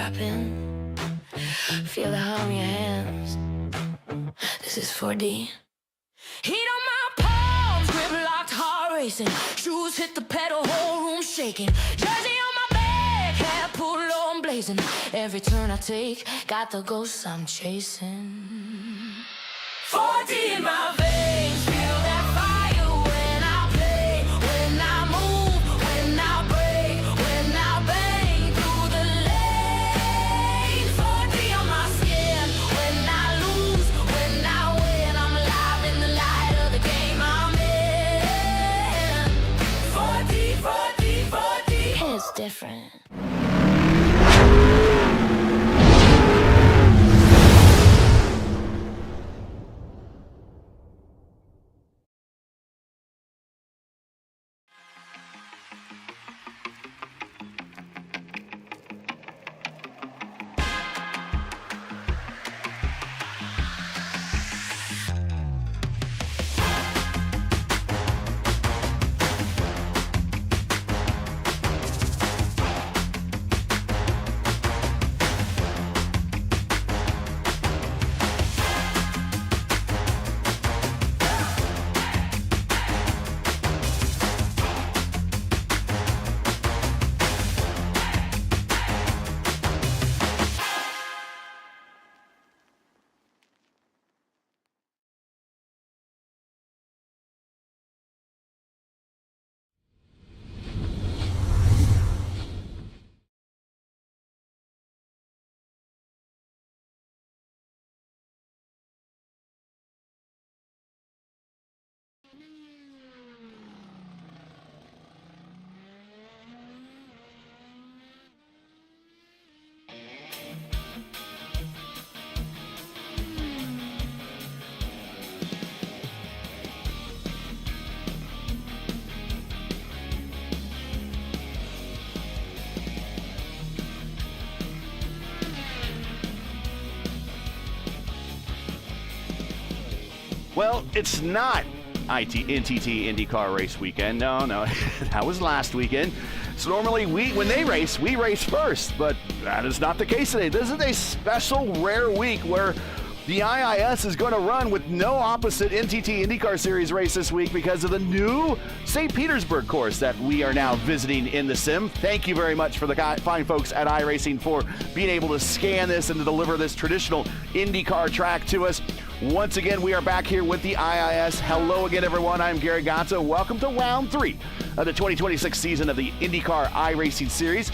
dropping. Feel the hum in your hands. This is 4D. Heat on my palms, grip locked, heart racing. Shoes hit the pedal, whole room shaking. Jersey on my back, hat pulled low and blazing. Every turn I take, got the ghosts I'm chasing. 4D in my veins, feel that fire when I play, when I move, when I break, when I bang through the lane. 4D on my skin, when I lose, when I win, I'm alive in the light of the game I'm in. 4D, 4D, 4D, it's different. Well, it's not NTT IndyCar race weekend. No, that was last weekend. So normally when they race, we race first, but that is not the case today. This is a special, rare week where the IIS is going to run with no opposite NTT IndyCar Series race this week because of the new St. Petersburg course that we are now visiting in the sim. Thank you very much for the fine folks at iRacing for being able to scan this and to deliver this traditional IndyCar track to us. Once again, we are back here with the IIS. Hello again, everyone. I'm Gary Gonza. Welcome to round 3 of the 2026 season of the IndyCar iRacing Series.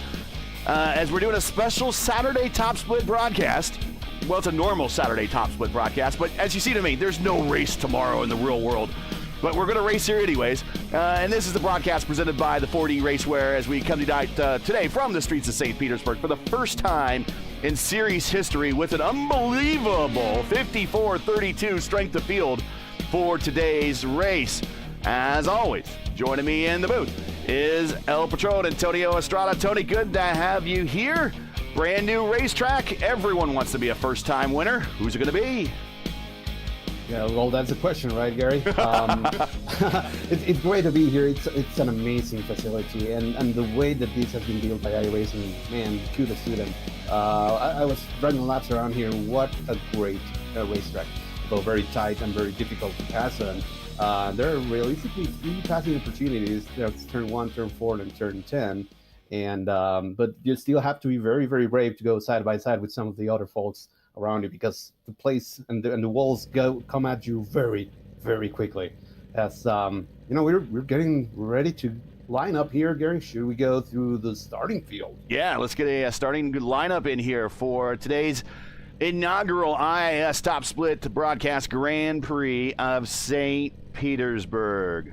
As we're doing a special Saturday top split broadcast. Well, it's a normal Saturday top split broadcast, but as you see to me, there's no race tomorrow in the real world. But we're going to race here anyways. And this is the broadcast presented by the 4D Racewear as we come to you today from the streets of St. Petersburg for the first time in series history with an unbelievable 54-32 strength of field for today's race. As always, joining me in the booth is El Patron, Antonio Estrada. Tony, good to have you here. Brand new racetrack. Everyone wants to be a first-time winner. Who's it going to be? Yeah, well, that's the question, right, Gary? It's great to be here. It's an amazing facility, and the way that this has been built by iRacing, man, kudos to them. I was running laps around here. What a great racetrack. Though very tight and very difficult to pass on. There are realistically 3 passing opportunities. That's turn 1, turn 4, and turn 10. And but you still have to be very, very brave to go side by side with some of the other folks around you because the place and the walls come at you very, very quickly. As we're getting ready to line up here, Gary. Should we go through the starting field? Yeah, let's get a starting lineup in here for today's inaugural IIS Top Split broadcast Grand Prix of St. Petersburg.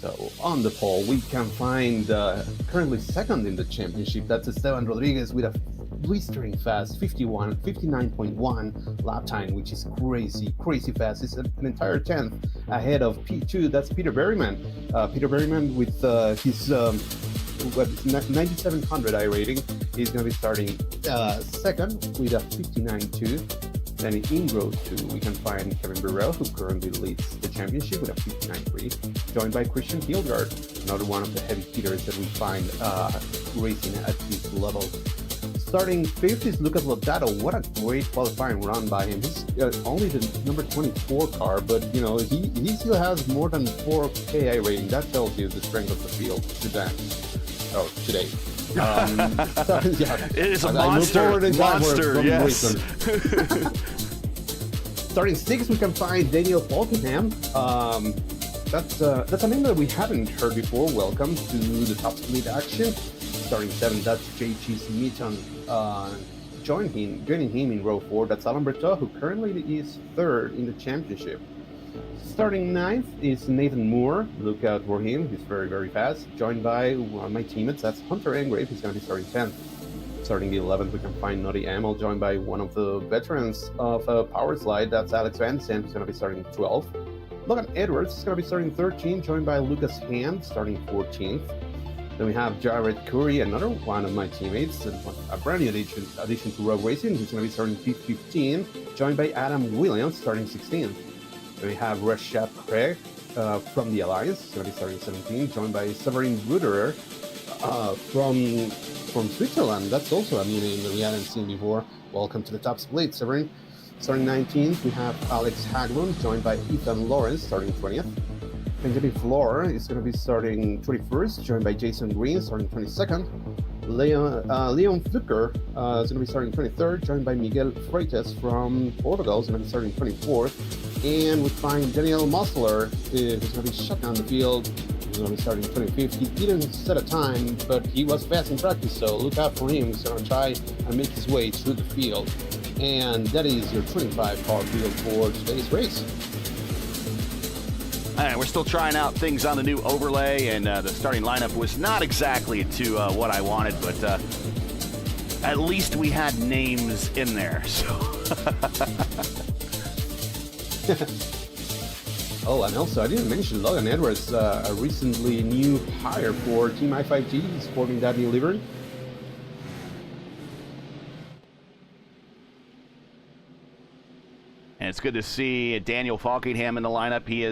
So on the pole, we can find currently second in the championship. That's Esteban Rodriguez with a blistering fast 59.1 lap time, which is crazy fast. It's an entire 10th ahead of P2. That's Peter Berryman. Peter Berryman with his 9,700 I rating. He's going to be starting second with a 59.2. Then in row 2, we can find Kevin Burrell, who currently leads the championship with a 59.3, joined by Christian Hildgaard, another one of the heavy hitters that we find racing at this level. Starting 5th is Lucas Lodato. What a great qualifying run by him. He's only the number 24 car, but he still has more than 4 KI rating. That tells you the strength of the field today. It is a monster, yes. Starting 6th, we can find Daniel Falkenham. That's a name that we haven't heard before. Welcome to the top split action. Starting 7th, that's J.G. Smeaton. Joining him in row 4, that's Alan Bertot, who currently is 3rd in the championship. Starting 9th is Nathan Moore. Look out for him. He's very, very fast. Joined by one of my teammates. That's Hunter Engrave. He's going to be starting 10th. Starting 11th, we can find Noddy Amel, joined by one of the veterans of Power Slide. That's Alex Van Sant. He's going to be starting 12th. Logan Edwards is going to be starting 13th, joined by Lucas Hand, starting 14th. Then we have Jared Curry, another one of my teammates, a brand new addition to Rogue Racing, who's going to be starting 15th, joined by Adam Williams, starting 16th. Then we have Rashad Craig from the Alliance, he's going to be starting 17th, joined by Severin Ruderer from Switzerland. That's also a new name that we haven't seen before. Welcome to the top split, Severin. Starting 19th, we have Alex Haglund, joined by Ethan Lawrence, starting 20th. Benjamin Floor is going to be starting 21st, joined by Jason Green, starting 22nd. Leon Fluker is going to be starting 23rd, joined by Miguel Freitas from Portugal, is going to be starting 24th. And we find Daniel Musler, who's going to be shutting on the field. He's going to be starting 25th. He didn't set a time, but he was fast in practice, so look out for him. He's going to try and make his way through the field. And that is your 25-car field for today's race. All right, we're still trying out things on the new overlay, and the starting lineup was not exactly to what I wanted, but at least we had names in there. So. Oh, and also I didn't mention Logan Edwards, a recently new hire for Team I5G, sporting that new livery. And it's good to see Daniel Falkingham in the lineup. He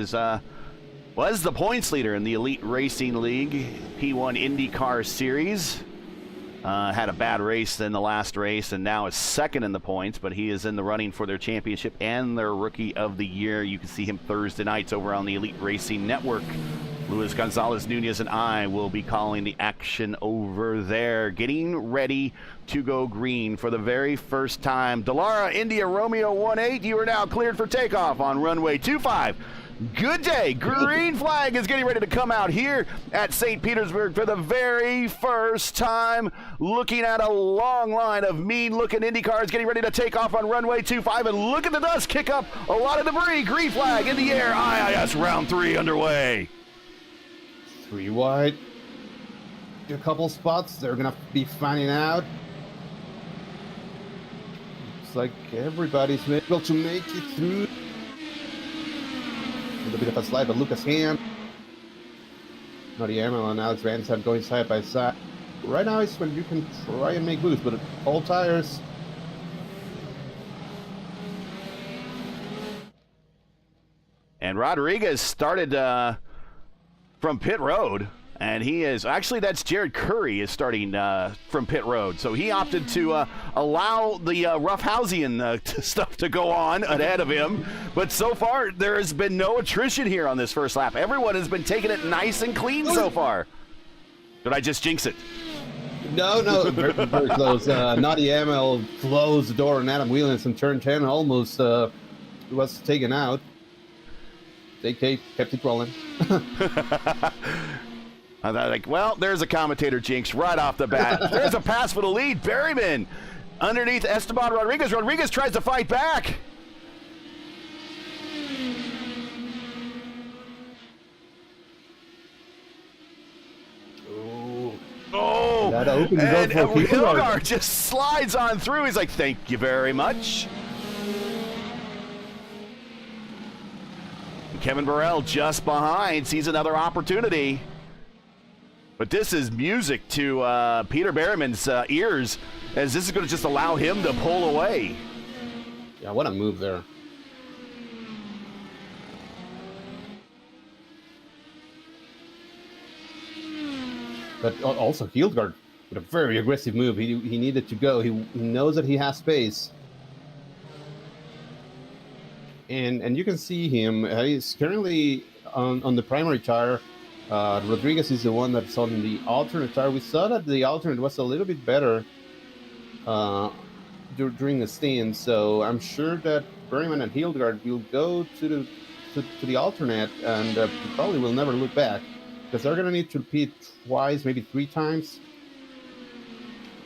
was the points leader in the Elite Racing League P1 IndyCar Series. Had a bad race in the last race and now is second in the points, but he is in the running for their championship and their Rookie of the Year. You can see him Thursday nights over on the Elite Racing Network. Luis Gonzalez Nunez and I will be calling the action over there, getting ready to go green for the very first time. Dallara India Romeo 18, you are now cleared for takeoff on runway 25. Good day. Green flag is getting ready to come out here at St. Petersburg for the very first time. Looking at a long line of mean-looking Indy cars getting ready to take off on runway 25. And look at the dust kick up a lot of debris. Green flag in the air. IIS round 3 underway. 3 wide. A couple spots they're going to be finding out. Looks like everybody's able to make it through. A little bit of a slide, but Lucas Ham, Noddy Amel and Alex Van Sant going side by side. Right now is when you can try and make moves, but all tires. And Rodriguez started from pit road. And he is, actually that's Jared Curry is starting from pit road. So he opted to allow the roughhousing stuff to go on ahead of him. But so far, there has been no attrition here on this first lap. Everyone has been taking it nice and clean so far. Did I just jinx it? No, very, very close. Noddy Amel closed the door on Adam Williams in turn 10, almost was taken out. They kept it rolling. I thought, like, well, there's a commentator jinx right off the bat. There's a pass for the lead. Berryman underneath Esteban Rodriguez. Rodriguez tries to fight back. Oh, and Hildgaard just slides on through. He's like, thank you very much. Kevin Burrell just behind, sees another opportunity. But this is music to Peter Berryman's ears, as this is going to just allow him to pull away. Yeah, what a move there. But also Hildgaard with a very aggressive move. He needed to go. He knows that he has space. And you can see him. He's currently on the primary tire. Rodriguez is the one that's on the alternate tire. We saw that the alternate was a little bit better during the stint. So I'm sure that Bergman and Hildgaard will go to the alternate and probably will never look back, because they're going to need to repeat twice, maybe 3 times.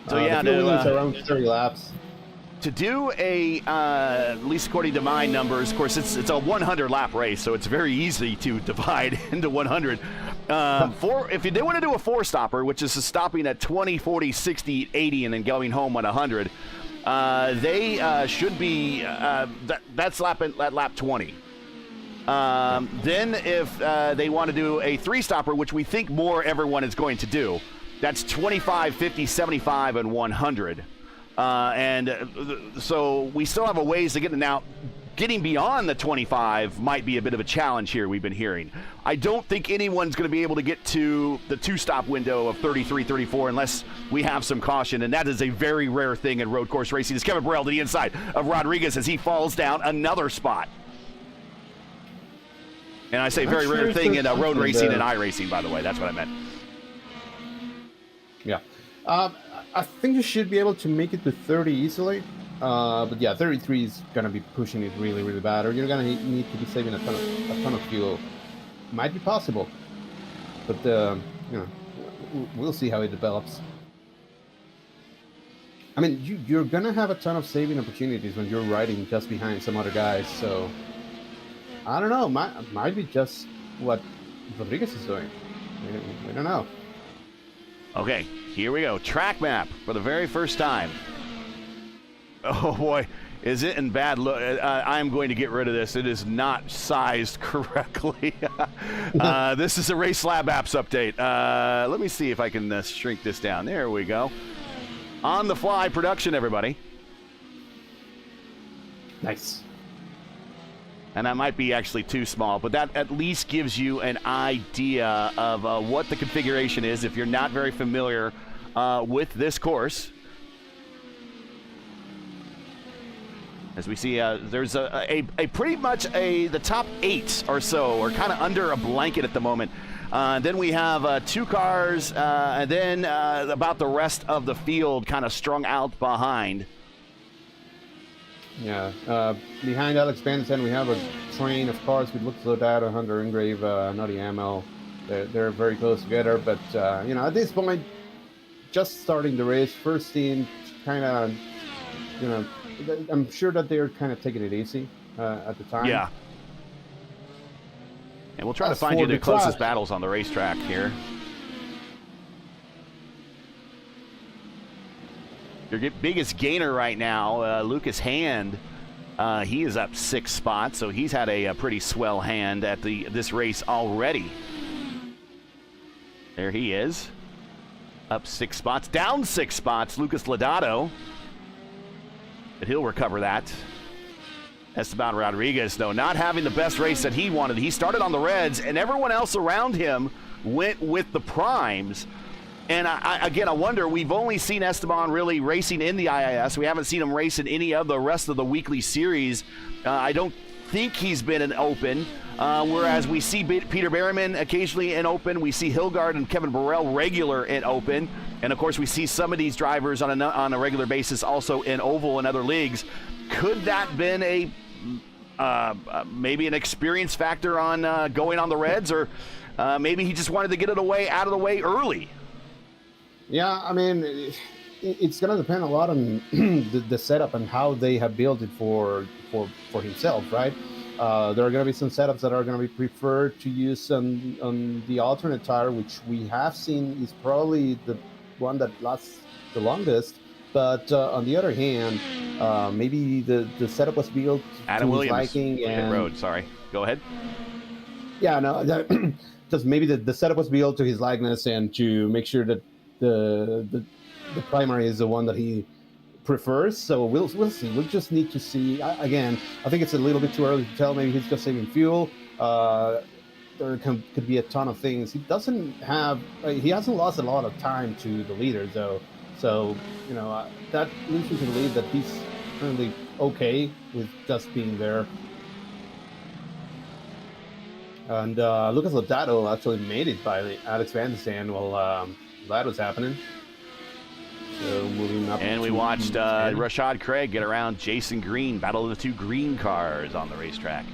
So yeah, around 30 laps. To do a, at least according to my numbers, of course, it's a 100 lap race, so it's very easy to divide into 100. If you did want to do a 4-stopper, which is stopping at 20, 40, 60, 80, and then going home at 100, they should be, that's at lap 20. Then if they want to do a 3-stopper, which we think more everyone is going to do, that's 25, 50, 75, and 100. So we still have a ways to get it. Now, getting beyond the 25 might be a bit of a challenge here, we've been hearing. I don't think anyone's going to be able to get to the 2-stop window of 33, 34 unless we have some caution, and that is a very rare thing in road course racing. It's Kevin Burrell to the inside of Rodriguez as he falls down another spot. And I say very rare thing in road racing and iRacing, by the way. That's what I meant. Yeah. I think you should be able to make it to 30 easily. But yeah, 33 is going to be pushing it really, really bad. Or you're going to need to be saving a ton of fuel. Might be possible. But, we'll see how it develops. I mean, you're going to have a ton of saving opportunities when you're riding just behind some other guys. So, I don't know. Might be just what Rodriguez is doing. We don't know. Okay, here we go. Track map for the very first time. Oh boy, is it in bad look? I'm going to get rid of this. It is not sized correctly. This is a Race Lab Apps update. Let me see if I can shrink this down. There we go. On the fly production, everybody. Nice. And that might be actually too small, but that at least gives you an idea of what the configuration is if you're not very familiar with this course. As we see, there's a pretty much the top 8 or so are kind of under a blanket at the moment. Then we have 2 cars, and then about the rest of the field kind of strung out behind. Yeah, behind Alex Benson, we have a train of cars with Lux Lodato, Hunter Ingrave, Nutty Amel. They're very close together, but at this point, just starting the race, first team, kind of, I'm sure that they're kind of taking it easy at the time. Yeah. And we'll try to find you the closest battles on the racetrack here. Your biggest gainer right now, Lucas Hand, he is up 6 spots, so he's had a pretty swell hand at this race already. There he is, up 6 spots, down 6 spots, Lucas Lodato, but he'll recover that. Esteban Rodriguez, though, not having the best race that he wanted. He started on the Reds, and everyone else around him went with the Primes. And I wonder, we've only seen Esteban really racing in the IIS. We haven't seen him race in any of the rest of the weekly series. I don't think he's been in Open, whereas we see Peter Berryman occasionally in Open. We see Hildgaard and Kevin Burrell regular in Open. And, of course, we see some of these drivers on a regular basis also in Oval and other leagues. Could that been maybe an experience factor on going on the Reds? Or maybe he just wanted to get it out of the way early? Yeah, I mean, it's going to depend a lot on the setup and how they have built it for himself, right? There are going to be some setups that are going to be preferred to use on the alternate tire, which we have seen is probably the one that lasts the longest. But on the other hand, maybe the setup was built Adam to Williams, his liking. And road, sorry. Go ahead. Yeah, no, just maybe the setup was built to his likeness and to make sure that the primary is the one that he prefers. So we'll see. We'll just need to see. Again, I think it's a little bit too early to tell. Maybe he's just saving fuel. There could be a ton of things. He hasn't lost a lot of time to the leaders though. So that leads me to believe that he's currently okay with just being there. And Lucas Lodato actually made it by Alex Van der Sande while that was happening. So moving up. And we watched Rashad Craig get around Jason Green, battle of the two green cars on the racetrack.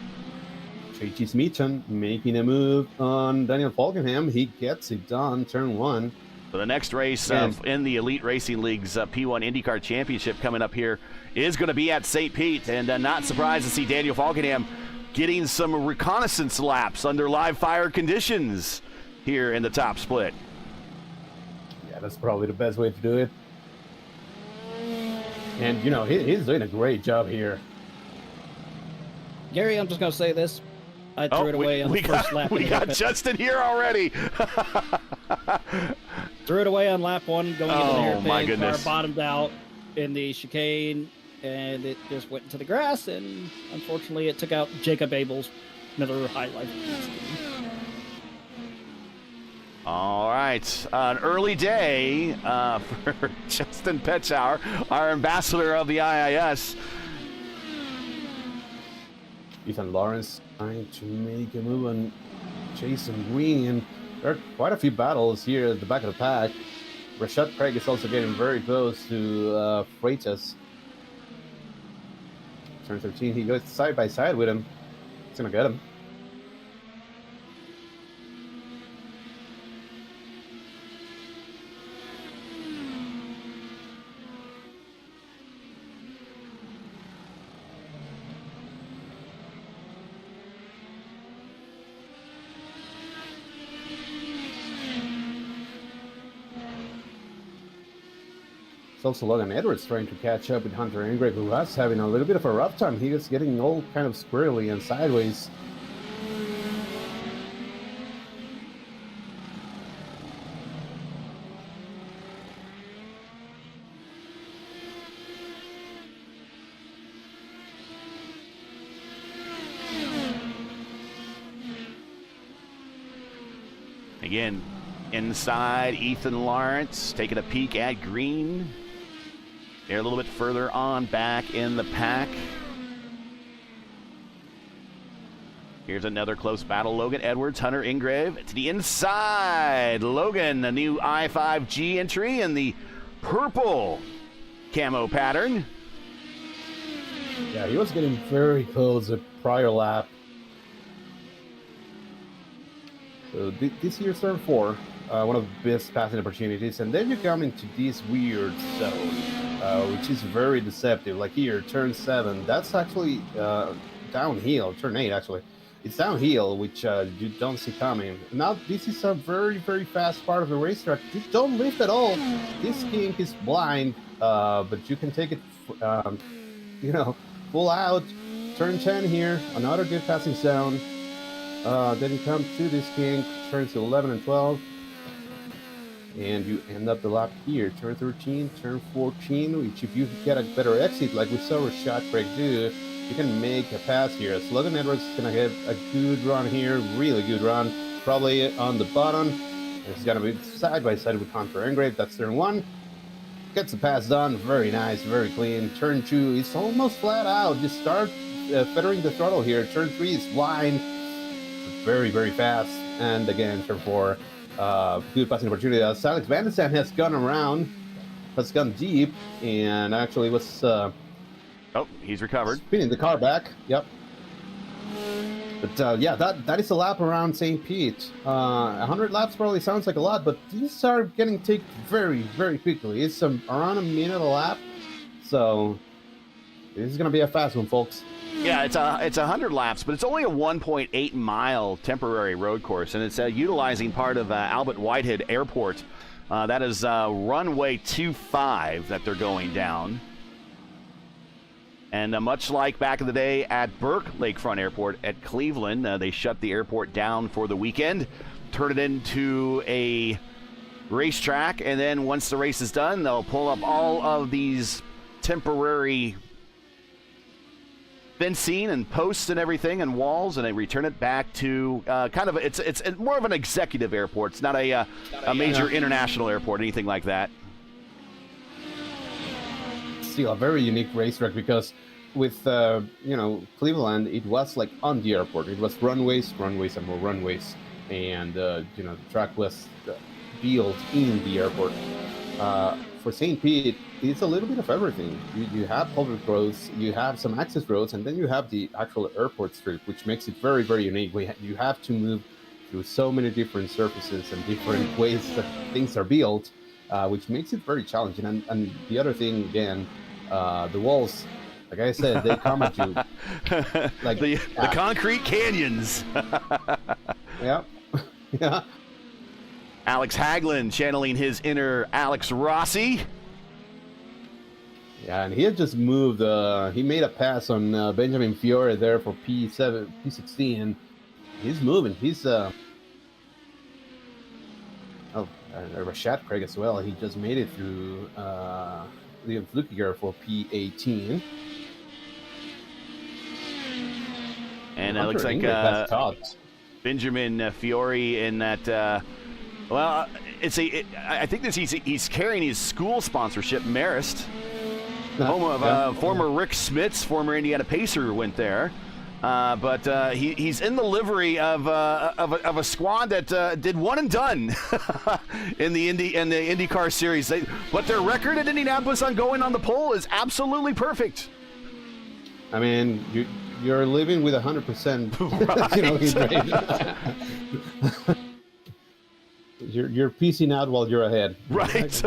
JT Smeaton making a move on Daniel Falkenham. He gets it done, turn 1. So the next race in the Elite Racing League's P1 IndyCar Championship coming up here is going to be at St. Pete. And not surprised to see Daniel Falkenham getting some reconnaissance laps under live fire conditions here in the top split. Yeah, that's probably the best way to do it. And, he's doing a great job here. Gary, I'm just going to say this. I threw it away on the first lap. We got Justin here already. Threw it away on lap 1 going into the hairpin. My goodness. Car bottomed out in the chicane, and it just went into the grass, and unfortunately it took out Jacob Abel's Miller High Life. All right, an early day for Justin Petschauer, our ambassador of the IIS. Ethan Lawrence trying to make a move on Jason Green. And there are quite a few battles here at the back of the pack. Rashad Craig is also getting very close to Freitas. Turn 13, he goes side by side with him. It's going to get him. Also Logan Edwards trying to catch up with Hunter Ingrave, who was having a little bit of a rough time. He was getting all kind of squirrely and sideways. Again, inside, Ethan Lawrence taking a peek at Green. They're a little bit further on back in the pack. Here's another close battle. Logan Edwards, Hunter Ingrave to the inside. Logan, a new I5G entry in the purple camo pattern. Yeah, he was getting very close at prior lap. So this year's turn 4, one of the best passing opportunities. And then you come into this weird zone, which is very deceptive. Like here, turn 7, that's actually downhill. Turn 8, actually. It's downhill, which you don't see coming. Now, this is a very, very fast part of the racetrack. You don't lift at all. This kink is blind, but you can take it, full out. Turn 10 here, another good passing zone. Then you come to this kink, turns 11 and 12. And you end up the lap here, turn 13, turn 14, which if you get a better exit, like we saw Rashad Craig do, you can make a pass here. So Logan Edwards is going to have a good run here, really good run, probably on the bottom. It's going to be side by side with Hunter Ingrave. That's turn 1. Gets the pass done, very nice, very clean. Turn 2, it's almost flat out. Just start feathering the throttle here. Turn 3 is blind, very, very fast. And again, turn 4. Good passing opportunity. Alex Van der Sande has gone around, has gone deep, and actually was he's recovered. Spinning the car back. Yep. But yeah, that is a lap around St. Pete. 100 laps probably sounds like a lot, but these are getting taken very, very quickly. It's around a minute a lap, so this is going to be a fast one, folks. Yeah, it's 100 laps, but it's only a 1.8 mile temporary road course, and it's utilizing part of Albert Whitehead Airport. That is runway 25 that they're going down. And much like back in the day at Burke Lakefront Airport at Cleveland, they shut the airport down for the weekend, turn it into a racetrack, and then once the race is done, they'll pull up all of these temporary fencing and posts and everything and walls, and they return it back to kind of it's more of an executive airport. It's not a major international airport, anything like that. Still a very unique racetrack because with Cleveland, it was like on the airport. It was runways and more runways, and the track was built in the airport. For St. Pete, it's a little bit of everything. You have public roads, you have some access roads, and then you have the actual airport strip, which makes it very, very unique. You have to move through so many different surfaces and different ways that things are built, which makes it very challenging. And the other thing, again, the walls, like I said, they come at you. Like the concrete canyons. Yeah. Yeah. Alex Haglund channeling his inner Alex Rossi. Yeah, and he had just moved. He made a pass on Benjamin Fiore there for P16. He's moving. He's Rashad Craig as well. He just made it through Liam Flukiger for P18. And it looks like Benjamin Fiore in that. Well, I think he's carrying his school sponsorship, Marist, home of former Rick Smits, former Indiana Pacer, went there. But he's in the livery of a squad that did one and done in the IndyCar Series. But their record at Indianapolis on going on the pole is absolutely perfect. I mean, you're living with 100%. Right. You're piecing out while you're ahead. Right.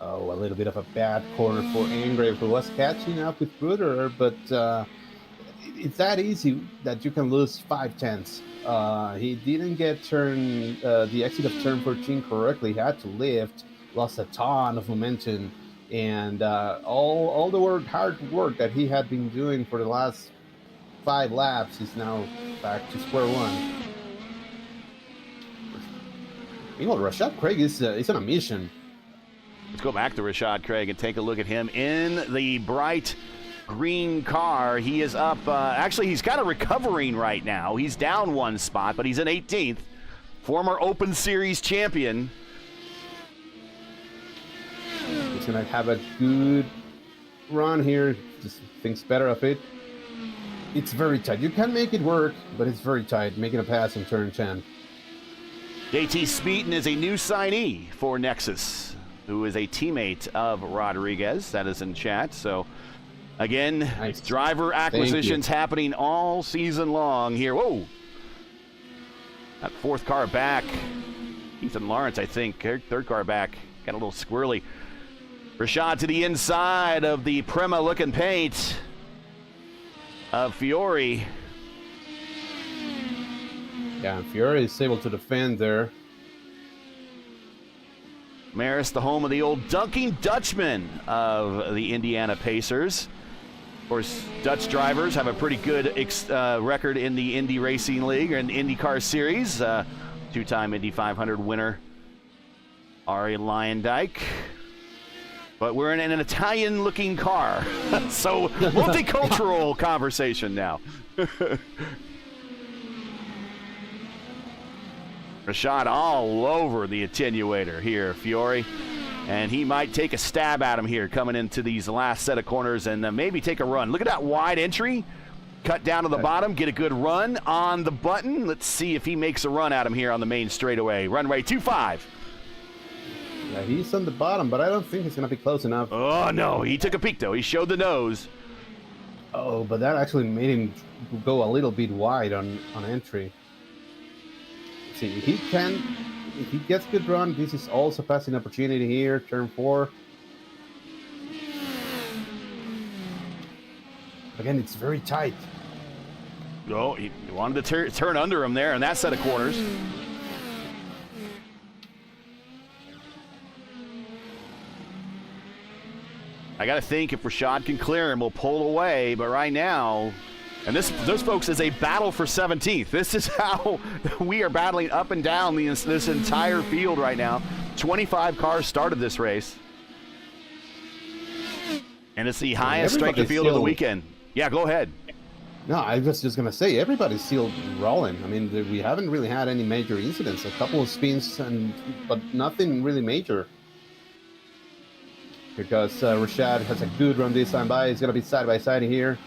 Oh, a little bit of a bad corner for Angrave, who was catching up with Bruder, but it's that easy that you can lose 5/10. He didn't get the exit of turn 14 correctly. He had to lift, lost a ton of momentum, and all the hard work that he had been doing for the last 5 laps is now back to square one. Rashad Craig is on a mission. Let's go back to Rashad Craig and take a look at him in the bright green car. He is up. Actually, he's kind of recovering right now. He's down 1 spot, but he's in 18th. Former Open Series champion. He's going to have a good run here. Just thinks better of it. It's very tight. You can make it work, but it's very tight. Making a pass in turn 10. JT Speeton is a new signee for Nexus, who is a teammate of Rodriguez. That is in chat. So, again, nice. Driver acquisitions happening all season long here. Whoa! That 4th car back. Ethan Lawrence, I think. 3rd car back. Got a little squirrely. Rashad to the inside of the Prema-looking paint of Fiore. Yeah, and Fiore is able to defend there. Marist, the home of the old Dunking Dutchman of the Indiana Pacers. Of course, Dutch drivers have a pretty good record in the Indy Racing League and IndyCar Series. 2-time Indy 500 winner, Arie Luyendyk. But we're in an Italian-looking car, so multicultural conversation now. Rashad all over the attenuator here, Fiore. And he might take a stab at him here coming into these last set of corners and maybe take a run. Look at that wide entry. Cut down to the bottom, get a good run on the button. Let's see if he makes a run at him here on the main straightaway. Runway 25. Yeah, he's on the bottom, but I don't think he's going to be close enough. Oh, no. He took a peek, though. He showed the nose. Oh, but that actually made him go a little bit wide on entry. See, if he gets good run, this is also passing opportunity here, turn 4. Again, it's very tight. Oh, he wanted to turn under him there in that set of corners. I got to think if Rashad can clear him, we'll pull away. But right now, and those folks, is a battle for 17th. This is how we are battling up and down this entire field right now. 25 cars started this race. And it's the highest strength of field of the weekend. Yeah, go ahead. No, I was just gonna say everybody's still rolling. I mean, we haven't really had any major incidents. A couple of spins, but nothing really major. Because Rashad has a good run this time by. He's gonna be side by side here.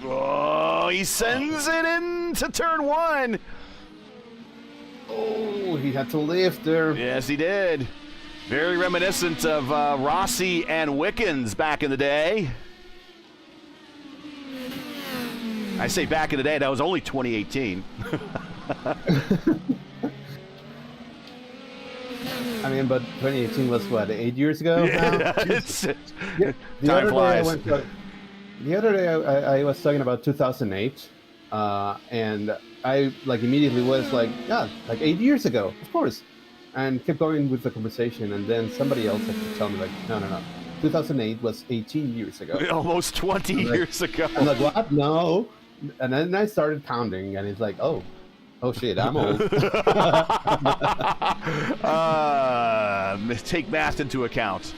Oh, he sends it into turn 1. Oh, he had to lift there. Yes, he did. Very reminiscent of Rossi and Wickens back in the day. I say back in the day, that was only 2018. I mean, but 2018 was what, 8 years ago? Yeah, time flies. The other day I was talking about 2008, and I immediately was like, yeah, 8 years ago, of course, and kept going with the conversation, and then somebody else had to tell me no, 2008 was 18 years ago. Almost 20 years ago. I'm like, what? No. And then I started counting, and it's like, oh shit, I'm old. Take math into account.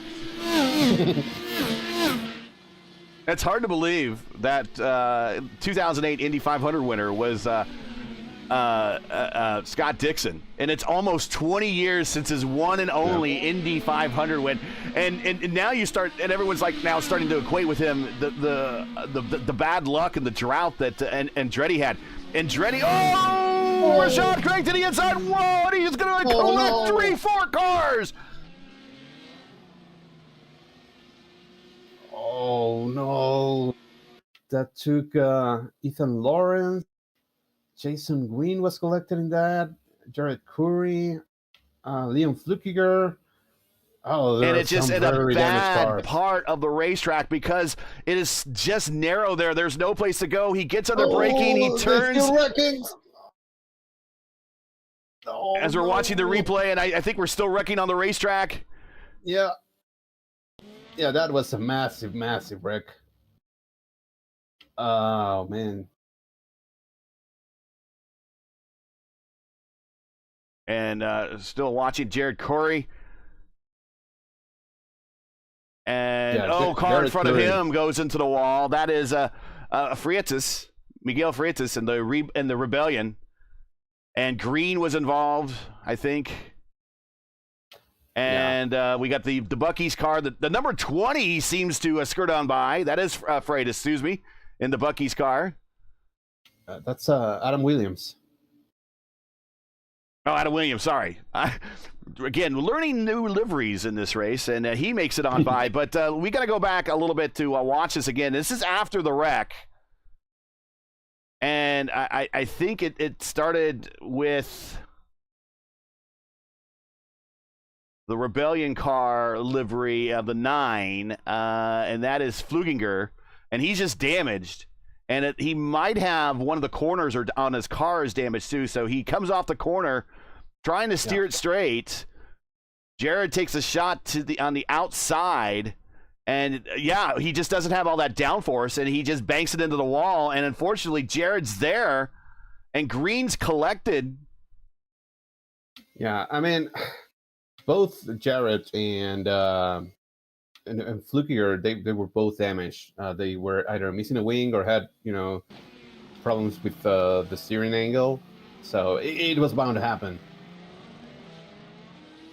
It's hard to believe that 2008 Indy 500 winner was Scott Dixon, and it's almost 20 years since his one and only Indy 500 win. And now you start, and everyone's now starting to equate with him the bad luck and the drought that Andretti had. Andretti, Rashad Craig to the inside. Whoa! And he's going to collect 3-4 cars. Oh no! That took Ethan Lawrence. Jason Green was collected in that. Jared Curry, Liam Flukiger. Oh, and it's just in a bad part of the racetrack because it is just narrow there. There's no place to go. He gets under braking. He turns. As we're watching the replay, and I think we're still wrecking on the racetrack. Yeah. Yeah, that was a massive, massive wreck. Oh, man. And still watching Jared Curry. And car in front of him goes into the wall. That is Freitas, Miguel Freitas, in the Rebellion. And Green was involved, I think. And we got the Bucky's car. The number 20 seems to skirt on by. That is Freitas, excuse me, in the Bucky's car. That's Adam Williams. Oh, Adam Williams, sorry. Again, learning new liveries in this race, and he makes it on by. But we got to go back a little bit to watch this again. This is after the wreck. And I think it started with the Rebellion car livery of the 9, and that is Fluginger. And he's just damaged. And he might have one of the corners on his car is damaged too. So he comes off the corner, trying to steer it straight. Jared takes a shot on the outside, and he just doesn't have all that downforce, and he just banks it into the wall. And unfortunately, Jared's there, and Green's collected. Yeah, I mean, both Jared and Flukiger, they were both damaged. They were either missing a wing or had problems with the steering angle. So it was bound to happen.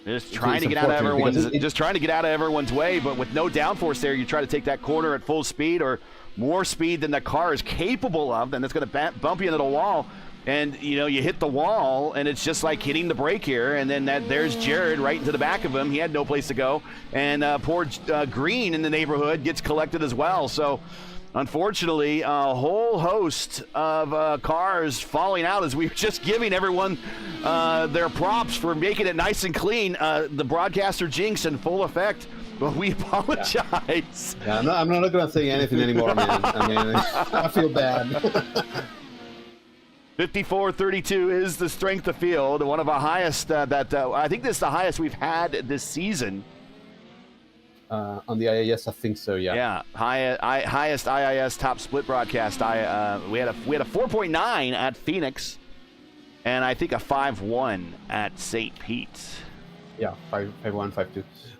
Just trying to get out of everyone's way, but with no downforce there, you try to take that corner at full speed or more speed than the car is capable of, then it's going to bump you into the wall. And, you hit the wall, and it's just like hitting the brake here. And then there's Jared right into the back of him. He had no place to go. And poor Green in the neighborhood gets collected as well. So, unfortunately, a whole host of cars falling out as we were just giving everyone their props for making it nice and clean. The broadcaster jinx in full effect. But we apologize. Yeah, I'm not going to say anything anymore, man. I mean, I feel bad. 54-32 is the strength of field, one of our highest. I think this is the highest we've had this season. On the IIS, I think so. Yeah. Yeah, highest IIS top split broadcast. We had a 4.9 at Phoenix, and I think a 5.1 at St. Pete. Yeah, 5-1,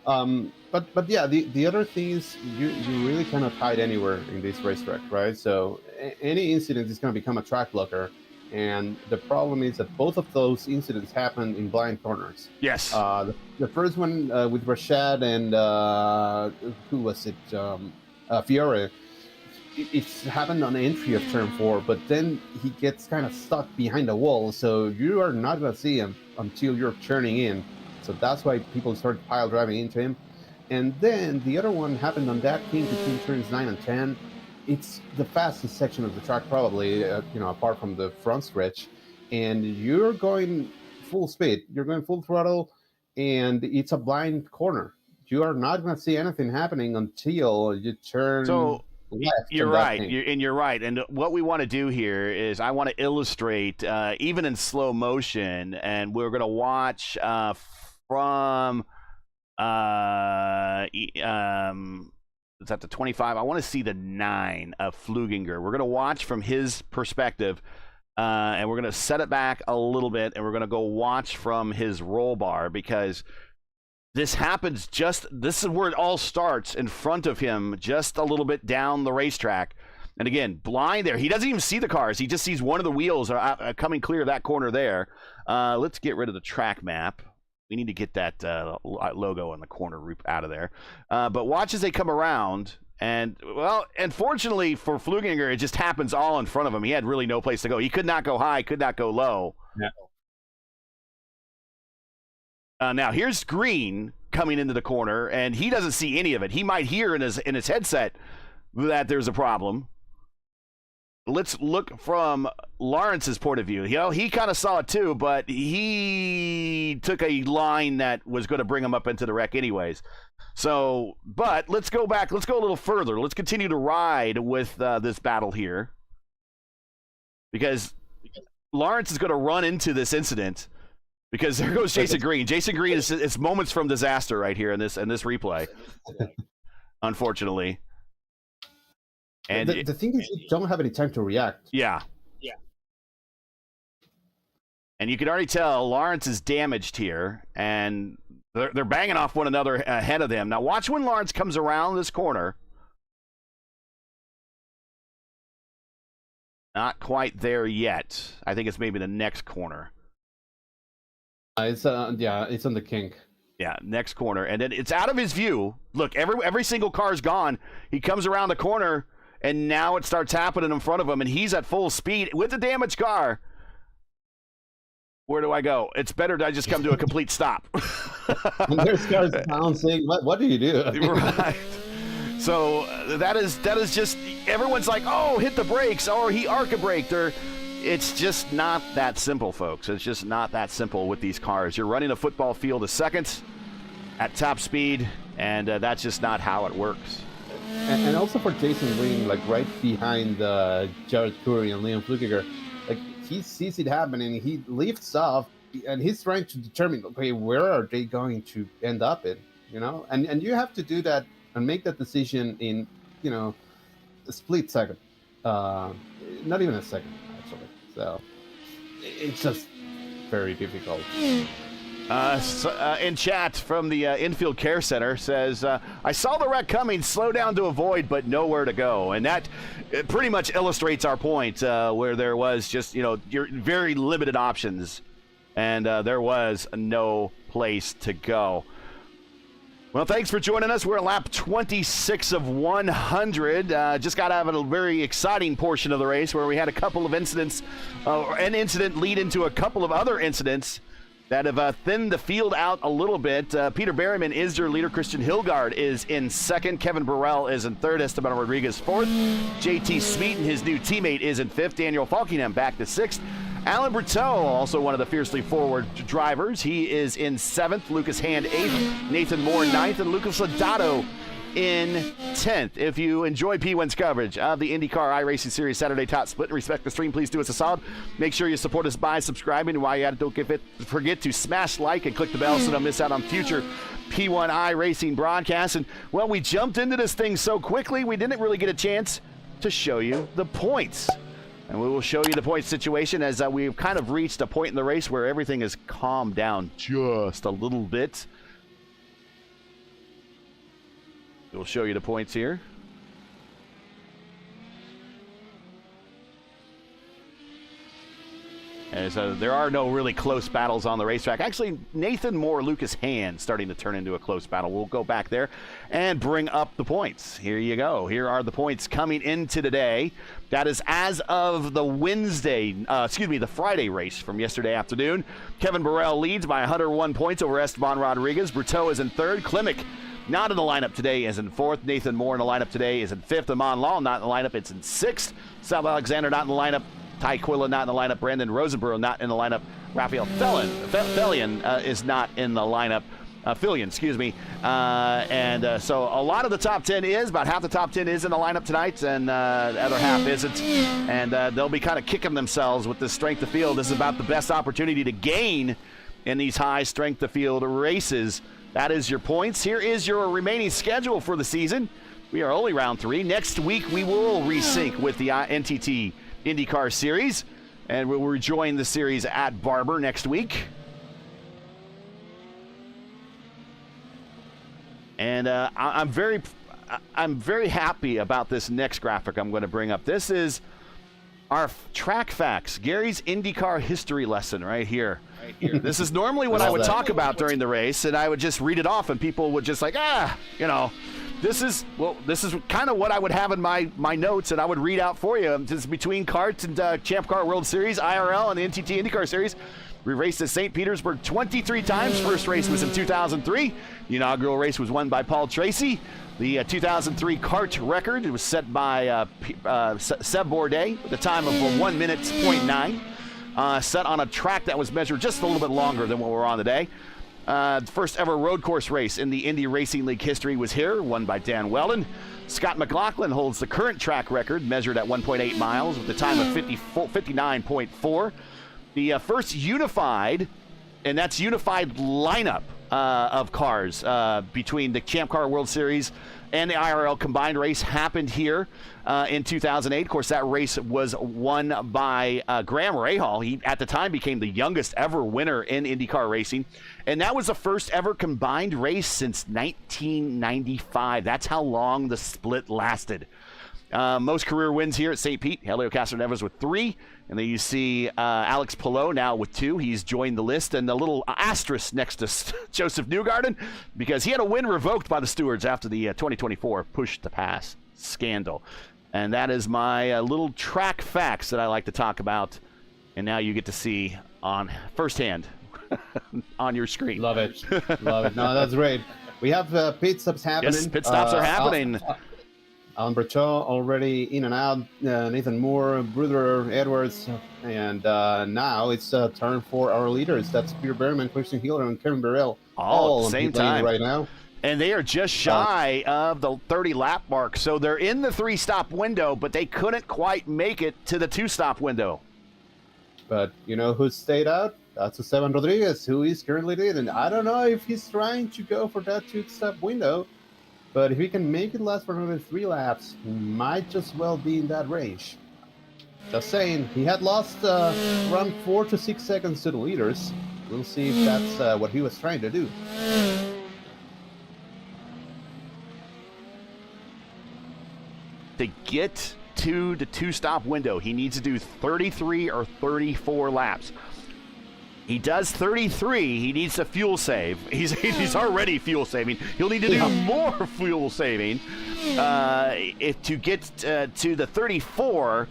5-2. But yeah, the other thing is you really cannot hide anywhere in this racetrack, right? So any incident is going to become a track blocker, and the problem is that both of those incidents happened in blind corners. Yes. The first one with Rashad and who was it? Fiore. It's happened on the entry of turn 4, but then he gets kind of stuck behind the wall, so you are not going to see him until you're turning in. So that's why people start pile driving into him. And then the other one happened on that kink between turns 9 and 10. It's the fastest section of the track, probably, apart from the front stretch. And you're going full speed. You're going full throttle, and it's a blind corner. You are not going to see anything happening until you turn left. You're right. You're right. And what we want to do here is I want to illustrate, even in slow motion, and we're going to watch from it's at the 25. I want to see the 9 of Fluginger. We're going to watch from his perspective, and we're going to set it back a little bit, and we're going to go watch from his roll bar, because this happens this is where it all starts, in front of him, just a little bit down the racetrack. And again, blind there. He doesn't even see the cars. He just sees one of the wheels coming clear of that corner there. Let's get rid of the track map. We need to get that logo on the corner out of there. But watch as they come around. And, well, unfortunately for Fluginger, it just happens all in front of him. He had really no place to go. He could not go high, could not go low. Yeah. Now, here's Green coming into the corner, and he doesn't see any of it. He might hear in his headset that there's a problem. Let's look from Lawrence's point of view. He kind of saw it too, but he took a line that was going to bring him up into the wreck anyways. So, but let's go back. Let's go a little further. Let's continue to ride with this battle here, because Lawrence is going to run into this incident. Because there goes Jason Green. Jason Green is moments from disaster right here in this replay, unfortunately. And the thing is, you don't have any time to react. Yeah. And you can already tell Lawrence is damaged here, and they're banging off one another ahead of them. Now watch when Lawrence comes around this corner. Not quite there yet. I think it's maybe the next corner. It's on the kink. Yeah, next corner, and then it's out of his view. Look, every single car's gone. He comes around the corner, and now it starts happening in front of him, and he's at full speed with the damaged car. Where do I go? It's better to just come to a complete stop. And there's cars bouncing. What do you do? Right. So that is just, everyone's like, oh, hit the brakes, or he arca braked, or. It's just not that simple, folks. It's just not that simple with these cars. You're running a football field a second at top speed, and that's just not how it works. And also for Jason Green, like right behind Jared Curry and Leon Flukiger, like he sees it happening, he lifts off, and he's trying to determine, okay, where are they going to end up in, And you have to do that and make that decision in, a split second. Not even a second. So it's just very difficult. In chat from the Infield Care Center says, I saw the wreck coming, slow down to avoid, but nowhere to go. And that pretty much illustrates our point, where there was just, your very limited options, and there was no place to go. Well, thanks for joining us. We're at lap 26 of 100. Just got out of a very exciting portion of the race where we had a couple of incidents, an incident lead into a couple of other incidents that have thinned the field out a little bit. Peter Berryman is your leader. Christian Hilgard is in second. Kevin Burrell is in third. Esteban Rodriguez fourth. JT Smeaton, his new teammate, is in fifth. Daniel Falkingham back to sixth. Alan Berteau, also one of the fiercely forward drivers. He is in seventh. Lucas Hand eighth. Nathan Moore ninth. And Lucas Lodato in 10th. If you enjoy P1's coverage of the IndyCar iRacing Series Saturday Top Split and respect the stream, please do us a solid. Make sure you support us by subscribing. And while you're at it, don't forget to smash like and click the bell so don't miss out on future P1 iRacing broadcasts. And, well, we jumped into this thing so quickly, we didn't really get a chance to show you the points. And we will show you the point situation as we've kind of reached a point in the race where everything has calmed down just a little bit. We'll show you the points here. As there are no really close battles on the racetrack. Actually, Nathan Moore, Lucas Hand starting to turn into a close battle. We'll go back there and bring up the points. Here you go. Here are the points coming into today. That is as of the the Friday race from yesterday afternoon. Kevin Burrell leads by 101 points over Esteban Rodriguez. Berteau is in third. Klimek not in the lineup today is in fourth. Nathan Moore in the lineup today is in fifth. Amon Law not in the lineup. It's in sixth. Sal Alexander not in the lineup. Ty Quilla not in the lineup. Brandon Rosenborough not in the lineup. Raphael Fillion is not in the lineup. Fillion, excuse me. So a lot of the top 10 is, about half the top 10 is in the lineup tonight, and the other half isn't. And they'll be kind of kicking themselves with this strength of field. This is about the best opportunity to gain in these high strength of field races. That is your points. Here is your remaining schedule for the season. We are only round 3. Next week, we will resync with the NTT IndyCar Series, and we'll rejoin the series at Barber next week. And I'm very happy about this next graphic I'm going to bring up. This is our track facts, Gary's IndyCar history lesson right here. This is normally what I would talk about during the race, and I would just read it off, and people would just like, this is kind of what I would have in my notes, and I would read out for you. This is between karts and Champ Car World Series, IRL, and the NTT IndyCar Series. We raced at St. Petersburg 23 times. First race was in 2003. The inaugural race was won by Paul Tracy. The 2003 kart record, it was set by Seb Bourdais with a time of 1 minute 0.9, set on a track that was measured just a little bit longer than what we're on today. The first ever road course race in the Indy Racing League history was here, won by Dan Weldon. Scott McLaughlin holds the current track record, measured at 1.8 miles with a time of 59.4. The first unified, and that's unified lineup of cars between the Champ Car World Series and the IRL combined race happened here in 2008. Of course, that race was won by Graham Rahal. He, at the time, became the youngest ever winner in IndyCar racing. And that was the first ever combined race since 1995. That's how long the split lasted. Most career wins here at St. Pete. Helio Castroneves with 3. And then you see Alex Palou now with 2. He's joined the list. And the little asterisk next to Joseph Newgarden, because he had a win revoked by the stewards after the 2024 push-to-pass scandal. And that is my little track facts that I like to talk about. And now you get to see on firsthand on your screen. Love it. Love it. No, that's great. We have pit stops happening. Yes, pit stops are happening. Alan Berteau already in and out. Nathan Moore, Bruder Edwards, and now it's turn for our leaders. That's Peter Behrman, Christian Hiller, and Kevin Burrell. All at the same time right now. And they are just shy of the 30-lap mark. So they're in the 3-stop window, but they couldn't quite make it to the 2-stop window. But you know who stayed out? That's Esteban Rodriguez, who is currently leading. I don't know if he's trying to go for that 2-stop window. But if he can make it last for another 3 laps, he might just well be in that range. Just saying, he had lost around 4 to 6 seconds to the leaders. We'll see if that's what he was trying to do. To get to the 2-stop window, he needs to do 33 or 34 laps. He does 33. He needs to fuel save. He's already fuel saving. He'll need to do more fuel saving. If to get to the 34,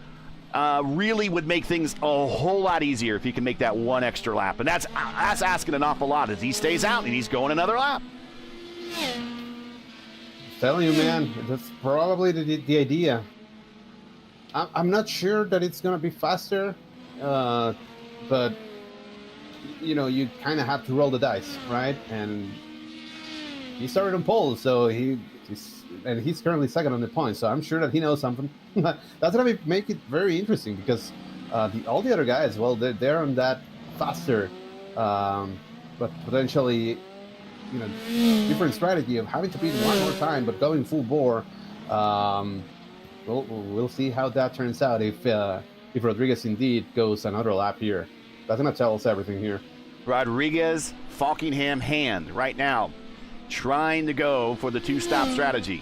really would make things a whole lot easier if he can make that 1 extra lap. And that's asking an awful lot as he stays out and he's going another lap. Telling you, man, that's probably the idea. I'm not sure that it's going to be faster, but you know, you kind of have to roll the dice, right? And he started on pole, so he's currently second on the points. So I'm sure that he knows something. That's gonna make it very interesting because all the other guys, well, they're on that faster, but potentially, you know, different strategy of having to beat one more time, but going full bore. We'll see how that turns out. If if Rodriguez indeed goes another lap here. That's going to tell us everything here. Rodriguez, Falkingham hand right now, trying to go for the two-stop strategy.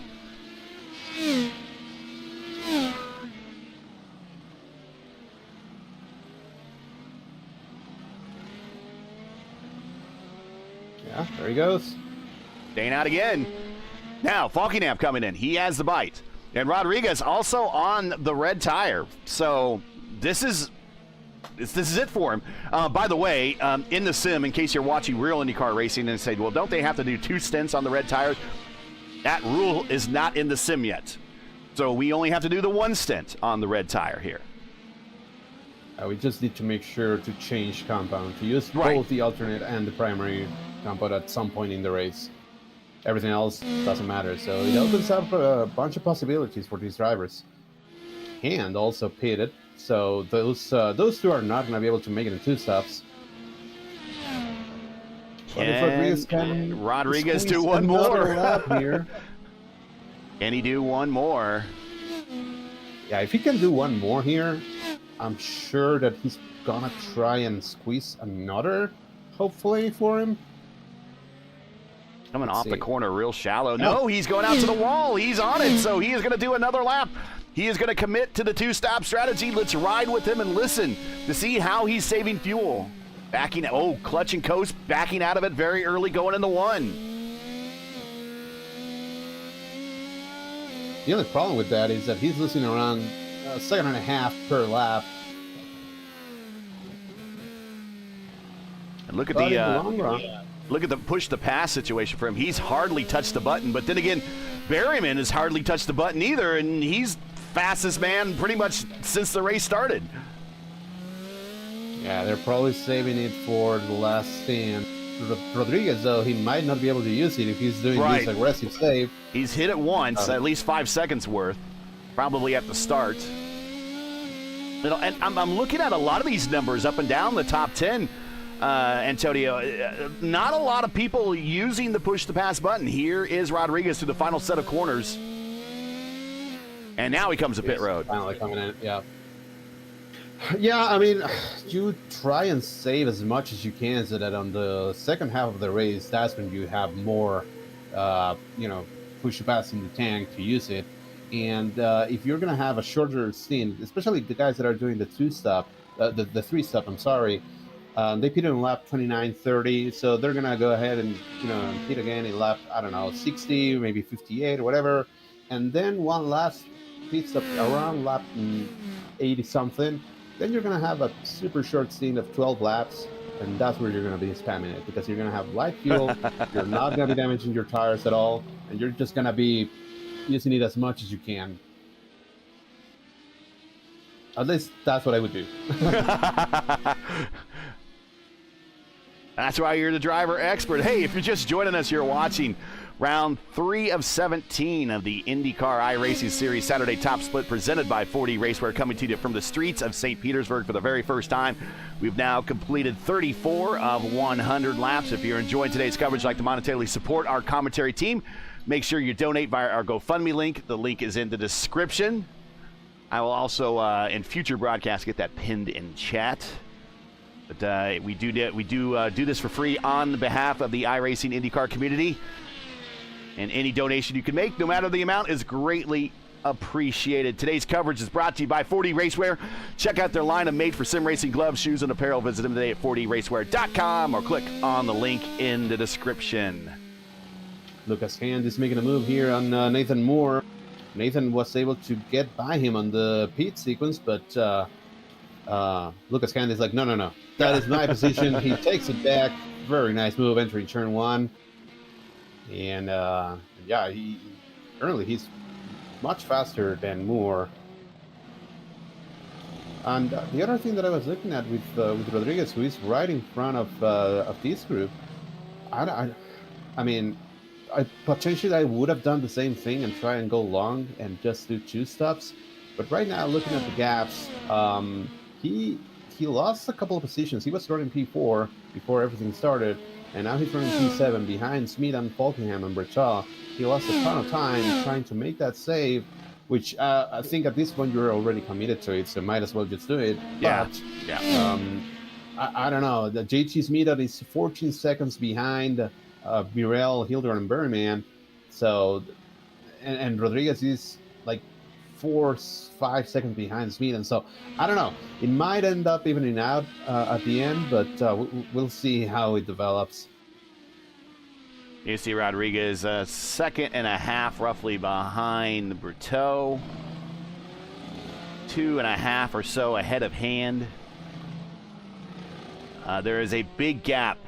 Yeah, there he goes. Staying out again. Now, Falkingham coming in. He has the bite. And Rodriguez also on the red tire. So this is it for him. By the way, in the sim, in case you're watching real IndyCar racing and say, well, don't they have to do 2 stints on the red tires? That rule is not in the sim yet. So we only have to do the 1 stint on the red tire here. We just need to make sure to change compound, to use Right. both the alternate and the primary compound at some point in the race. Everything else doesn't matter. So it opens up a bunch of possibilities for these drivers. And also pitted. So those two are not going to be able to make it in 2 stops. But if Can Rodriguez do squeeze one another more? lap here. Can he do one more? Yeah, if he can do one more here, I'm sure that he's going to try and squeeze another, hopefully, for him. Coming Let's off the see. corner real shallow. No, he's going out to the wall. He's on it, so he is going to do another lap. He is going to commit to the 2-stop strategy. Let's ride with him and listen to see how he's saving fuel. Backing, clutch and coast, backing out of it very early, going in the 1. The only problem with that is that he's losing around a second and a half per lap. And look at But in the the long run, look at the push the pass situation for him. He's hardly touched the button, but then again, Berryman has hardly touched the button either, and he's fastest man pretty much since the race started. yeah, they're probably saving it for the last stand. Rodriguez, though, he might not be able to use it if he's doing Right. this aggressive save. He's hit it once, at least 5 seconds worth, probably at the start. And I'm looking at a lot of these numbers up and down the top 10, Antonio. Not a lot of people using the push-to-pass button. Here is Rodriguez through the final set of corners. And now he comes to pit road. Finally coming in, yeah. Yeah, I mean, you try and save as much as you can so that on the second half of the race, that's when you have more, push-to-pass in the tank to use it. And if you're going to have a shorter stint, especially the guys that are doing the 2-stop, the 3-stop, I'm sorry, they pitted in lap 29:30, so they're going to go ahead and, pit again in lap, 60, maybe 58 or whatever. And then one last pit stop around lap 80-something. Then you're going to have a super short stint of 12 laps, and that's where you're going to be spamming it because you're going to have light fuel, you're not going to be damaging your tires at all, and you're just going to be using it as much as you can. At least that's what I would do. That's why you're the driver expert. Hey, if you're just joining us, you're watching round 3 of 17 of the IndyCar iRacing Series Saturday Top Split presented by 4D Racewear, coming to you from the streets of St. Petersburg for the very first time. We've now completed 34 of 100 laps. If you're enjoying today's coverage, like to monetarily support our commentary team, make sure you donate via our GoFundMe link. The link is in the description. I will also, in future broadcasts, get that pinned in chat. But we do this for free on behalf of the iRacing IndyCar community. And any donation you can make, no matter the amount, is greatly appreciated. Today's coverage is brought to you by 4D Racewear. Check out their line of made-for-sim racing gloves, shoes, and apparel. Visit them today at 4dracewear.com or click on the link in the description. Lucas Hand is making a move here on Nathan Moore. Nathan was able to get by him on the pit sequence, but Lucas Hand is like, no. That is my position. He takes it back. Very nice move entering turn 1. And he's much faster than Moore. And the other thing that I was looking at with Rodriguez, who is right in front of this group, I potentially I would have done the same thing and try and go long and just do 2 stops. But right now, looking at the gaps, he lost a couple of positions. He was running P4 before everything started, and now he's running P7 behind Smith and Falkingham and Brechal. He lost a ton of time trying to make that save which I think at this point you're already committed to it, so might as well just do it. Yeah. But Yeah. I don't know. The JT Smeaton is 14 seconds behind Birel, Hildegard, and Berryman. So, and Rodriguez is like 4-5 seconds behind Smeaton. So I don't know. It might end up evening out at the end, but we'll see how it develops. You see Rodriguez a second and a half roughly behind Berteau. 2.5 or so ahead of Hand. There is a big gap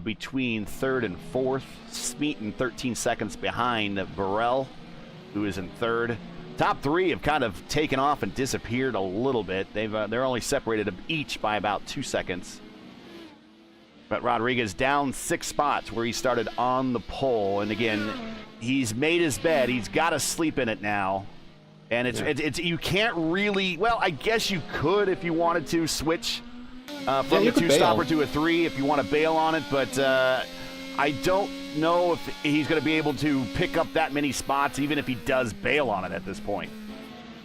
between third and fourth. Smeaton 13 seconds behind Burrell, who is in third. Top three have kind of taken off and disappeared a little bit. They're only separated each by about 2 seconds. But Rodriguez down 6 spots where he started on the pole. And again, he's made his bed. He's got to sleep in it now. And it's you can't really, well, I guess you could if you wanted to switch from the 2-stopper to a 3 if you want to bail on it. But I don't know if he's going to be able to pick up that many spots, even if he does bail on it at this point.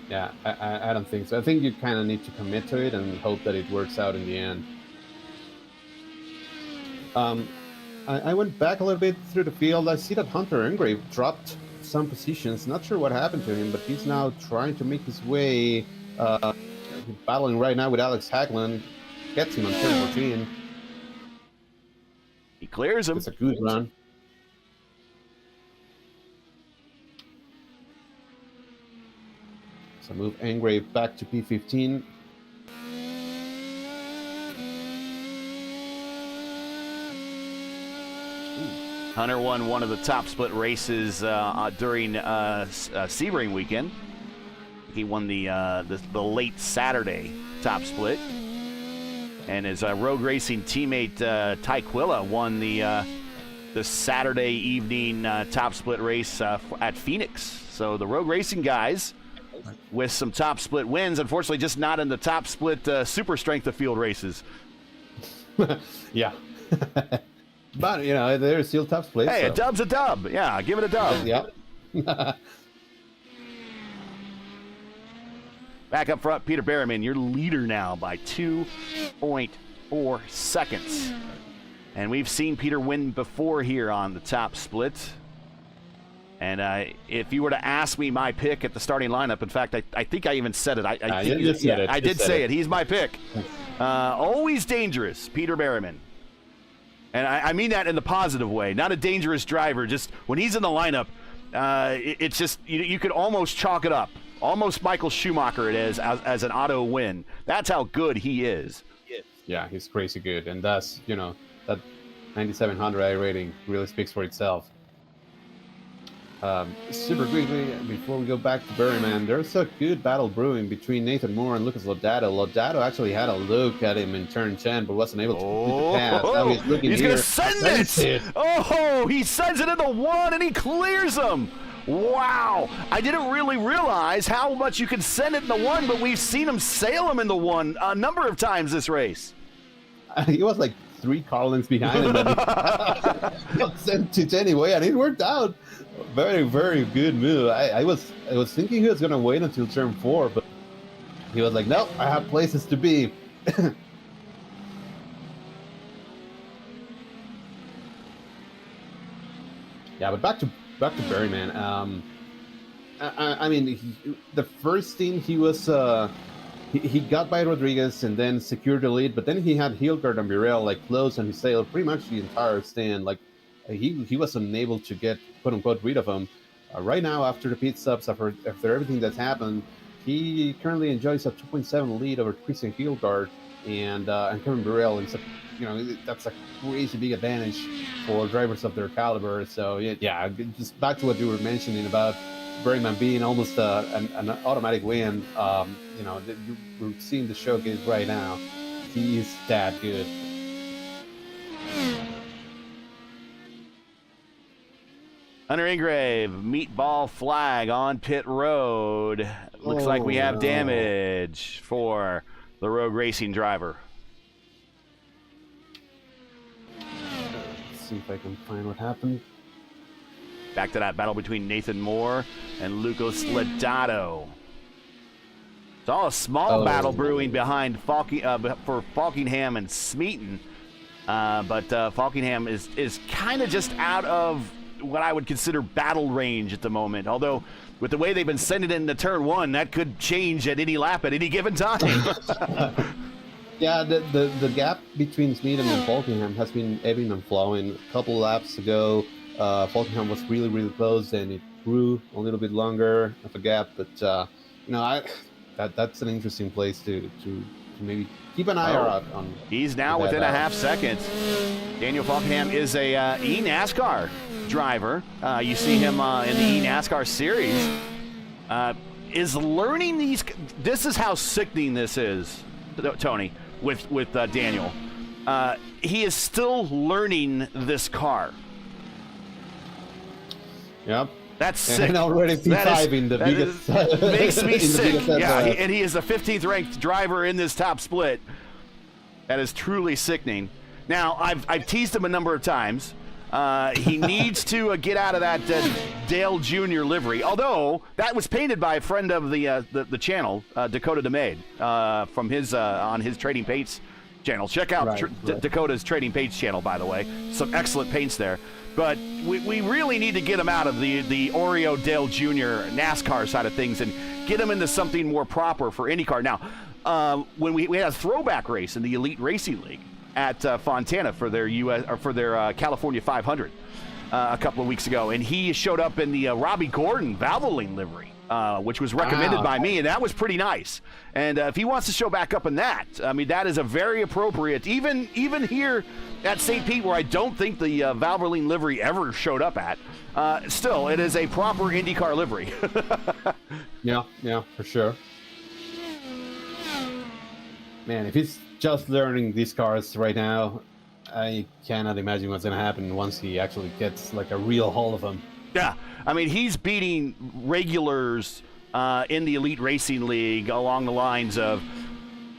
Yeah, I don't think so. I think you kind of need to commit to it and hope that it works out in the end. I went back a little bit through the field. I see that Hunter Engrave dropped some positions. Not sure what happened to him, but he's now trying to make his way, battling right now with Alex Hagland. Gets him on turn 14. He clears him. It's a good run. So move Engrave back to P15. Hunter won one of the top split races during Sebring weekend. He won the late Saturday top split. And his Rogue Racing teammate Ty Quilla won the Saturday evening top split race at Phoenix. So the Rogue Racing guys with some top split wins, unfortunately just not in the top split super strength of field races. Yeah. But, you know, they're still top split. Hey, so. A dub's a dub. Yeah, give it a dub. Yeah. Back up front, Peter Berryman, your leader now by 2.4 seconds. And we've seen Peter win before here on the top split. And if you were to ask me my pick at the starting lineup, in fact, I think I even said it. I did say it. He's my pick. Always dangerous, Peter Berryman. And I mean that in the positive way. Not a dangerous driver. Just when he's in the lineup, it's just you could almost chalk it up. Almost Michael Schumacher it is as an auto win. That's how good he is. Yeah, he's crazy good. And that's, you know, that 9,700 I rating really speaks for itself. Super quickly, before we go back to Berryman, there's a good battle brewing between Nathan Moore and Lucas Lodato. Lodato actually had a look at him in turn 10, but wasn't able to complete the pass. Now he's looking he's going to send it! Oh, he sends it into one, and he clears him! Wow! I didn't really realize how much you can send it in the one, but we've seen him sail him in the one a number of times this race. He was like 3 car lengths behind him, but he got sent it anyway, and it worked out. Very, very good move. I was thinking he was going to wait until turn 4, but he was like, nope, I have places to be. Yeah, but back to Berryman. I mean, the first thing he was he got by Rodriguez and then secured the lead, but then he had Hildegard and Birel like close, and he sailed pretty much the entire stand. Like he was unable to get quote unquote rid of him. Right now, after the pit stops, after everything that's happened, he currently enjoys a 2.7 lead over Christian Hildegard and Kevin Birel. And so, you know, that's a crazy big advantage for drivers of their caliber. So yeah, just back to what you were mentioning about Berryman being almost an automatic win. You know, we're seeing the showcase right now. He is that good. Hunter Engrave, meatball flag on pit road. Looks like we have damage for the Rogue Racing driver. Let's see if I can find what happened. Back to that battle between Nathan Moore and Lucas Lodato. It's all a small battle brewing behind for Falkingham and Smeaton. But Falkingham is kind of just out of what I would consider battle range at the moment. Although, with the way they've been sending it into turn one, that could change at any lap at any given time. Yeah, the gap between Smeaton and Falkingham has been ebbing and flowing. A couple laps ago, Falkingham was really, really close, and it grew a little bit longer of a gap. But that's an interesting place to maybe keep an eye out on. He's now within a half second. Daniel Falkingham is a NASCAR driver. You see him in the NASCAR Series. Is learning these. This is how sickening this is, Tony, with Daniel. He is still learning this car. Yep. That's sick. And already P5 in the biggest. Makes me sick. Yeah, SOF. and he is the 15th ranked driver in this top split. That is truly sickening. Now, I've teased him a number of times. He needs to get out of that Dale Jr. livery. Although that was painted by a friend of the channel, Dakota DeMade, from his on his Trading Paints channel. Check out Dakota's Trading Paints channel, by the way. Some excellent paints there. But we really need to get him out of the Oreo Dale Jr. NASCAR side of things and get him into something more proper for IndyCar. Now, when we had a throwback race in the Elite Racing League at Fontana for their California 500 a couple of weeks ago, and he showed up in the Robbie Gordon Valvoline livery, which was recommended by me, and that was pretty nice. And if he wants to show back up in that, I mean, that is a very appropriate, even here at St. Pete, where I don't think the Valvoline livery ever showed up at, still, it is a proper IndyCar livery. Yeah, for sure. Man, if he's just learning these cars right now, I cannot imagine what's going to happen once he actually gets like a real haul of them. Yeah, I mean, he's beating regulars in the Elite Racing League along the lines of,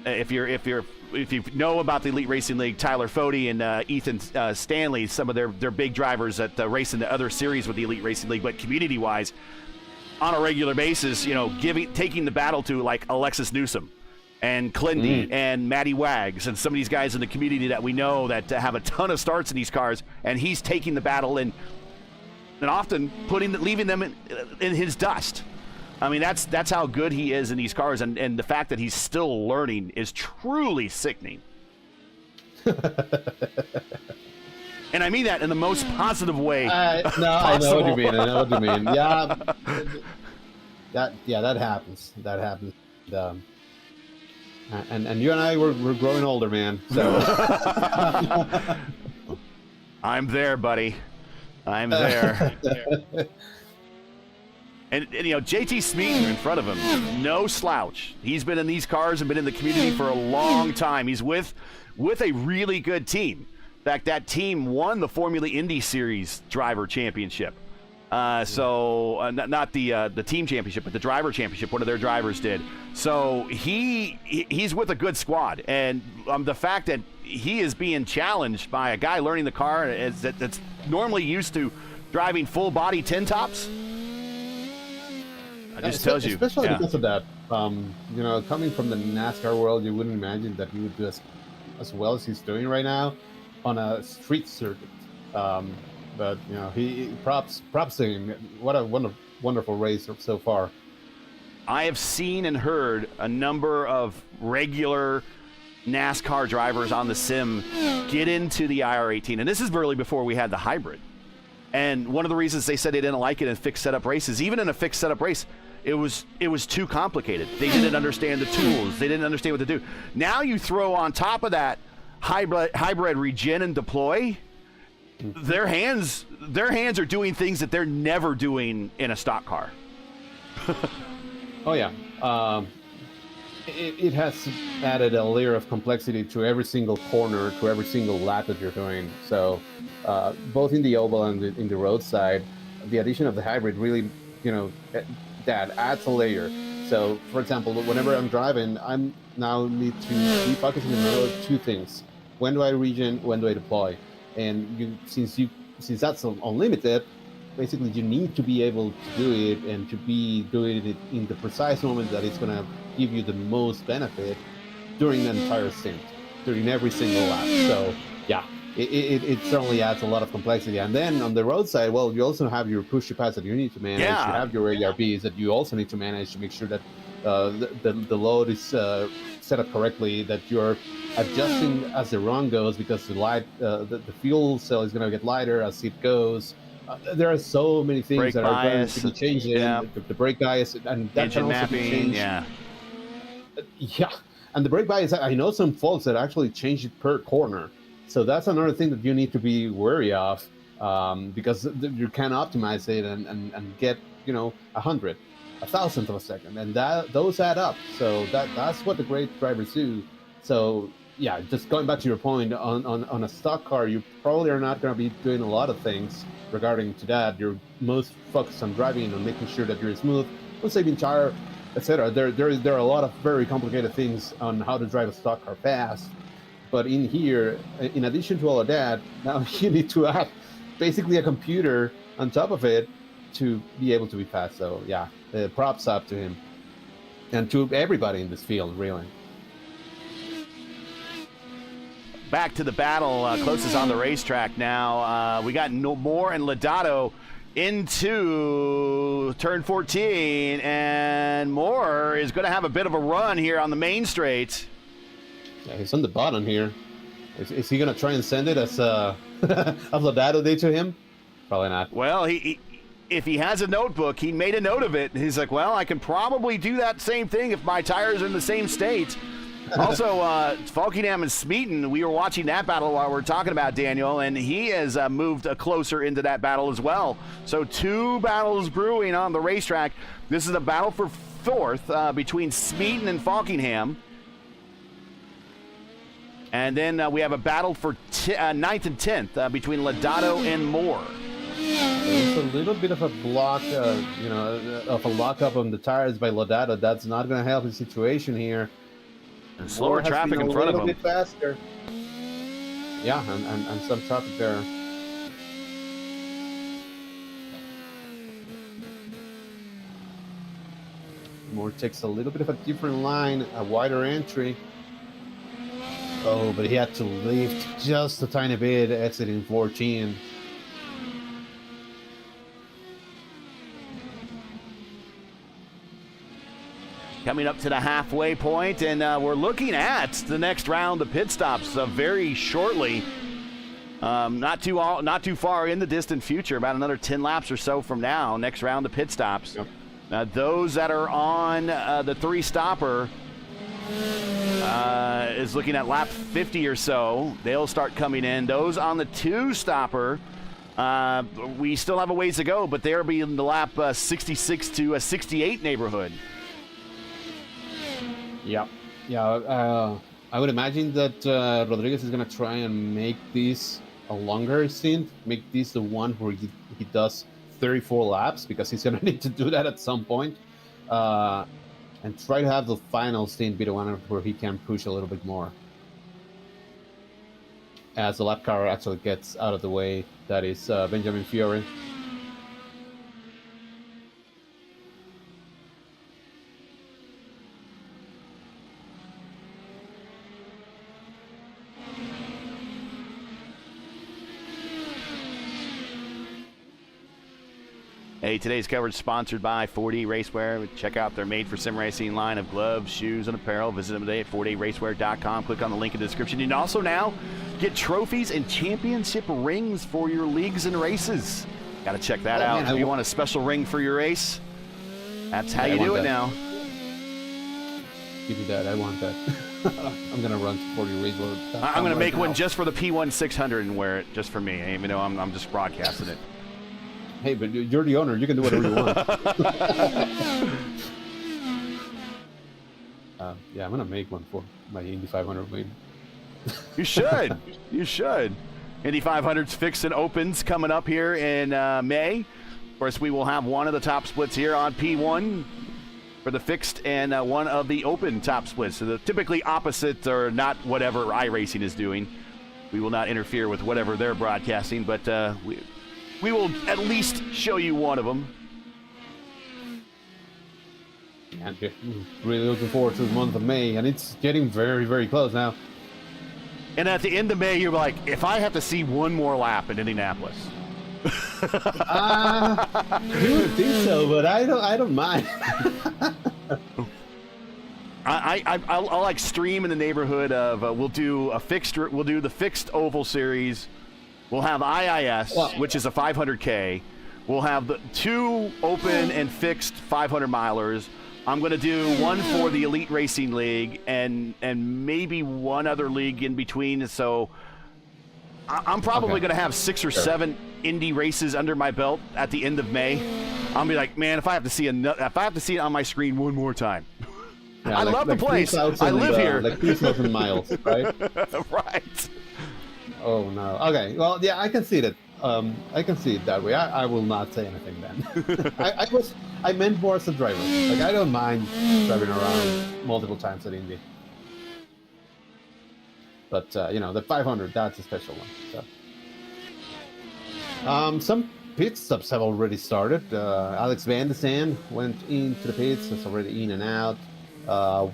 if you know about the Elite Racing League, Tyler Fody and Ethan Stanley, some of their big drivers that race in the other series with the Elite Racing League, but community-wise, on a regular basis, taking the battle to like Alexis Newsom and Clindy and Matty Wags and some of these guys in the community that we know that have a ton of starts in these cars, and he's taking the battle and often leaving them in his dust. I mean, that's how good he is in these cars, and the fact that he's still learning is truly sickening. And I mean that in the most positive way. No, I know what you mean. Yeah, that happens. That happens. And you and I we're growing older, man. So I'm there, buddy. I'm there. And JT Smeaton in front of him, no slouch. He's been in these cars and been in the community for a long time. He's with a really good team. In fact, that team won the Formula Indy Series driver championship. Not the team championship, but the driver championship. One of their drivers did. So he's with a good squad, and the fact that he is being challenged by a guy learning the car that's normally used to driving full body 10 tops. It just tells you, especially because of that. Coming from the NASCAR world, you wouldn't imagine that he would do as well as he's doing right now on a street circuit. But he props to him. What a wonderful race so far. I have seen and heard a number of regular NASCAR drivers on the sim get into the IR18, and this is really before we had the hybrid. And one of the reasons they said they didn't like it in fixed setup races, even in a fixed setup race, it was too complicated. They didn't understand the tools. They didn't understand what to do. Now you throw on top of that hybrid regen and deploy. Their hands are doing things that they're never doing in a stock car. Oh yeah, it has added a layer of complexity to every single corner, to every single lap that you're doing. So both in the oval and in the roadside, the addition of the hybrid really, that adds a layer. So for example, whenever I'm driving, I'm now need to be focusing on two things: when do I regen, when do I deploy? And since that's unlimited, basically you need to be able to do it and to be doing it in the precise moment that it's going to give you the most benefit during the entire stint, during every single lap. So yeah, it certainly adds a lot of complexity. And then on the roadside, well, you also have your push to pass that you need to manage. Yeah. You have your ARBs that you also need to manage to make sure that the load is set up correctly, that you're adjusting as the run goes, because the fuel cell is going to get lighter as it goes. There are so many things Brake that bias, are going to be changing. yeah. The brake bias, and that Engine can also be mapping, changed. yeah. Yeah, and the brake bias, I know some folks that actually change it per corner. So that's another thing that you need to be wary of, because you can optimize it and get, 100, 1,000th of a second, and those add up. So that's what the great drivers do. So yeah, just going back to your point, on a stock car, you probably are not going to be doing a lot of things regarding to that. You're most focused on driving and making sure that you're smooth, on saving tire, etc. There are a lot of very complicated things on how to drive a stock car fast. But in here, in addition to all of that, now you need to add basically a computer on top of it to be able to be fast. So yeah, props up to him and to everybody in this field, really. Back to the battle, closest on the racetrack now. We got Moore and Lodato into turn 14, and Moore is going to have a bit of a run here on the main straight. Yeah, he's on the bottom here. Is he going to try and send it as Lodato did to him? Probably not. Well, if he has a notebook, he made a note of it. He's like, well, I can probably do that same thing if my tires are in the same state. Also, Falkingham and Smeaton, we were watching that battle while we were talking about Daniel, and he has moved closer into that battle as well. So 2 battles brewing on the racetrack. This is a battle for 4th between Smeaton and Falkingham. And then we have a battle for 9th and 10th between Lodato and Moore. There's a little bit of a block, of a lockup on the tires by Lodato. That's not going to help the situation here. And slower traffic in front of him. A little bit faster. Yeah, and some traffic there. Moore takes a little bit of a different line, a wider entry. Oh, but he had to lift just a tiny bit, exiting 14. Coming up to the halfway point, and we're looking at the next round of pit stops very shortly. Not too far in the distant future, about another 10 laps or so from now. Next round of pit stops. Yep. Those that are on the 3-stopper is looking at lap 50 or so. They'll start coming in. Those on the 2-stopper, we still have a ways to go, but they'll be in the lap 66 to 68 neighborhood. Yeah. I would imagine that Rodriguez is going to try and make this a longer stint, make this the one where he does 34 laps, because he's going to need to do that at some point. And try to have the final stint be the one where he can push a little bit more. As the lap car actually gets out of the way, that is Benjamin Fiore. Hey, today's coverage is sponsored by 4D Racewear. Check out their made-for-sim racing line of gloves, shoes, and apparel. Visit them today at 4dracewear.com. Click on the link in the description. You can also now get trophies and championship rings for your leagues and races. Got to check that out. Man, If you want a special ring for your race, that's how you do it now. Give me that. I want that. I'm going to run to 40 Racewear. I'm going to make one just for the P1 600 and wear it just for me, even though I'm just broadcasting it. Hey, but you're the owner. You can do whatever you want. Yeah, I'm going to make one for my Indy 500 win. You should. You should. Indy 500's fixed and opens coming up here in May. Of course, we will have one of the top splits here on P1 for the fixed and one of the open top splits. So the typically opposite, or not whatever iRacing is doing. We will not interfere with whatever they're broadcasting, but we will at least show you one of them. And really looking forward to the month of May, and it's getting very, very close now. And at the end of May, you're like, if I have to see one more lap in Indianapolis. You would think so, but I don't mind. I'll like stream in the neighborhood of we'll do the fixed oval series. We'll have IIS, which is a 500K. We'll have the 2 open and fixed 500 milers. I'm going to do one for the Elite Racing League and maybe one other league in between. So I'm probably going to have 6 or 7 Indy races under my belt at the end of May. I'll be like, man, if I have to see it on my screen one more time. Yeah, I love the place. I live here. Like 3,000 miles, right? Right. Oh no. Okay. Well, yeah, I can see that. I can see it that way. I will not say anything then. I meant more as a driver. Like, I don't mind driving around multiple times at Indy. But the 500, that's a special one. So. Some pit stops have already started. Alex Van de Sande went into the pits. It's already in and out.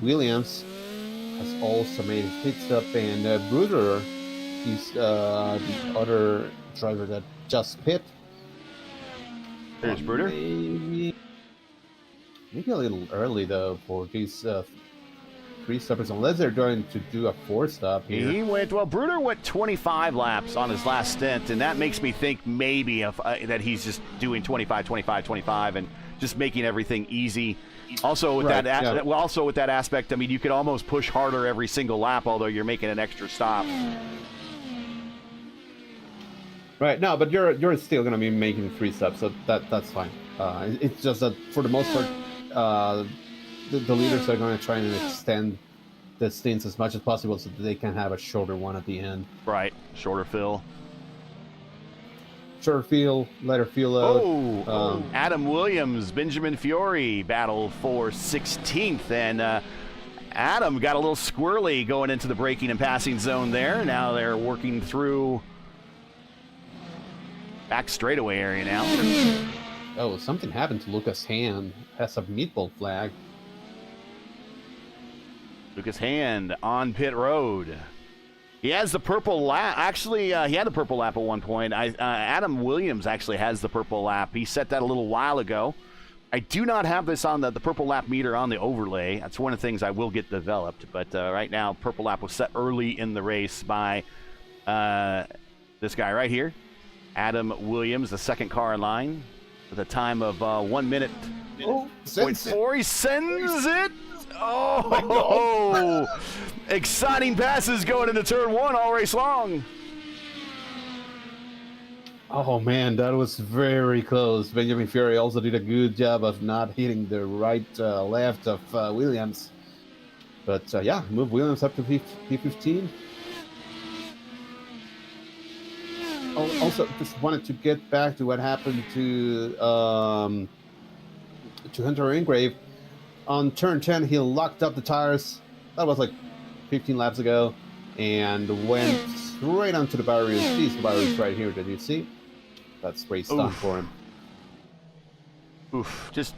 Williams has also made his pit stop, and Bruder is the other driver that just pit. There's Bruder. Maybe a little early though for these 3 stoppers, unless they're going to do a 4 stop here. Bruder went 25 laps on his last stint, and that makes me think maybe that he's just doing 25, 25, 25, and just making everything easy. Also with also with that aspect, I mean, you could almost push harder every single lap, although you're making an extra stop. Right. No, but you're still going to be making 3 stops, so that's fine. It's just that for the most part, the leaders are going to try and extend the stints as much as possible so that they can have a shorter one at the end. Right. Shorter fill. Shorter fill, lighter fuel load. Adam Williams, Benjamin Fiore battle for 16th, and Adam got a little squirrely going into the braking and passing zone there. Now they're working through back straightaway area now. Oh, something happened to Lucas Hand. Has a meatball flag. Lucas Hand on pit road. He has the purple lap. Actually, he had the purple lap at one point. Adam Williams actually has the purple lap. He set that a little while ago. I do not have this on the purple lap meter on the overlay. That's one of the things I will get developed. But right now, purple lap was set early in the race by this guy right here. Adam Williams, the second car in line, with a time of 1 minute. Oh, 0.4. He sends it. Oh, exciting passes going into turn 1 all race long. Oh man, that was very close. Benjamin Fiore also did a good job of not hitting the right left of Williams. But yeah, move Williams up to P15. Also, just wanted to get back to what happened to Hunter Ingrave. On turn 10, he locked up the tires. That was like 15 laps ago, and went straight onto the barriers. These barriers right here that you see. That's great stuff for him. Oof! This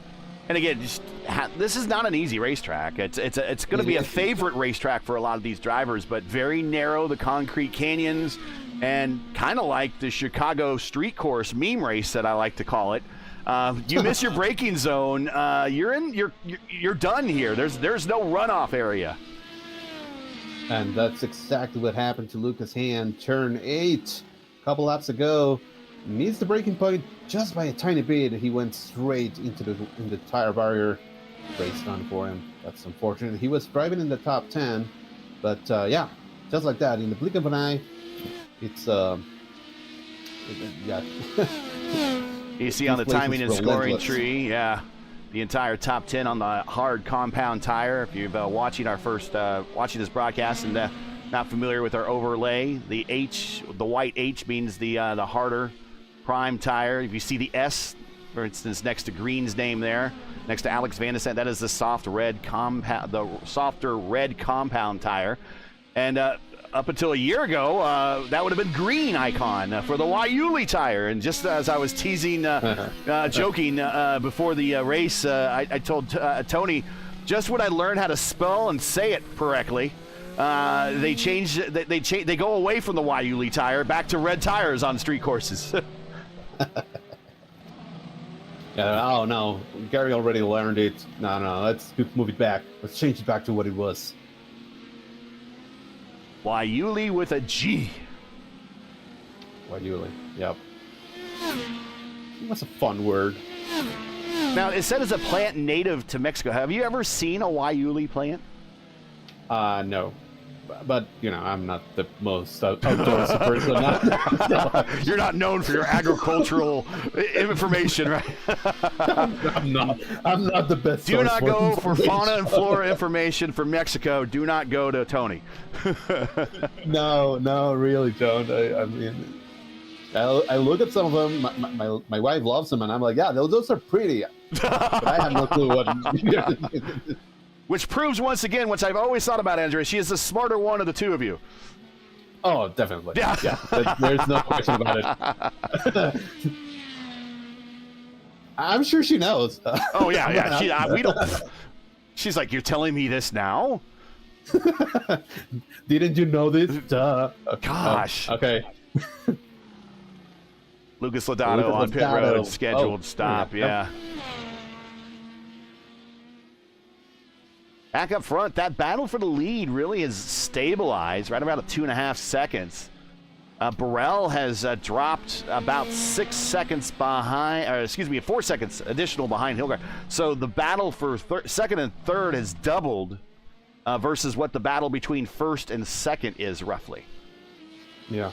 is not an easy racetrack. It's going to be a favorite racetrack for a lot of these drivers, but very narrow, the concrete canyons, and kind of like the Chicago street course meme race that I like to call it. You miss your braking zone, you're done here. There's no runoff area. And that's exactly what happened to Lucas Hand. Turn 8, a couple laps ago, needs the braking point just by a tiny bit. He went straight into the tire barrier. Race done for him. That's unfortunate. He was driving in the top 10, but yeah, just like that, in the blink of an eye, it's yeah. You see on the timing and scoring tree, yeah, the entire top 10 on the hard compound tire. If you're watching this broadcast and not familiar with our overlay, the white H means the harder prime tire. If you see the S, for instance, next to Green's name there, next to Alex Van de Sande, that is the softer red compound tire. And up until a year ago, that would have been green icon for the Waiuli tire. And just as I was teasing, joking before the race, I told Tony, just when I learned how to spell and say it correctly, they go away from the Waiuli tire back to red tires on street courses. Oh no, Gary already learned it. No, let's move it back. Let's change it back to what it was. Waiuli with a G. Waiuli, yep. That's a fun word. Now, it said it's a plant native to Mexico. Have you ever seen a Waiuli plant? No. But, you know, I'm not the most outdoorsy person. You're not known for your agricultural information, right? I'm not the best. Do not go for fauna and flora information for Mexico. Do not go to Tony. No, really don't. I mean, I look at some of them. My wife loves them, and I'm like, yeah, those are pretty. But I have no clue what. Which proves once again, which I've always thought about Andrea, she is the smarter one of the two of you. Oh, definitely. Yeah. There's no question about it. I'm sure she knows. Oh yeah. We don't. She's like, you're telling me this now? Didn't you know this? Duh. Gosh. Okay. Lucas Lodato on pit road, scheduled stop. Yeah. Back up front, that battle for the lead really has stabilized right around 2.5 seconds. Burrell has dropped about 6 seconds behind, or excuse me, 4 seconds additional behind Hilgard. So the battle for second and third has doubled versus what the battle between first and second is roughly. Yeah,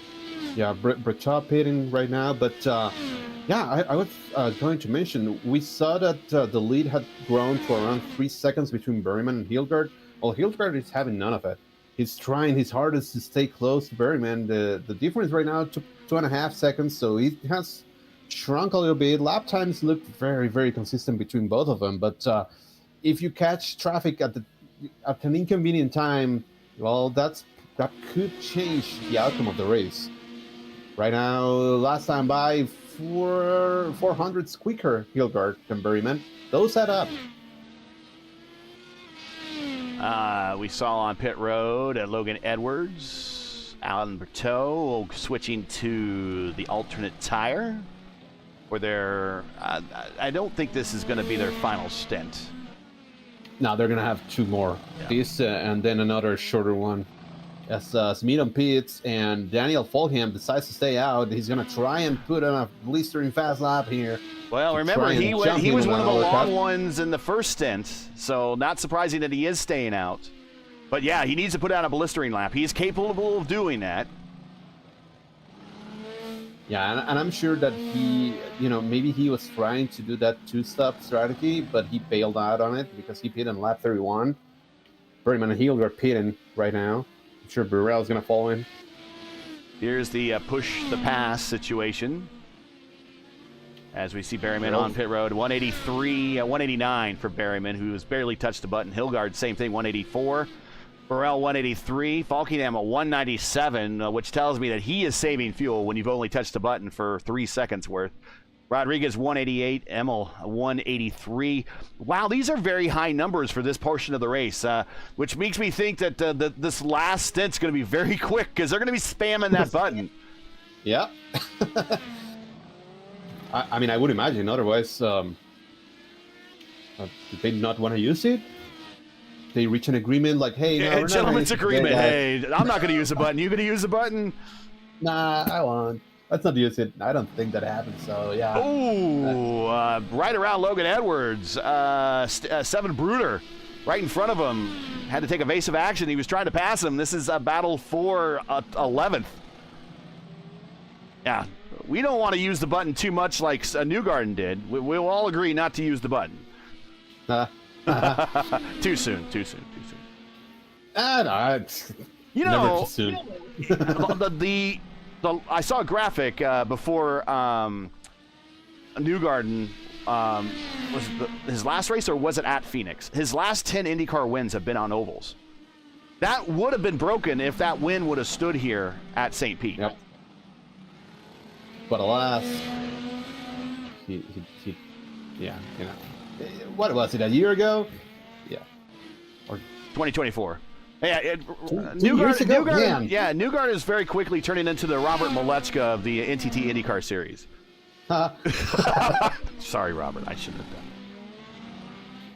Brachot pitting right now, but I was going to mention, we saw that the lead had grown to around 3 seconds between Berryman and Hilgard. Well, Hilgard is having none of it. He's trying his hardest to stay close to Berryman. The difference right now to 2.5 seconds, so it has shrunk a little bit. Lap times look very, very consistent between both of them, but if you catch traffic at an inconvenient time, well, that could change the outcome of the race. Right now, last time by 400s quicker Hilgard than Berryman. Those add up. We saw on pit road Logan Edwards, Alan Berteau switching to the alternate tire. For their, I don't think this is going to be their final stint. No, they're going to have 2 more. Yeah. This and then another shorter one. As Smidon pits and Daniel Fulham decides to stay out, he's going to try and put on a blistering fast lap here. Well, remember, he was one of the long ones in the first stint, so not surprising that he is staying out. But yeah, he needs to put out a blistering lap. He's capable of doing that. Yeah, and I'm sure that he, maybe he was trying to do that 2-stop strategy, but he bailed out on it because he pitted in lap 31. Berryman and Hilgard are pitting right now. I'm sure Burrell's going to follow him. Here's the push the pass situation. As we see Berryman on pit road, 189 for Berryman, who has barely touched the button. Hilgard, same thing, 184. Burrell, 183. Falkingham, 197, which tells me that he is saving fuel when you've only touched the button for 3 seconds worth. Rodriguez, 188. Emil, 183. Wow, these are very high numbers for this portion of the race, which makes me think that this last stint's going to be very quick because they're going to be spamming that button. Yeah. I mean, I would imagine. Otherwise, did they not want to use it? They reach an agreement like, hey, no, we're gentleman's agreement. Hey, I'm not going to use the button. You going to use the button? Nah, I won't. Let's not use it. I don't think that happened. So yeah. Ooh, right around Logan Edwards, 7 Bruder, right in front of him. Had to take evasive action. He was trying to pass him. This is a battle for 11th. Yeah. We don't want to use the button too much like Newgarden did. We'll all agree not to use the button. Too soon. No, never too soon. I saw a graphic before Newgarden was his last race, or was it at Phoenix? His last 10 IndyCar wins have been on ovals. That would have been broken if that win would have stood here at St. Pete. Yep. But alas, he yeah, you know, what was it, a year ago? Yeah. Or 2024. Yeah, Two years ago? Man. Newgard is very quickly turning into the Robert Malechka of the NTT IndyCar Series. Sorry, Robert, I shouldn't have done.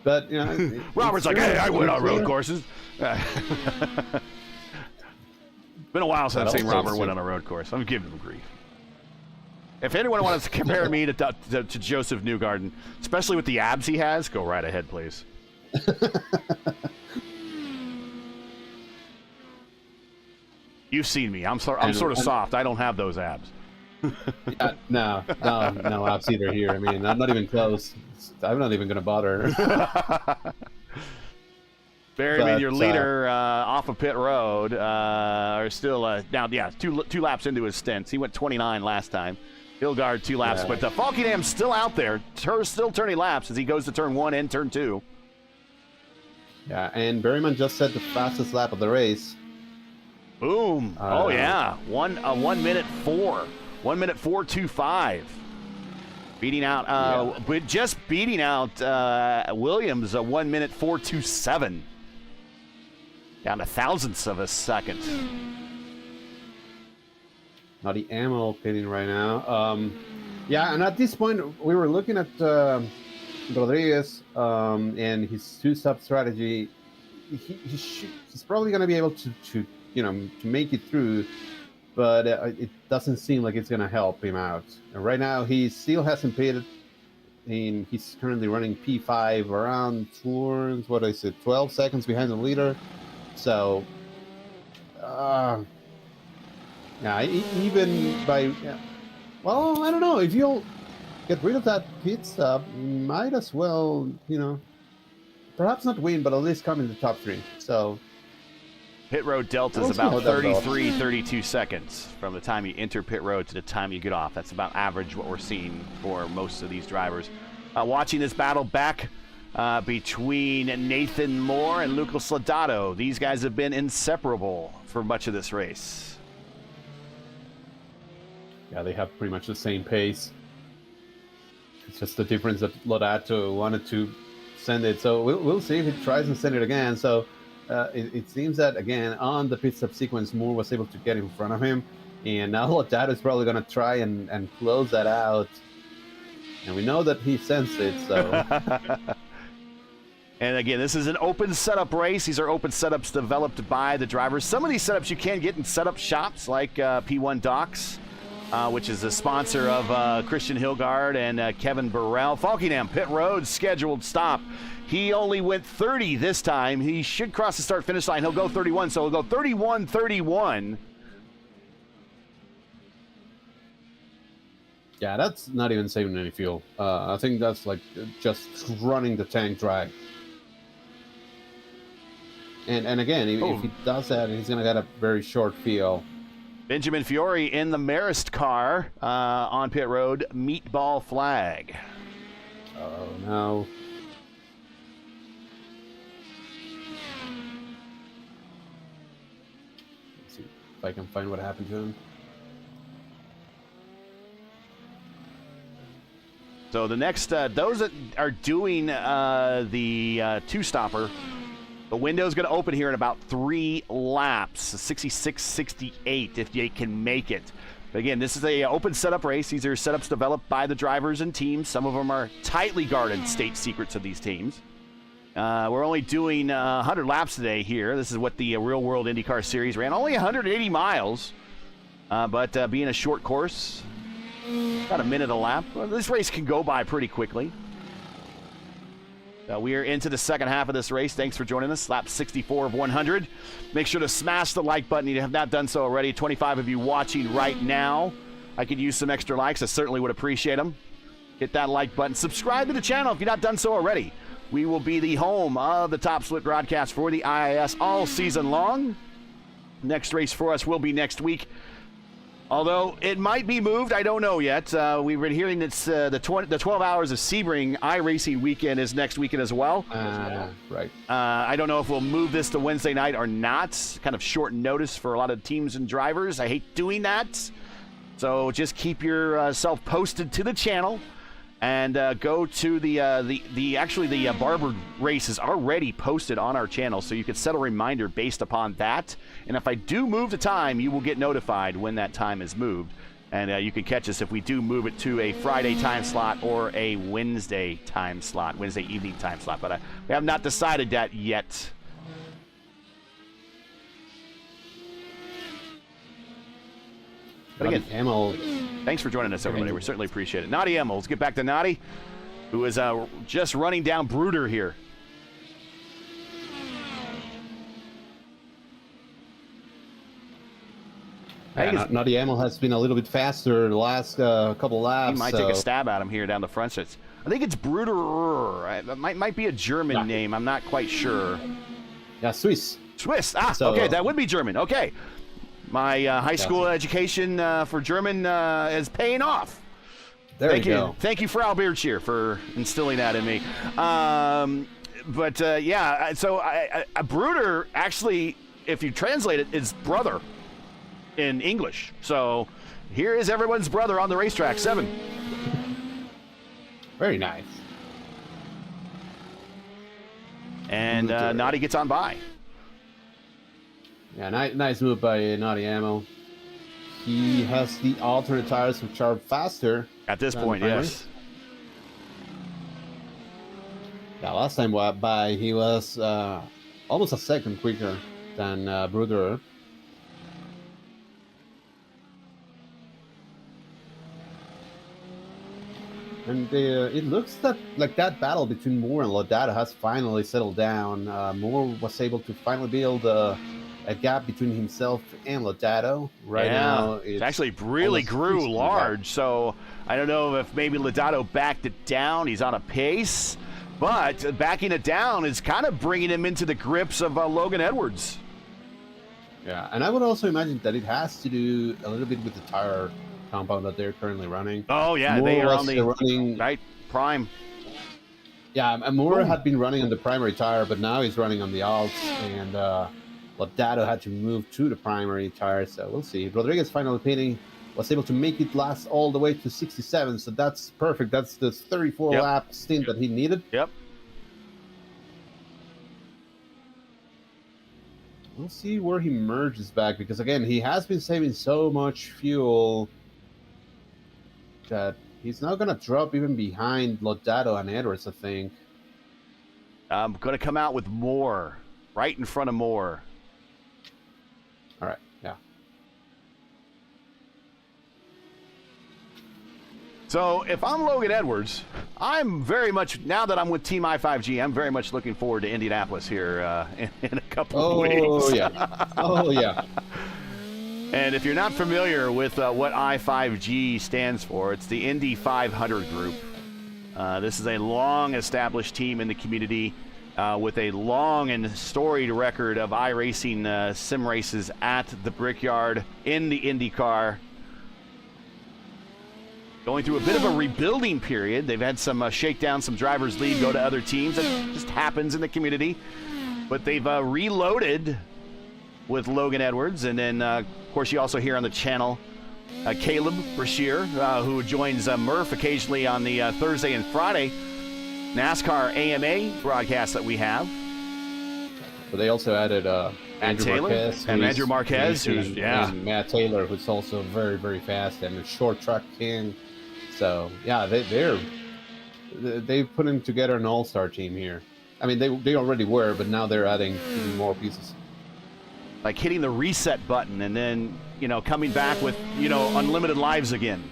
But you know, Robert's like, hey, I went on road courses. Been a while since I've seen Robert went on a road course. I'm giving him grief. If anyone wants to compare me to Joseph Newgarden, especially with the abs he has, go right ahead, please. You've seen me. I'm sort of soft. I don't have those abs. No abs either here. I mean, I'm not even close. I'm not even going to bother. Barry, I mean, your leader off of pit road are still now. Yeah, two laps into his stints. He went 29 last time. Hilgard 2 laps, but Falkingham's still out there, still turning laps as he goes to turn 1 and turn 2. Yeah, and Berryman just set the fastest lap of the race. Boom! Oh yeah, 1 minute 4, 1 minute 4:25, beating out just beating out Williams, a 1 minute 4:27, down to thousandths of a second. Now the ammo pitting right now. Yeah, and at this point we were looking at Rodriguez and his two-stop strategy. He's probably going to be able to make it through, but it doesn't seem like it's going to help him out. And right now he still hasn't pitted, and he's currently running P5 around towards 12 seconds behind the leader. So yeah, even by, well, I don't know. If you'll get rid of that pit stop, you might as well, perhaps not win, but at least come in the top 3. So pit road delta is about 32 seconds from the time you enter pit road to the time you get off. That's about average what we're seeing for most of these drivers. Watching this battle back between Nathan Moore and Lucas Lodato. These guys have been inseparable for much of this race. Yeah, they have pretty much the same pace. It's just the difference that Lodato wanted to send it. So we'll see if he tries and send it again. So it seems that, again, on the pit stop sequence, Moore was able to get in front of him. And now Lodato is probably going to try and close that out. And we know that he sensed it, so... And again, this is an open setup race. These are open setups developed by the drivers. Some of these setups you can get in setup shops like P1 Docks, which is a sponsor of Christian Hilgard and Kevin Burrell. Falkingham, pit road, scheduled stop. He only went 30 this time. He should cross the start-finish line. He'll go 31, so he'll go 31-31. Yeah, that's not even saving any fuel. I think that's like just running the tank drag. And again, if he does that, he's going to get a very short field. Benjamin Fiore in the Marist car on pit road, meatball flag. Oh, no. Let's see if I can find what happened to him. So the next, those that are doing the two-stopper, the window's going to open here in about 3 laps, 66-68 if you can make it. But again, this is a open setup race. These are setups developed by the drivers and teams. Some of them are tightly guarded state secrets of these teams. We're only doing 100 laps today here. This is what the real-world IndyCar Series ran. Only 180 miles, but being a short course, about a minute a lap. Well, this race can go by pretty quickly. We are into the second half of this race. Thanks for joining us. Lap 64 of 100. Make sure to smash the like button if you have not done so already. 25 of you watching right now. I could use some extra likes. I certainly would appreciate them. Hit that like button. Subscribe to the channel if you've not done so already. We will be the home of the Top Split broadcast for the IIS all season long. Next race for us will be next week. Although it might be moved, I don't know yet. We've been hearing that the 12 hours of Sebring iRacing weekend is next weekend as well. Right. I don't know if we'll move this to Wednesday night or not. Kind of short notice for a lot of teams and drivers. I hate doing that. So just keep yourself posted to the channel. And go to the Barber race is already posted on our channel, so you can set a reminder based upon that. And if I do move the time, you will get notified when that time is moved. And you can catch us if we do move it to a Friday time slot or a Wednesday time slot, Wednesday evening time slot. But we have not decided that yet. But again, Ammo. thanks for joining us, everybody. We certainly appreciate it. Naughty Emma, let's get back to Naughty, who is just running down Bruder here. Naughty Ammo has been a little bit faster the last couple laps. He might take a stab at him here down the front stretch. I think it's Bruder. It might be a German name. I'm not quite sure. Yeah, Swiss. Swiss. Okay, that would be German. Okay. My high school education for German is paying off. Thank you. Thank you, Frau Beardshire, for instilling that in me. Yeah, so a Bruder, actually, if you translate it, is brother in English. So here is everyone's brother on the racetrack, 7. Very nice. And Naughty gets on by. Yeah, nice move by Naughty Ammo. He has the alternate tires which are faster. At this point, yes. Yeah, last time by he was almost a second quicker than Bruder. And it looks like that battle between Moore and Lodato has finally settled down. Moore was able to finally build a gap between himself and Lodato. Right now, it actually really grew large. So I don't know if maybe Lodato backed it down. He's on a pace, but backing it down is kind of bringing him into the grips of Logan Edwards. Yeah, and I would also imagine that it has to do a little bit with the tire compound that they're currently running. Oh yeah, Moore they are on the running, right prime. Yeah, and Moore had been running on the primary tire, but now he's running on the alts, and Lodato had to move to the primary tire, so we'll see. Rodriguez finally pitting, was able to make it last all the way to 67, so that's perfect. That's the 34 lap stint that he needed. Yep. We'll see where he merges back, because again, he has been saving so much fuel that he's now going to drop even behind Lodato and Edwards, I think. I'm going to come out with Moore, right in front of Moore. All right, yeah. So if I'm Logan Edwards, I'm very much, now that I'm with Team I5G, I'm very much looking forward to Indianapolis here in a couple of weeks. Oh, yeah. Oh, yeah. And if you're not familiar with what I5G stands for, it's the Indy 500 group. This is a long-established team in the community with a long and storied record of iRacing sim races at the Brickyard in the IndyCar. Going through a bit of a rebuilding period. They've had some shakedown, some drivers leave, go to other teams. That just happens in the community. But they've reloaded with Logan Edwards. And then, of course, you also hear on the channel Caleb Brashear, who joins Murph occasionally on the Thursday and Friday NASCAR AMA broadcast that we have. But they also added Andrew Marquez. And Andrew Marquez, and Matt Taylor, who's also very, very fast and a short track king. So, yeah, they've put in together an all-star team here. I mean, they already were, but now they're adding even more pieces. Like hitting the reset button and then, coming back with, unlimited lives again.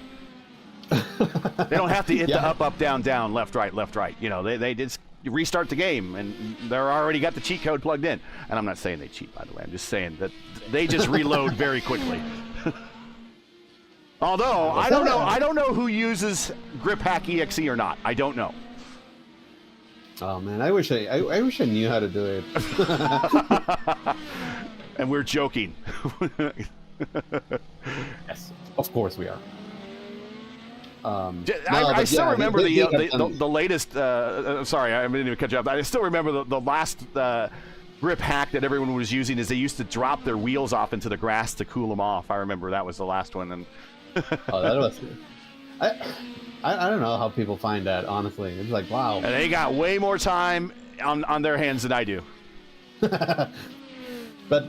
They don't have to hit the up, down, down, left, right. They just restart the game, and they're already got the cheat code plugged in. And I'm not saying they cheat, by the way. I'm just saying that they just reload very quickly. Although, I don't know who uses Grip Hack EXE or not. I don't know. Oh, man, I wish I knew how to do it. And we're joking. Yes, of course we are. I still remember the latest. Sorry, I didn't even cut you off. I still remember the last grip hack that everyone was using is they used to drop their wheels off into the grass to cool them off. I remember that was the last one. And oh, that was. I don't know how people find that. Honestly, it's like wow. And they got way more time on their hands than I do. But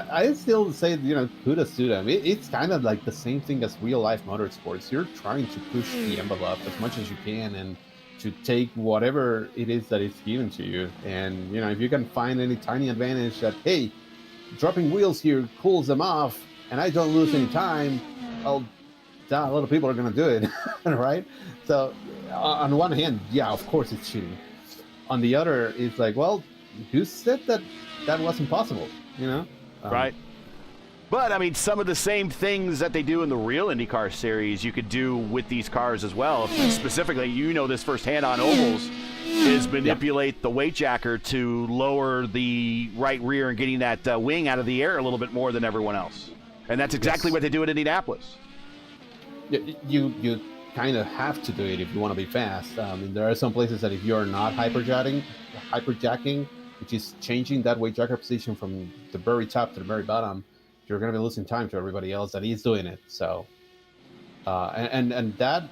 I still say kudos to them. It's kind of like the same thing as real life motorsports. You're trying to push the envelope as much as you can and to take whatever it is that is given to you. And if you can find any tiny advantage that hey, dropping wheels here cools them off, and I don't lose any time, well, a lot of people are gonna do it, right? So on one hand, yeah, of course it's cheating. On the other, it's like, well, who said that wasn't possible? Right. But I mean, some of the same things that they do in the real IndyCar series, you could do with these cars as well. Specifically, this firsthand on ovals, is manipulate the weight jacker to lower the right rear and getting that wing out of the air a little bit more than everyone else. And that's exactly what they do at Indianapolis. You kind of have to do it if you want to be fast. I mean, there are some places that if you're not hyperjacking, which is changing that weight jacker position from the very top to the very bottom, you're going to be losing time to everybody else that is doing it. So, and that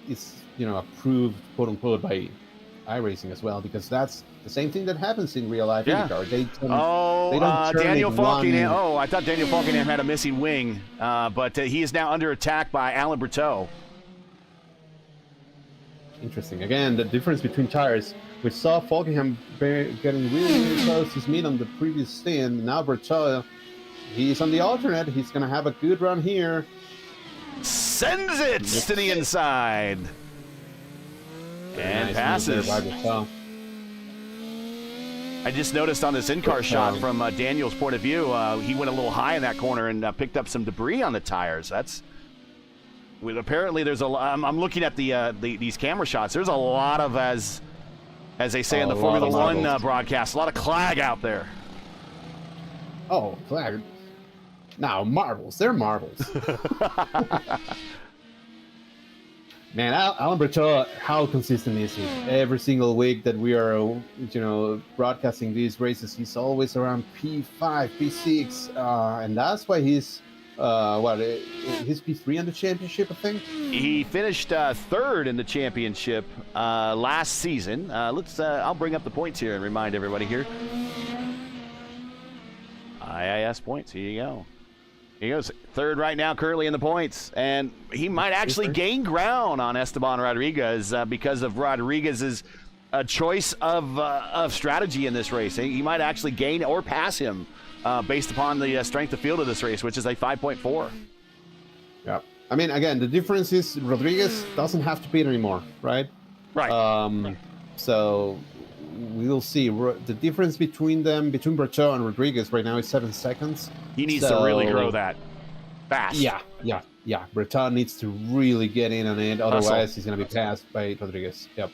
is approved quote unquote by iRacing as well, because that's the same thing that happens in real life IndyCar. They don't turn Daniel Falkingham. one... Oh, I thought Daniel Falkingham had a missing wing, but he is now under attack by Alan Berteau. Interesting. Again, the difference between tires. We saw Falkingham getting really close to his meet on the previous stint. Now Berteau, he's on the alternate. He's going to have a good run here. Sends it to the inside. And passes. I just noticed on this in-car shot from Daniel's point of view, he went a little high in that corner and picked up some debris on the tires. Apparently there's I'm looking at these camera shots. There's a lot of, as they say in the Formula One broadcast, a lot of clag out there. Oh, clag. Now, marbles. They're marbles. Man, Alan Berteau, how consistent is he? Every single week that we are, broadcasting these races, he's always around P5, P6, and that's why he's, his P3 in the championship, I think? He finished third in the championship last season. I'll bring up the points here and remind everybody here. IIS points, here you go. He goes third right now, currently in the points, and he might actually gain ground on Esteban Rodriguez because of Rodriguez's choice of strategy in this race. He might actually gain or pass him based upon the strength of field of this race, which is a 5.4. Yeah, I mean, again, the difference is Rodriguez doesn't have to beat anymore, right? Right. So we'll see. The difference between Berteau and Rodriguez right now is 7 seconds. He needs to really grow that fast. Yeah. Berteau needs to really get in on it. Otherwise, he's going to be passed by Rodriguez. Yep.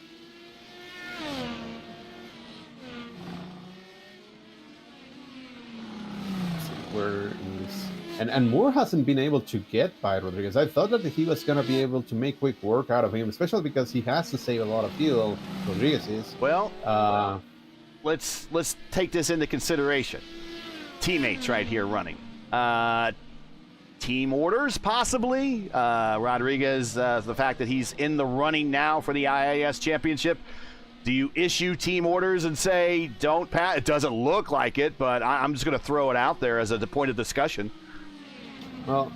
We're in this. And Moore hasn't been able to get by Rodriguez. I thought that he was going to be able to make quick work out of him, especially because he has to save a lot of fuel. Rodriguez is. Well, let's take this into consideration. Teammates right here running. Team orders, possibly. Rodriguez, the fact that he's in the running now for the IIS championship. Do you issue team orders and say, don't pass? It doesn't look like it, but I'm just going to throw it out there as a point of discussion. Well,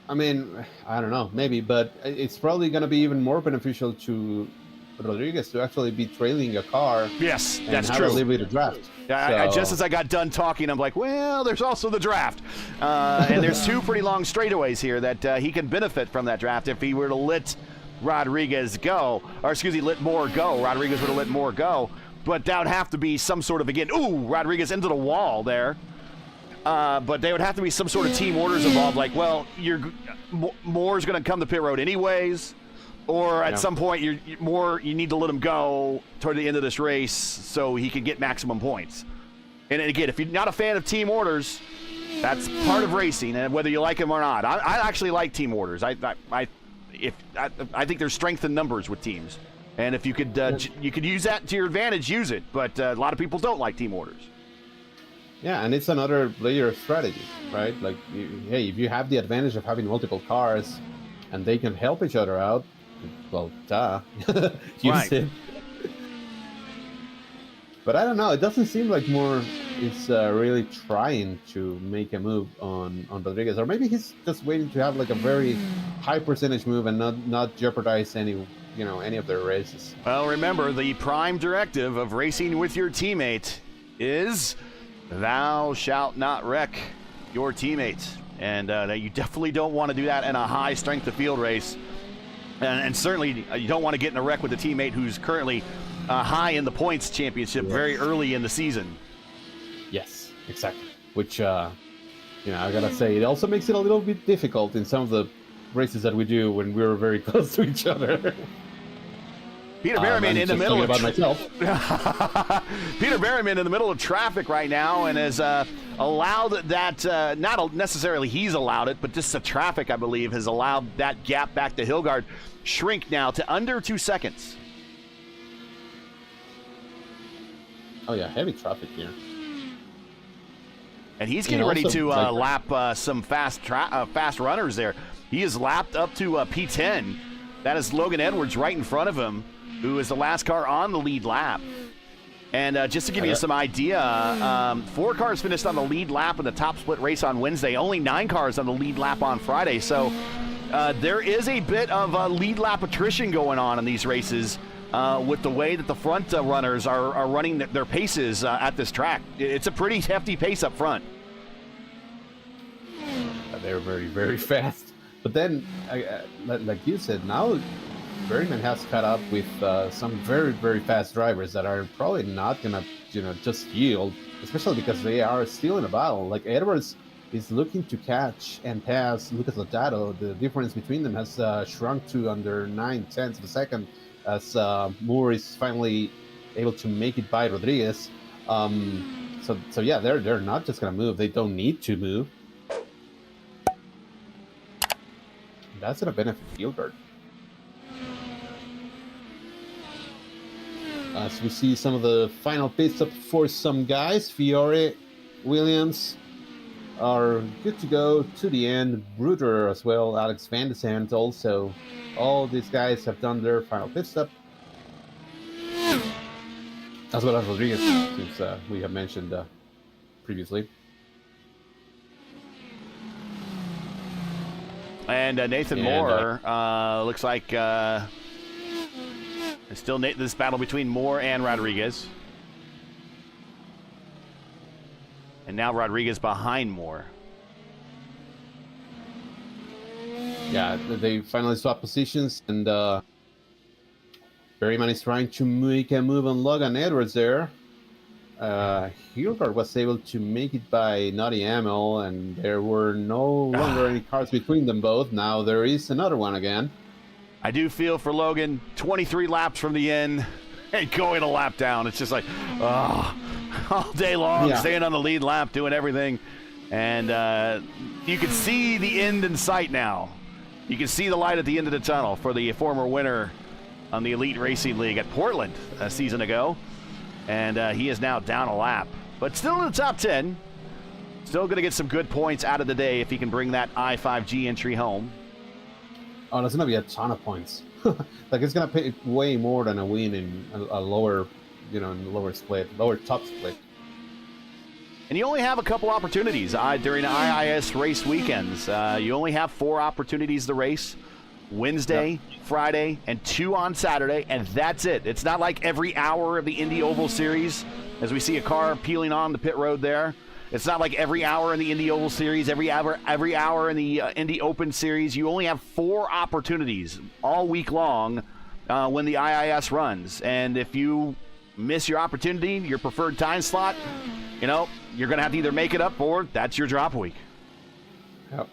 I mean, I don't know, maybe, but it's probably going to be even more beneficial to Rodriguez to actually be trailing a car. Yes, and that's have true. A little bit of draft. Yeah, just as I got done talking, I'm like, well, there's also the draft. And there's two pretty long straightaways here that he can benefit from that draft if he were to let Rodriguez go. Or, let Moore go. Rodriguez would have let Moore go. But that would have to be some sort of, Rodriguez into the wall there. But there would have to be some sort of team orders involved, like, well, Moore's going to come to pit road anyways, or at some point you need to let him go toward the end of this race so he can get maximum points. And again, if you're not a fan of team orders, That's part of racing, and whether you like them or not. I actually like team orders. I think there's strength in numbers with teams, and if you could use that to your advantage, use it. But a lot of people don't like team orders. Yeah, and it's another layer of strategy, right? Like, hey, if you have the advantage of having multiple cars, and they can help each other out, well, duh, use Right. it. But I don't know. It doesn't seem like Moore is really trying to make a move on Rodriguez, or maybe he's just waiting to have like a very high percentage move and not jeopardize any of their races. Well, remember, the prime directive of racing with your teammate is thou shalt not wreck your teammate, and that you definitely don't want to do that in a high strength of field race, and certainly you don't want to get in a wreck with a teammate who's currently high in the points championship very early in the season. Yes, exactly. Which, I gotta say, it also makes it a little bit difficult in some of the races that we do when we're very close to each other. Peter Berryman in the middle of myself. Peter Berryman in the middle of traffic right now, and has allowed that. Not necessarily he's allowed it, but just the traffic, I believe, has allowed that gap back to Hilgard shrink now to under 2 seconds. Oh yeah, heavy traffic here. And he's getting ready to lap some fast runners there. He is lapped up to P10. That is Logan Edwards right in front of him, who is the last car on the lead lap. And just to give you some idea, 4 cars finished on the lead lap in the top split race on Wednesday. Only 9 cars on the lead lap on Friday. So there is a bit of lead lap attrition going on in these races. With the way that the front runners are running their paces at this track. It's a pretty hefty pace up front. They're very, very fast. But then, like you said, now Berryman has caught up with some very, very fast drivers that are probably not going to, just yield, especially because they are still in a battle. Like Edwards is looking to catch and pass Lucas Lotato. The difference between them has shrunk to under 9/10 of a second, as Moore is finally able to make it by Rodriguez. So yeah, they're not just gonna move. They don't need to move. That's gonna benefit Fieldguard. As we see some of the final pit stop for some guys, Fiore, Williams are good to go to the end. Bruder as well, Alex Van de Zandt also. All these guys have done their final pit stop, as well as Rodriguez, since we have mentioned previously. And Nathan Moore looks like it's still this battle between Moore and Rodriguez. And now Rodriguez behind Moore. Yeah, they finally swap positions, and Berryman is trying to make a move on Logan Edwards there. Hilgard was able to make it by Naughty Amel, and there were no longer any cars between them both. Now there is another one again. I do feel for Logan, 23 laps from the end and going a lap down. It's just like, all day long, staying on the lead lap, doing everything. And you can see the end in sight now. You can see the light at the end of the tunnel for the former winner on the Elite Racing League at Portland a season ago. And he is now down a lap. But still in the top 10. Still going to get some good points out of the day if he can bring that I-5G entry home. Oh, that's going to be a ton of points. Like, it's going to pay way more than a win in a lower, in the lower split, lower top split. And you only have a couple opportunities during IIS race weekends. You only have 4 opportunities to race. Wednesday, Friday, and 2 on Saturday, and that's it. It's not like every hour of the Indy Oval Series, as we see a car peeling on the pit road there. It's not like every hour in the Indy Oval Series, every hour in the Indy Open Series. You only have 4 opportunities all week long when the IIS runs. And if you miss your opportunity, your preferred time slot, you're going to have to either make it up or that's your drop week. Yep.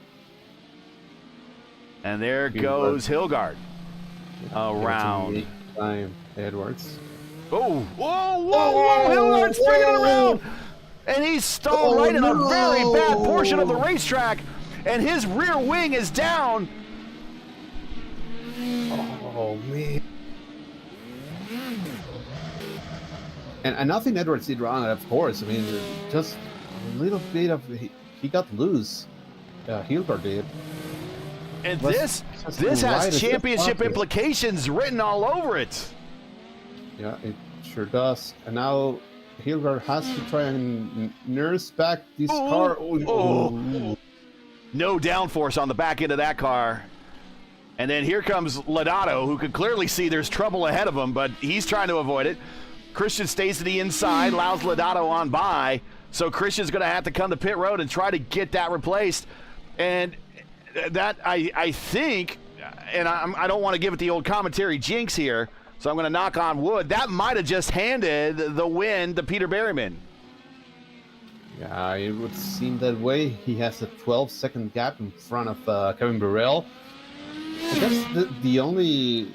And there goes Hilgard around. Time Edwards. Oh, whoa, Hilgard's bringing it around. And he's stalled right in a very bad portion of the racetrack, and his rear wing is down. Oh, man. And nothing Edwards did wrong, of course. I mean, just a little bit of... He got loose. Hilbert did. And this has championship implications written all over it. Yeah, it sure does. And now Hilbert has to try and nurse back this car. No downforce on the back end of that car. And then here comes Lodato, who could clearly see there's trouble ahead of him, but he's trying to avoid it. Christian stays to the inside, allows Lodato on by. So Christian's going to have to come to pit road and try to get that replaced. And that, I think, and I don't want to give it the old commentary jinx here, so I'm going to knock on wood, that might have just handed the win to Peter Berryman. Yeah, it would seem that way. He has a 12-second gap in front of Kevin Burrell. I guess the only,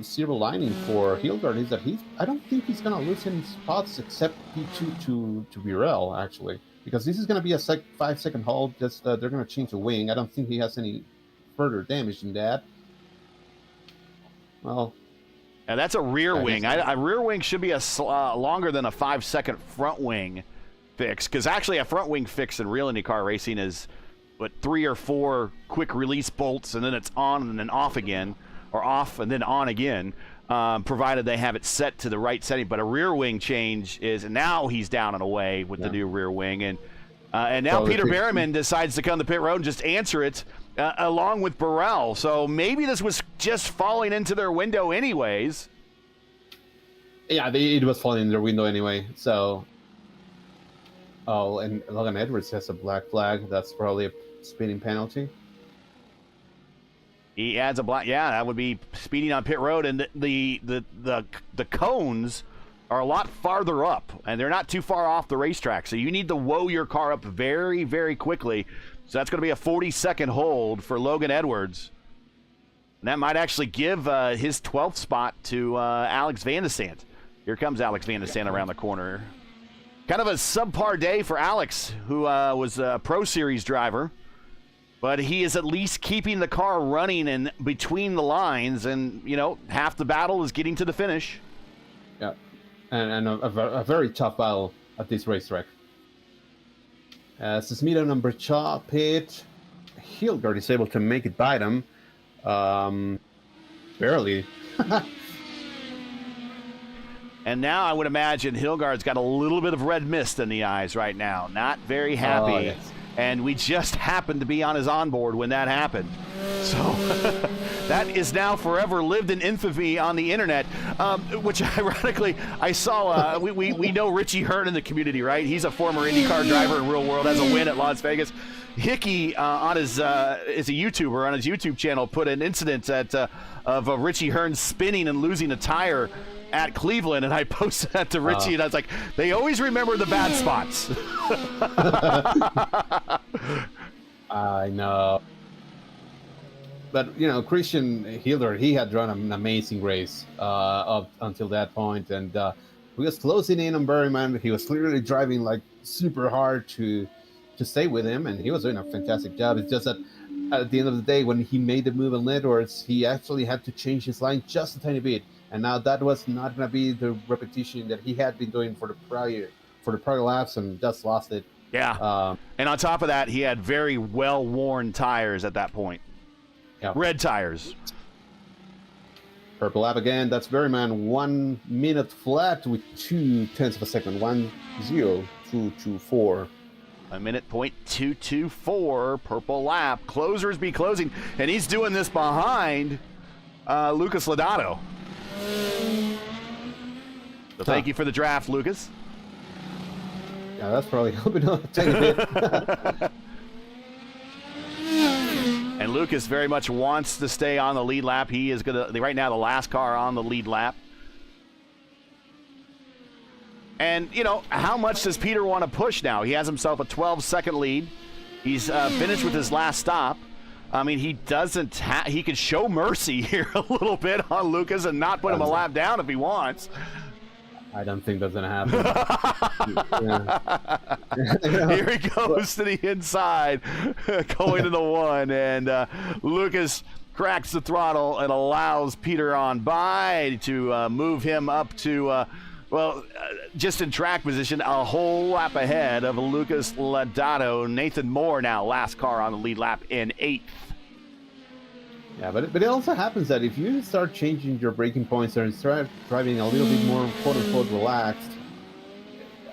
silver lining for Hilgard is that I don't think he's going to lose any spots except P2 to Burrell, actually. Because this is going to be a 5-second hold. Just they're going to change the wing. I don't think he has any further damage than that. Well, and that's a rear wing. A rear wing should be longer than a 5-second front wing fix. Because actually a front wing fix in real IndyCar racing is, 3 or 4 quick release bolts, and then it's on and then off again, or off and then on again, provided they have it set to the right setting. But a rear wing change is, and now he's down and away with the new rear wing. And now Peter Berryman decides to come to pit road and just answer it along with Burrell. So maybe this was just falling into their window anyways. Yeah, it was falling in their window anyway. So, and Logan Edwards has a black flag. That's probably a speeding penalty. He adds a black. Yeah, that would be speeding on pit road, and the cones are a lot farther up, and they're not too far off the racetrack. So you need to woe your car up very, very quickly. So that's going to be a 40-second hold for Logan Edwards, and that might actually give his 12th spot to Alex Van de Sant. Here comes Alex Van de Sant around the corner. Kind of a subpar day for Alex, who was a Pro Series driver. But he is at least keeping the car running and between the lines, and, half the battle is getting to the finish. Yeah, and a very tough battle at this racetrack. Sesmito number Chaw pit. Hilgard is able to make it by them. Barely. And now I would imagine Hilgard's got a little bit of red mist in the eyes right now. Not very happy. Oh, yes. And we just happened to be on his onboard when that happened. So that is now forever lived in infamy on the internet, which ironically I saw. We know Richie Hearn in the community, right? He's a former IndyCar driver in real world, has a win at Las Vegas. Hickey on his is a YouTuber on his YouTube channel put an incident of Richie Hearn spinning and losing a tire at Cleveland, and I posted that to Richie, and I was like, they always remember the bad spots. I know. But, Christian Hilder, he had run an amazing race up until that point, and he was closing in on Berryman. He was clearly driving super hard to stay with him, and he was doing a fantastic job. It's just that at the end of the day, when he made the move on Edwards, he actually had to change his line just a tiny bit. And now that was not going to be the repetition that he had been doing for the prior laps, and just lost it. Yeah. And on top of that, he had very well-worn tires at that point. Yeah. Red tires. Purple lap again. That's Berryman 1 minute flat with 0.2 of a second. 1:0224. 1:0224. Purple lap. Closers be closing, and he's doing this behind Lucas Lodato. So thank you for the draft, Lucas. Yeah, that's probably helping out a bit. And Lucas very much wants to stay on the lead lap. He is going to, right now, the last car on the lead lap. And, how much does Peter want to push now? He has himself a 12-second lead. He's finished with his last stop. I mean, he could show mercy here a little bit on Lucas and not put him a lap down if he wants. I don't think that's gonna happen. Yeah. Here he goes to the inside, going to the one, and Lucas cracks the throttle and allows Peter on by to move him up to, just in track position, a whole lap ahead of Lucas Lodato. Nathan Moore now last car on the lead lap in 8th. Yeah, but it also happens that if you start changing your braking points and start driving a little bit more quote-unquote relaxed,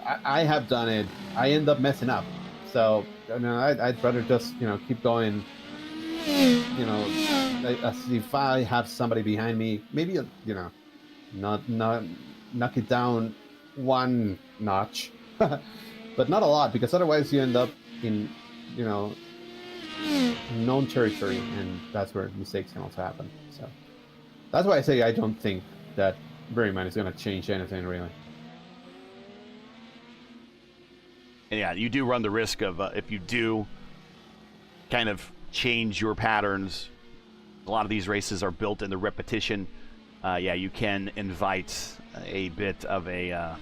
I have done it. I end up messing up. So, I'd rather just, keep going, as if I have somebody behind me, maybe, not knock it down one notch, but not a lot, because otherwise you end up in, known territory, and that's where mistakes can also happen. So that's why I say I don't think that Berryman is going to change anything really. And yeah, you do run the risk of if you do kind of change your patterns. A lot of these races are built in the repetition. You can invite a bit of a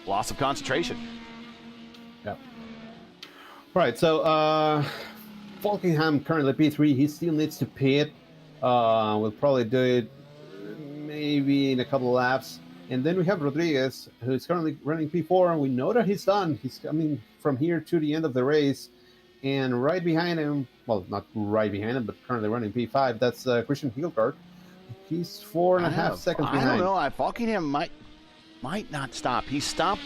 loss of concentration. Yeah. All right, so Falkingham currently P3. He still needs to pit. We'll probably do it maybe in a couple of laps. And then we have Rodriguez, who's currently running P4, and we know that he's done. He's coming from here to the end of the race. And right behind him, well, not right behind him, but currently running P5, that's Christian Hildgaard. He's 4.5 seconds behind. I don't know. Falkingham might not stop. He stopped.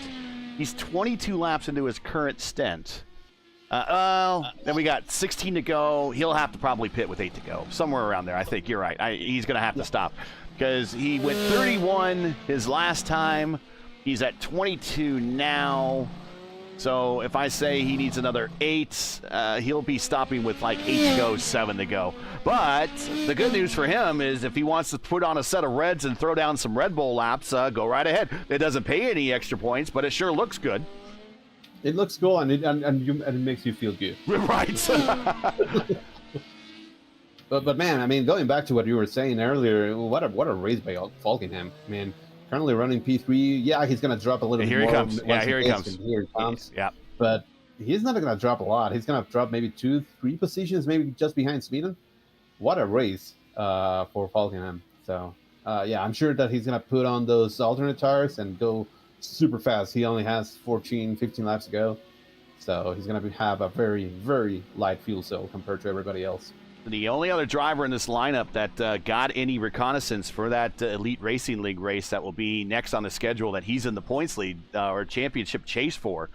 He's 22 laps into his current stint. Then we got 16 to go. He'll have to probably pit with 8 to go. Somewhere around there, I think. You're right. He's going to have to stop because he went 31 his last time. He's at 22 now. So if I say he needs another 8, he'll be stopping with like 8 to go, 7 to go. But the good news for him is if he wants to put on a set of reds and throw down some Red Bull laps, go right ahead. It doesn't pay any extra points, but it sure looks good. It looks cool, and it makes you feel good. Right. But man, I mean, going back to what you were saying earlier, what a race by Falkingham. I mean, currently running P3. Yeah, he's gonna drop a little bit more. Here he comes. Yeah, here he comes. Here he comes. Yeah. But he's not gonna drop a lot. He's gonna drop maybe 2-3 positions, maybe just behind Sweden. What a race for Falkingham. So I'm sure that he's gonna put on those alternate tires and go super fast. He only has 15 laps to go, so he's going to have a very, very light fuel cell compared to everybody else. The only other driver in this lineup that got any reconnaissance for that Elite Racing League race that will be next on the schedule that he's in the points lead or championship chase for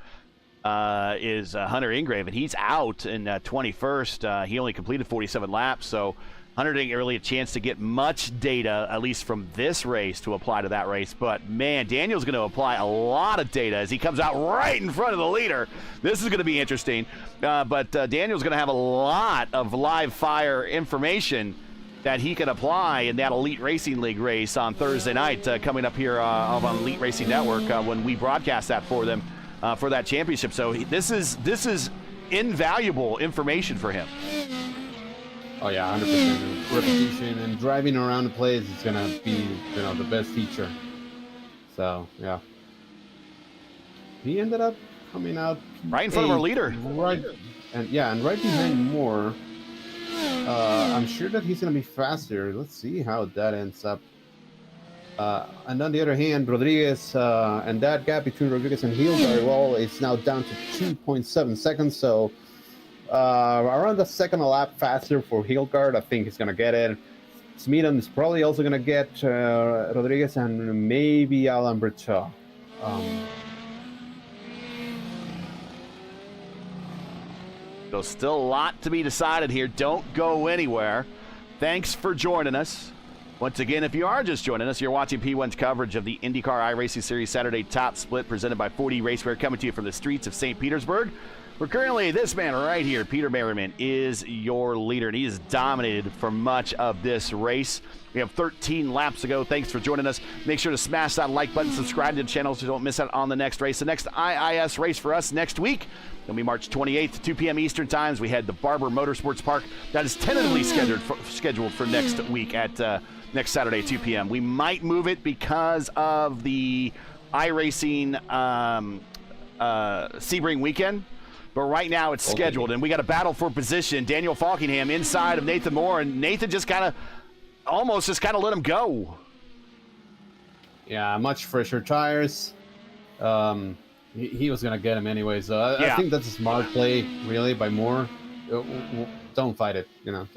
is Hunter Ingrave, and he's out in 21st. He only completed 47 laps, so Hunter didn't really a chance to get much data, at least from this race, to apply to that race. But, man, Daniel's going to apply a lot of data as he comes out right in front of the leader. This is going to be interesting. But Daniel's going to have a lot of live fire information that he can apply in that Elite Racing League race on Thursday night coming up here on Elite Racing Network when we broadcast that for them for that championship. So this is invaluable information for him. Oh yeah, 100%. Repetition and driving around the place is gonna be, the best feature. So yeah, he ended up coming out right in front of our leader. Right, and right behind Moore. I'm sure that he's gonna be faster. Let's see how that ends up. And on the other hand, Rodriguez and that gap between Rodriguez and Hildgaard, well, it's now down to 2.7 seconds. So. Around the second lap faster for Hildgaard. I think he's going to get it. Smeaton is probably also going to get Rodriguez and maybe Alan Britshaw. So still a lot to be decided here. Don't go anywhere. Thanks for joining us. Once again, if you are just joining us, you're watching P1's coverage of the IndyCar iRacing Series Saturday Top Split presented by 4D Racewear, coming to you from the streets of St. Petersburg. We're currently, this man right here, Peter Berryman, is your leader, and he has dominated for much of this race. We have 13 laps to go. Thanks for joining us. Make sure to smash that like button, subscribe to the channel so you don't miss out on the next race. The next IIS race for us next week will be March 28th, 2 p.m. Eastern Times. We had the Barber Motorsports Park. That is tentatively scheduled for next week at next Saturday at 2 p.m. We might move it because of the iRacing Sebring weekend, but right now it's scheduled, and we got a battle for position. Daniel Falkingham inside of Nathan Moore, and Nathan just kind of let him go. Yeah, much fresher tires. He was going to get him anyway, so I think that's a smart play, really, by Moore. Don't fight it, you know.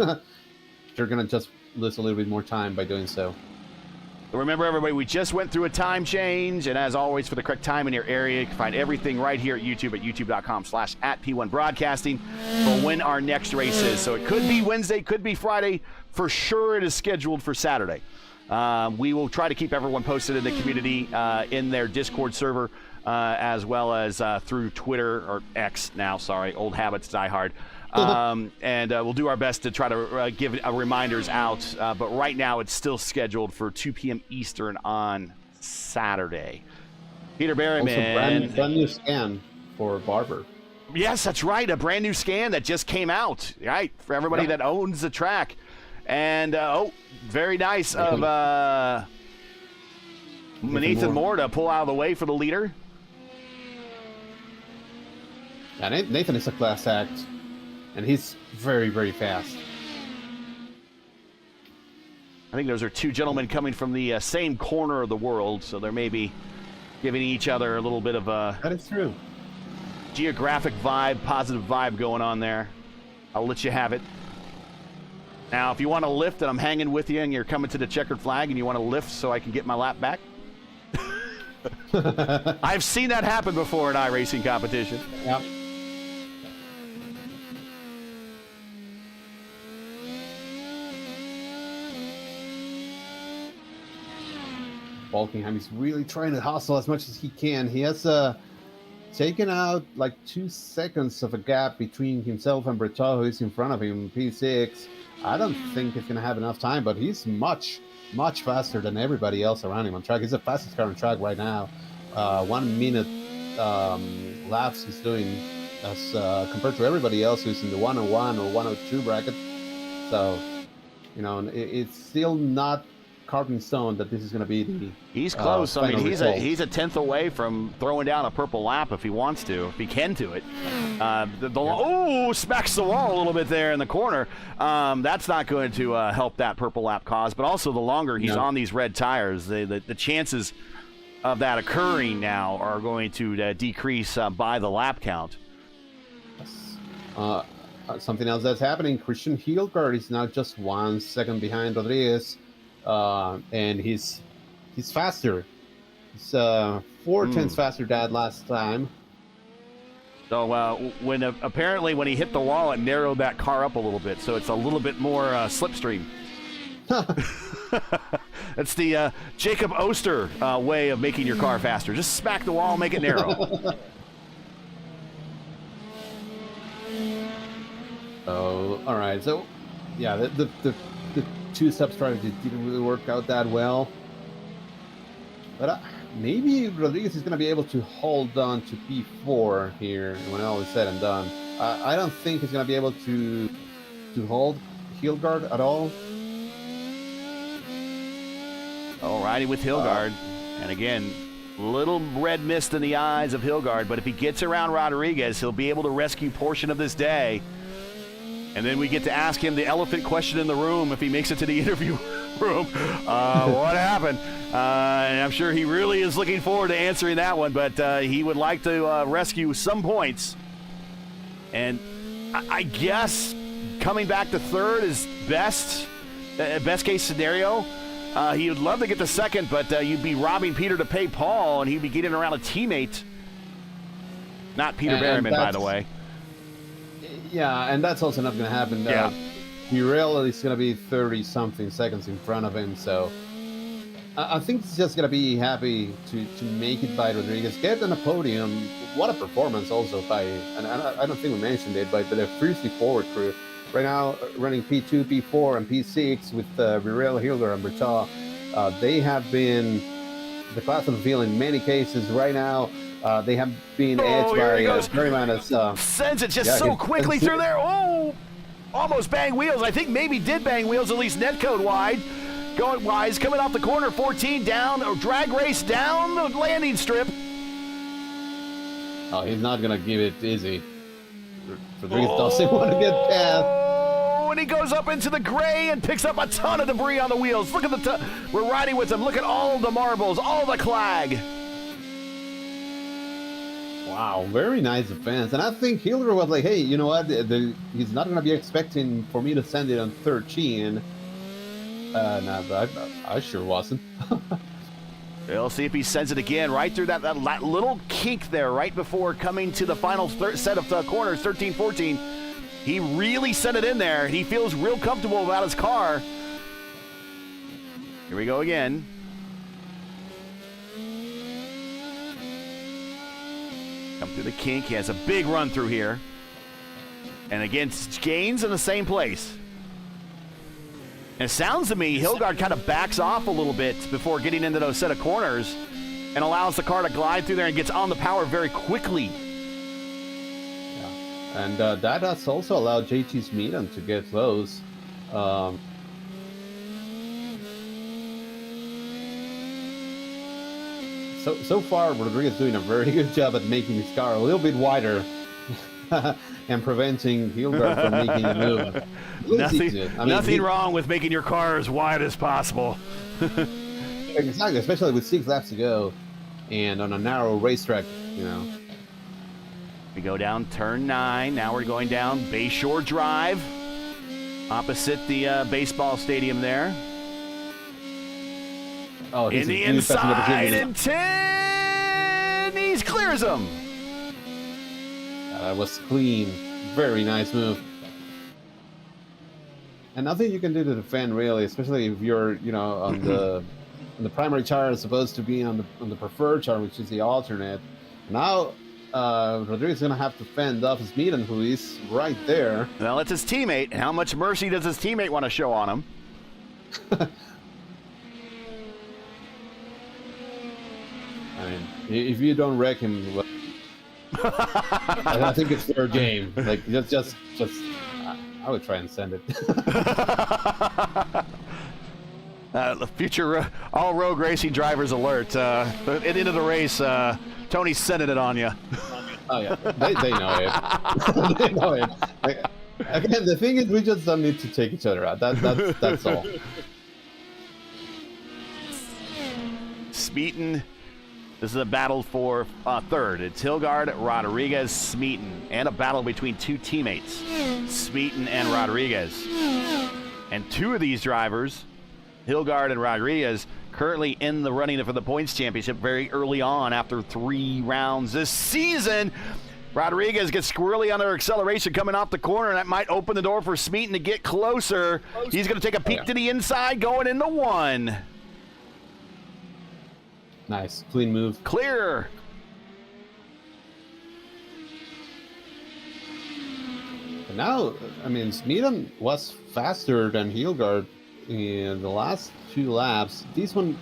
You're going to just lose a little bit more time by doing so. Remember, everybody, we just went through a time change, and as always, for the correct time in your area, you can find everything right here at YouTube at youtube.com/@P1Broadcasting for when our next race is. So it could be Wednesday, could be Friday. For sure, it is scheduled for Saturday. We will try to keep everyone posted in the community, in their Discord server, as well as through Twitter, or X now, sorry, old habits die hard. And we'll do our best to try to give reminders out. But right now, it's still scheduled for 2 p.m. Eastern on Saturday. Peter Berryman. Also, brand new scan for Barber. Yes, that's right. A brand new scan that just came out, right, for everybody that owns the track. And, very nice of Nathan Moore to pull out of the way for the leader. Yeah, Nathan is a class act. And he's very, very fast. I think those are two gentlemen coming from the same corner of the world, so they're maybe giving each other a little bit of a that is true. Geographic vibe, positive vibe going on there. I'll let you have it. Now, if you want to lift and I'm hanging with you and you're coming to the checkered flag and you want to lift so I can get my lap back, I've seen that happen before in iRacing competition. Yep. Falkingham is really trying to hustle as much as he can. He has taken out like 2 seconds of a gap between himself and Breton, who is in front of him, P6. I don't think he's going to have enough time, but he's much, much faster than everybody else around him on track. He's the fastest car on track right now. 1 minute laps he's doing as compared to everybody else who's in the 101 or 102 bracket. So, you know, it's still not carved in stone that this is going to be the he's close. I mean, he's result. a tenth away from throwing down a purple lap if he wants to, if he can do it. Smacks the wall a little bit there in the corner. That's not going to help that purple lap cause. But also, the longer he's on these red tires, the chances of that occurring now are going to decrease by the lap count. Something else that's happening, Christian Hildgaard is now just 1 second behind Rodriguez. And he's faster. He's 4 tenths faster than last time. So apparently when he hit the wall, it narrowed that car up a little bit, so it's a little bit more slipstream. That's the Jacob Oster way of making your car faster. Just smack the wall, make it narrow. Oh, all right. So, yeah, the two-step strategy didn't really work out that well. But maybe Rodriguez is going to be able to hold on to P4 here when all is said and done. I don't think he's going to be able to hold Hildgaard at all. Alrighty with Hildgaard. And again, little red mist in the eyes of Hildgaard, but if he gets around Rodriguez, he'll be able to rescue portion of this day. And then we get to ask him the elephant question in the room if he makes it to the interview room. What happened? And I'm sure he really is looking forward to answering that one, but he would like to rescue some points. And I guess coming back to third is best case scenario. He would love to get to second, but you'd be robbing Peter to pay Paul, and he'd be getting around a teammate. Not Peter Berryman, by the way. Yeah, and that's also not going to happen. Pirelli is going to be 30-something seconds in front of him, so I think he's just going to be happy to make it by Rodriguez, get on a podium. What a performance also by, and I don't think we mentioned it, but the Fiercely Forward crew. Right now, running P2, P4, and P6 with Virel, Hildgaard, and Berthaud. They have been the class of the field in many cases. Right now, they have been edged by Berryman as... Sends it just so quickly through there. Oh, almost bang wheels. I think maybe did bang wheels, at least netcode wide. going wise, coming off the corner, 14 down, or drag race down the landing strip. Oh, he's not gonna give it easy. Rodriguez doesn't want to get past. Oh, and he goes up into the gray and picks up a ton of debris on the wheels. Look at we're riding with him. Look at all the marbles, all the clag. Wow, very nice defense. And I think Hilder was like, hey, you know what? He's not going to be expecting for me to send it on 13. No, but I sure wasn't. We'll see if he sends it again right through that little kink there right before coming to the final set of corners, 13, 14. He really sent it in there. He feels real comfortable about his car. Here we go again. Come through the kink. He has a big run through here. And again, gains in the same place. And it sounds to me, Hilgard kind of backs off a little bit before getting into those set of corners and allows the car to glide through there and gets on the power very quickly. Yeah. And that has also allowed JT Smeaton to get close. So far, Rodriguez is doing a very good job at making his car a little bit wider and preventing Hilgard from making a move. Nothing wrong with making your car as wide as possible. Exactly, especially with 6 laps to go and on a narrow racetrack, you know. We go down turn 9. Now we're going down Bayshore Drive, opposite the baseball stadium there. Oh, in the inside, and 10! He clears him. That was clean. Very nice move. And nothing you can do to defend, really, especially if you're, you know, on the primary chart as supposed to be on the preferred chart, which is the alternate. Now, Rodriguez is going to have to fend off Smeaton, who is right there. Well, it's his teammate. How much mercy does his teammate want to show on him? I mean, if you don't wreck him, well, I think it's fair game. Like, just I would try and send it. The future all road racing drivers alert. At the end of the race, Tony's sending it on you. Oh yeah, they know it. They know it. Like, again, the thing is, we just don't need to take each other out. That's all. Smeaton. This is a battle for third. It's Hilgard, Rodriguez, Smeaton, and a battle between 2 teammates, Smeaton and Rodriguez. And 2 of these drivers, Hilgard and Rodriguez, currently in the running for the points championship very early on after 3 rounds this season. Rodriguez gets squirrely under acceleration coming off the corner, and that might open the door for Smeaton to get closer. He's going to take a peek to the inside, going into 1. Nice, clean move. Clear. And now, I mean, Smeaton was faster than Hilgard in the last 2 laps. This one,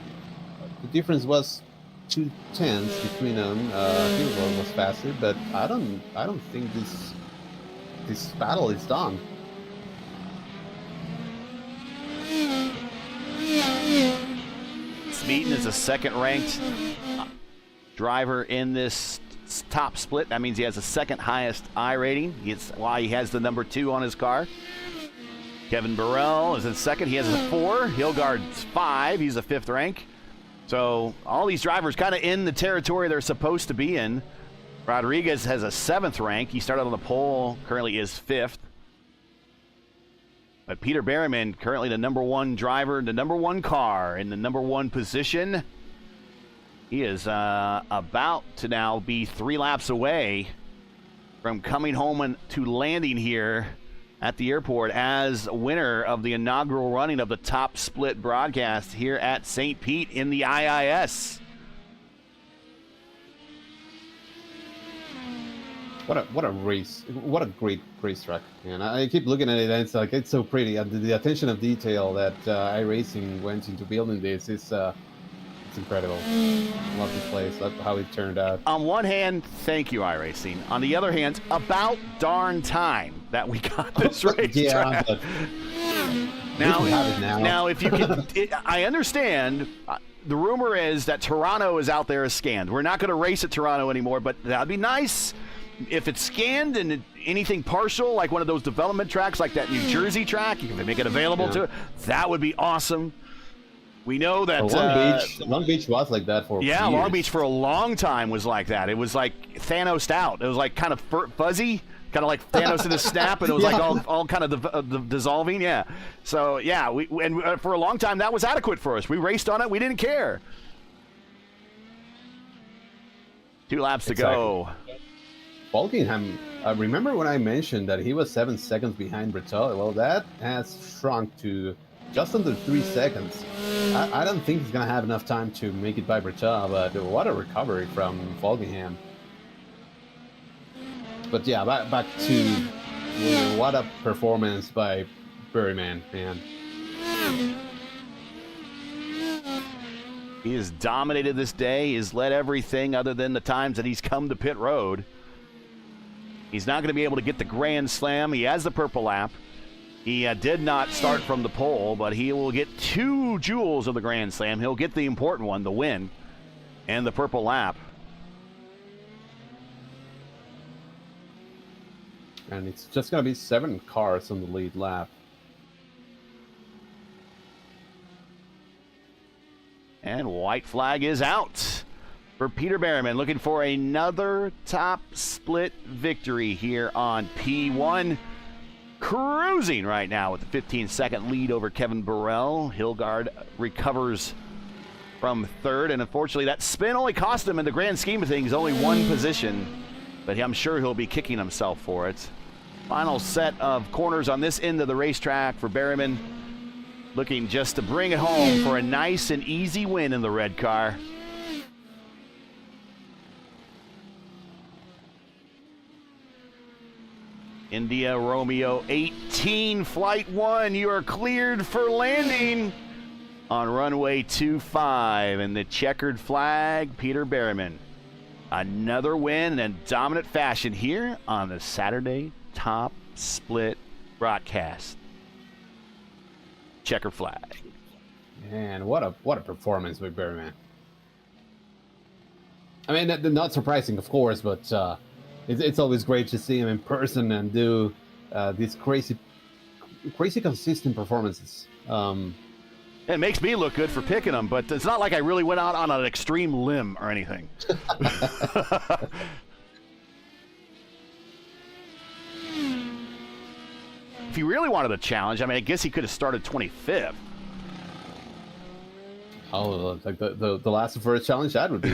the difference was 2/10 between them. Hilgard was faster, but I don't think this battle is done. Smeaton is a second-ranked driver in this top split. That means he has the second highest I rating. It's why he has the number 2 on his car. Kevin Burrell is in second. He has a 4. Hilgard's 5. He's a 5th rank. So all these drivers kind of in the territory they're supposed to be in. Rodriguez has a 7th rank. He started on the pole, currently is 5th. But Peter Berryman, currently the number 1 driver, the number 1 car in the number 1 position. He is about to now be 3 laps away from coming home and to landing here at the airport as winner of the inaugural running of the top split broadcast here at St. Pete in the IIS. What a race! What a great racetrack! And I keep looking at it, and it's like it's so pretty. And the attention of detail that iRacing went into building this is it's incredible. I love this place. Love how it turned out. On one hand, thank you, iRacing. On the other hand, about darn time that we got this race. Yeah, We have it now. if you can, I understand. The rumor is that Toronto is out there as scanned. We're not going to race at Toronto anymore, but that'd be nice if it's scanned and anything partial, like one of those development tracks, like that New Jersey track. You can make it available to it. That would be awesome. We know that Long Beach was like that for years. Long Beach for a long time was like that. It was like Thanos out. It was like kind of fuzzy. Kind of like Thanos in his snap, and it was like all kind of dissolving. Yeah. So, yeah, for a long time, that was adequate for us. We raced on it. We didn't care. 2 laps to go. Falkingham, remember when I mentioned that he was 7 seconds behind Bertol? Well, that has shrunk to just under 3 seconds. I don't think he's going to have enough time to make it by Bertol, but what a recovery from Falkingham. But yeah, back to what a performance by Berryman, man. He has dominated this day. He's led everything other than the times that he's come to pit road. He's not going to be able to get the Grand Slam. He has the purple lap. He did not start from the pole, but he will get 2 jewels of the Grand Slam. He'll get the important one, the win, and the purple lap. And it's just going to be 7 cars on the lead lap. And white flag is out for Peter Berryman, looking for another top split victory here on P1. Cruising right now with a 15-second lead over Kevin Burrell. Hilgard recovers from 3rd, and unfortunately that spin only cost him, in the grand scheme of things, only 1 position. But I'm sure he'll be kicking himself for it. Final set of corners on this end of the racetrack for Berryman, looking just to bring it home for a nice and easy win in the red car. India Romeo 18, flight 1, you are cleared for landing on runway 25, and the checkered flag, Peter Berryman. Another win in dominant fashion here on the Saturday Top Split broadcast. Checker flag. Man, what a performance by Berryman. I mean, not surprising, of course, but it's always great to see him in person and do these crazy consistent performances. It makes me look good for picking him, but it's not like I really went out on an extreme limb or anything. If he really wanted a challenge, I mean, I guess he could have started 25th. Oh, like the last and first challenge, that would be.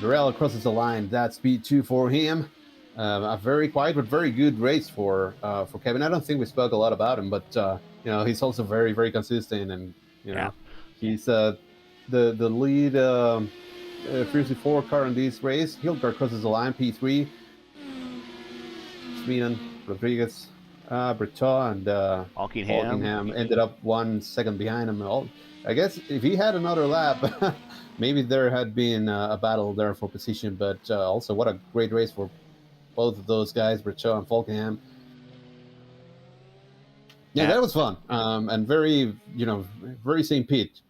Burrell crosses the line. That's P2 for him. A very quiet but very good race for Kevin. I don't think we spoke a lot about him, but you know, he's also very, very consistent, and you know, he's the lead Fiercely 4 car in this race. Hilgard crosses the line, P3. Sweden, Rodriguez, Bertot, and Falkingham ended up 1 second behind him. I guess if he had another lap, maybe there had been a battle there for position. But also, what a great race for both of those guys, Bertot and Falkingham. Yeah, that was fun, and very, you know, very same pitch.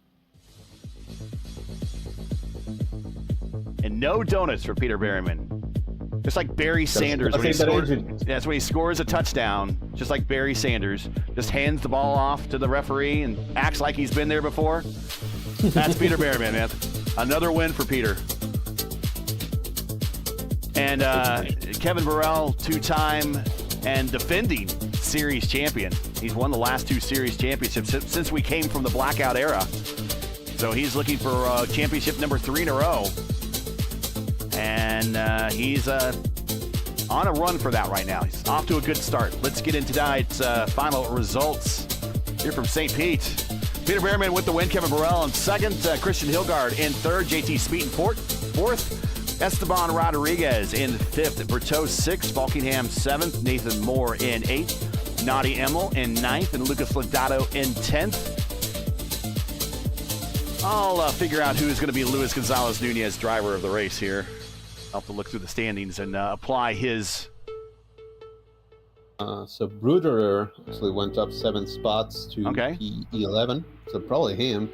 And no donuts for Peter Berryman. Just like Barry Sanders when he scores. That's when he scores a touchdown. Just like Barry Sanders, just hands the ball off to the referee and acts like he's been there before. That's Peter Berryman, man. Another win for Peter. And Kevin Burrell, 2-time and defending series champion. He's won the last 2 series championships since we came from the blackout era. So he's looking for championship number 3 in a row. And he's on a run for that right now. He's off to a good start. Let's get into tonight's final results here from St. Pete. Peter Berryman with the win. Kevin Burrell in 2nd. Christian Hilgard in 3rd. JT Speed in 4th. Esteban Rodriguez in 5th. Bertot 6th. Falkingham 7th. Nathan Moore in 8th. Nadi Emmel in 9th. And Lucas Lodato in 10th. I'll figure out who's going to be Luis Gonzalez Nunez, driver of the race here. I'll have to look through the standings and apply his So Bruder actually went up 7 spots to Okay. P11, so probably him.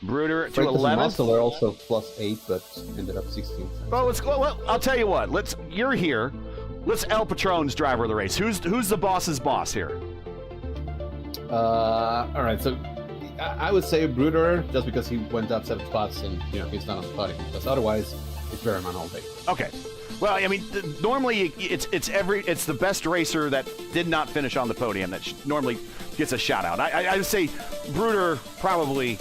Bruder to Freitas and 11th. Muscle are also +8, but ended up 16th. Well, I'll tell you what. You're here. Let's El Patron's driver of the race. Who's the boss's boss here? All right, so I would say Bruder just because he went up 7 spots and he's not on the podium. Because otherwise, it's Berryman all day. Okay. Well, I mean, normally it's the best racer that did not finish on the podium that normally gets a shout out. I would say Bruder probably,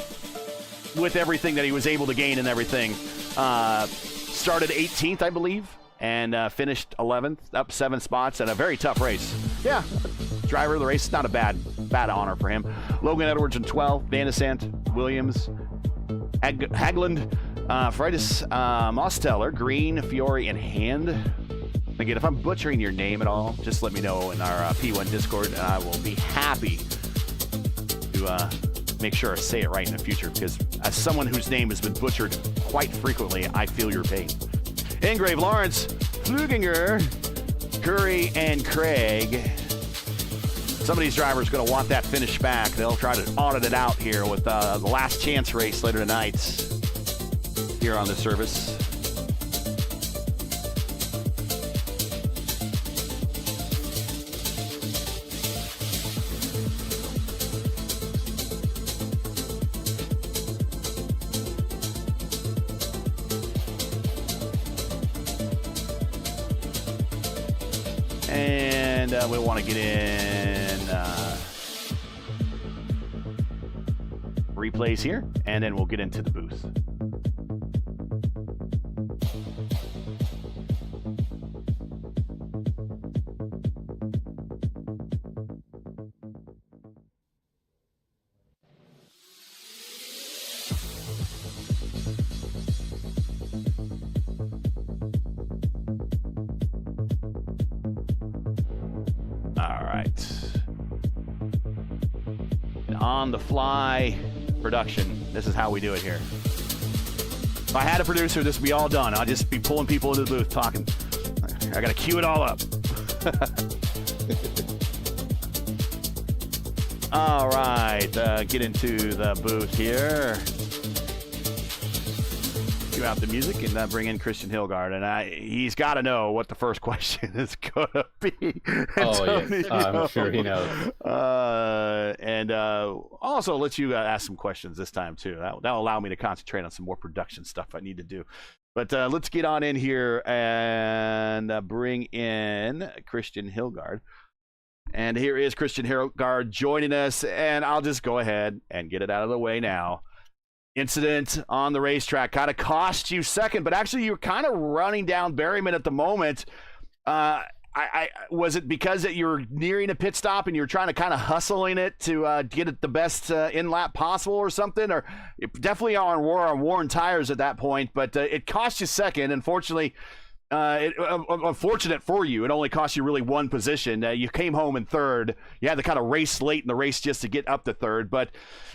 with everything that he was able to gain and everything, started 18th, I believe, and finished 11th, up 7 spots, and a very tough race. Yeah, driver of the race, not a bad honor for him. Logan Edwards in 12th, Van de Sant, Williams, Hagland, Freitas, Mosteller, Green, Fiore, and Hand. Again, if I'm butchering your name at all, just let me know in our P1 Discord, and I will be happy to make sure I say it right in the future, because as someone whose name has been butchered quite frequently, I feel your pain. Ingrave, Lawrence, Fluginger, Curry, and Craig. Some of these drivers are going to want that finish back. They'll try to audit it out here with the last chance race later tonight here on the service. And we want to get in replays here, and then we'll get into the booth. On the fly production. This is how we do it here. If I had a producer, this would be all done. I'll just be pulling people into the booth talking. I gotta cue it all up. All right, get into the booth here. Cue out the music and bring in Christian Hilgard, and he's got to know what the first question is gonna be. Oh yes, I'm sure he knows. And also let you ask some questions this time too. That'll allow me to concentrate on some more production stuff I need to do. But let's get on in here and bring in Christian Hilgard. And here is Christian Hilgard joining us, and I'll just go ahead and get it out of the way now. Incident on the racetrack kind of cost you second, but actually you're kind of running down Berryman at the moment. Was it because that you're nearing a pit stop and you're trying to kind of hustling it to get it the best in lap possible or something? Or definitely on worn tires at that point, but it cost you second. Unfortunately, unfortunate for you, it only cost you really one position. You came home in third. You had to kind of race late in the race just to get up to third, but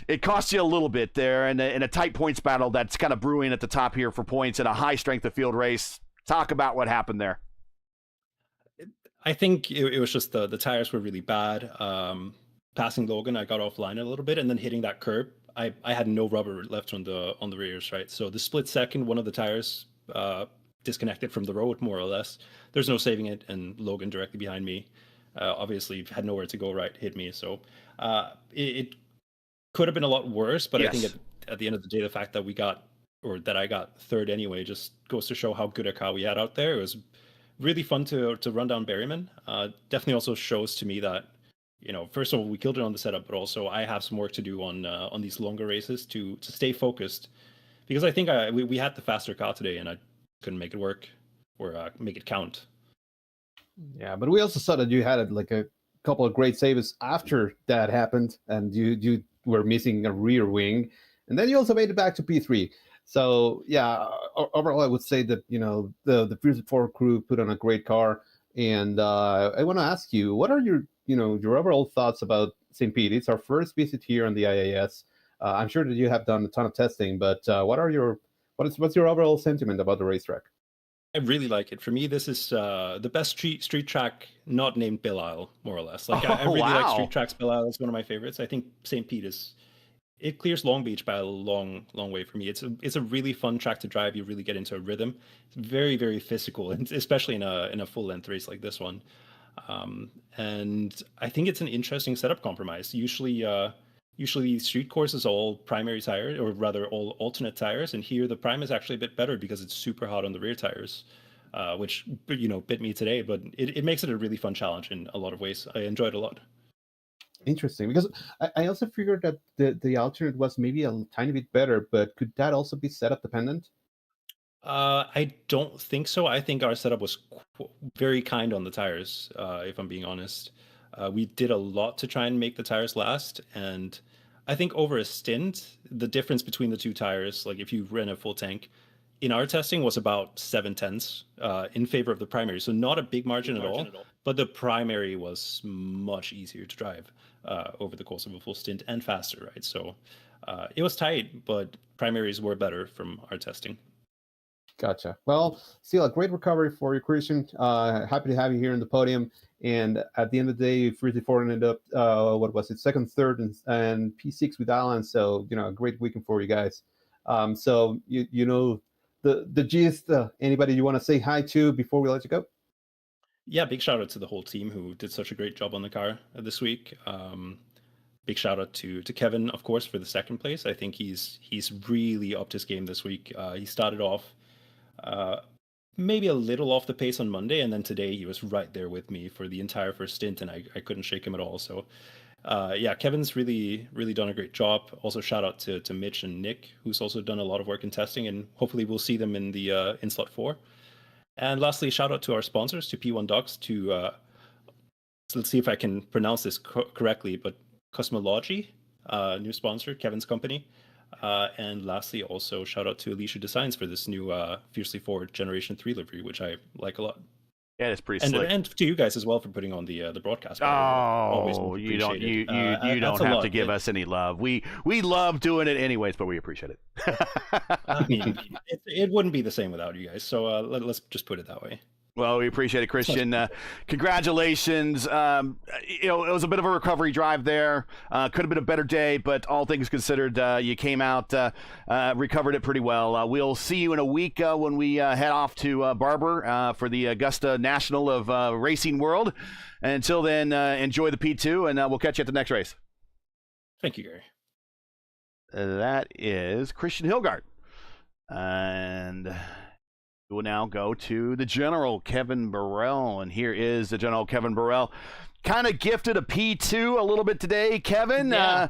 it cost you a little bit there in a tight points battle that's kind of brewing at the top here for points in a high strength of field race. Talk about what happened there. I think it was just the tires were really bad. Passing Logan, I got offline a little bit, and then hitting that curb, I had no rubber left on the rears, right? So the split second, one of the tires disconnected from the road, more or less. There's no saving it, and Logan directly behind me, obviously had nowhere to go, right, hit me. So it could have been a lot worse, but yes. I think at the end of the day, the fact that I got third anyway just goes to show how good a car we had out there. It was really fun to run down Berryman. Definitely also shows to me that, first of all, we killed it on the setup, but also I have some work to do on these longer races to stay focused, because I think we had the faster car today, and I couldn't make it work or make it count. Yeah, but we also saw that you had like a couple of great saves after that happened, and you were missing a rear wing, and then you also made it back to P3. So yeah, overall, I would say that the Fierce 4 crew put on a great car, and I want to ask you, what are your overall thoughts about St. Pete? It's our first visit here on the IAS. I'm sure that you have done a ton of testing, but what's your overall sentiment about the racetrack? I really like it. For me, this is the best street track not named Belle Isle, more or less. Like I Oh, really like wow. street tracks. Belle Isle is one of my favorites. I think St. Pete is it clears Long Beach by a long, long way for me. It's a really fun track to drive. You really get into a rhythm. It's very, very physical, and especially in a full length race like this one. And I think it's an interesting setup compromise. Usually street courses are all primary tires, or rather all alternate tires, and here the prime is actually a bit better because it's super hot on the rear tires, which bit me today. But it makes it a really fun challenge in a lot of ways. I enjoy it a lot. Interesting, because I also figured that the alternate was maybe a tiny bit better, but could that also be setup dependent? I don't think so. I think our setup was very kind on the tires, if I'm being honest. We did a lot to try and make the tires last, and I think over a stint, the difference between the two tires, like if you ran a full tank, in our testing was about 7/10 in favor of the primary. So not a big margin at all, but the primary was much easier to drive over the course of a full stint and faster, right? So it was tight, but primaries were better from our testing. Gotcha. Well, still a great recovery for you, Christian. Happy to have you here in the podium. And at the end of the day, 3-4 ended up, what was it, second, third, and P6 with Alan. So, a great weekend for you guys. So, you know the gist. Anybody you want to say hi to before we let you go? Yeah, big shout out to the whole team who did such a great job on the car this week. Big shout out to Kevin, of course, for the second place. I think he's really upped his game this week. He started off maybe a little off the pace on Monday, and then today he was right there with me for the entire first stint, and I couldn't shake him at all. So yeah, Kevin's really done a great job. Also shout out to Mitch and Nick, who's also done a lot of work in testing, and hopefully we'll see them in the in slot 4. And lastly, shout out to our sponsors, to P1 Docs, to so let's see if I can pronounce this correctly, but Cosmology, new sponsor, Kevin's company. And lastly, also shout out to Alicia Designs for this new Fiercely Forward Generation 3 livery, which I like a lot. Yeah, it's pretty slick. And to you guys as well for putting on the broadcast. Oh, you don't have to give us any love. We love doing it anyways, but we appreciate it. I mean, it wouldn't be the same without you guys. So let's just put it that way. Well, we appreciate it, Christian. Congratulations. It was a bit of a recovery drive there. Could have been a better day, but all things considered, you came out, recovered it pretty well. We'll see you in a week when we head off to Barber for the Augusta National of Racing World. And until then, enjoy the P2, and we'll catch you at the next race. Thank you, Gary. That is Christian Hilgard. And we will now go to the General, Kevin Burrell. And here is the General, Kevin Burrell. Kind of gifted a P2 a little bit today, Kevin. Yeah.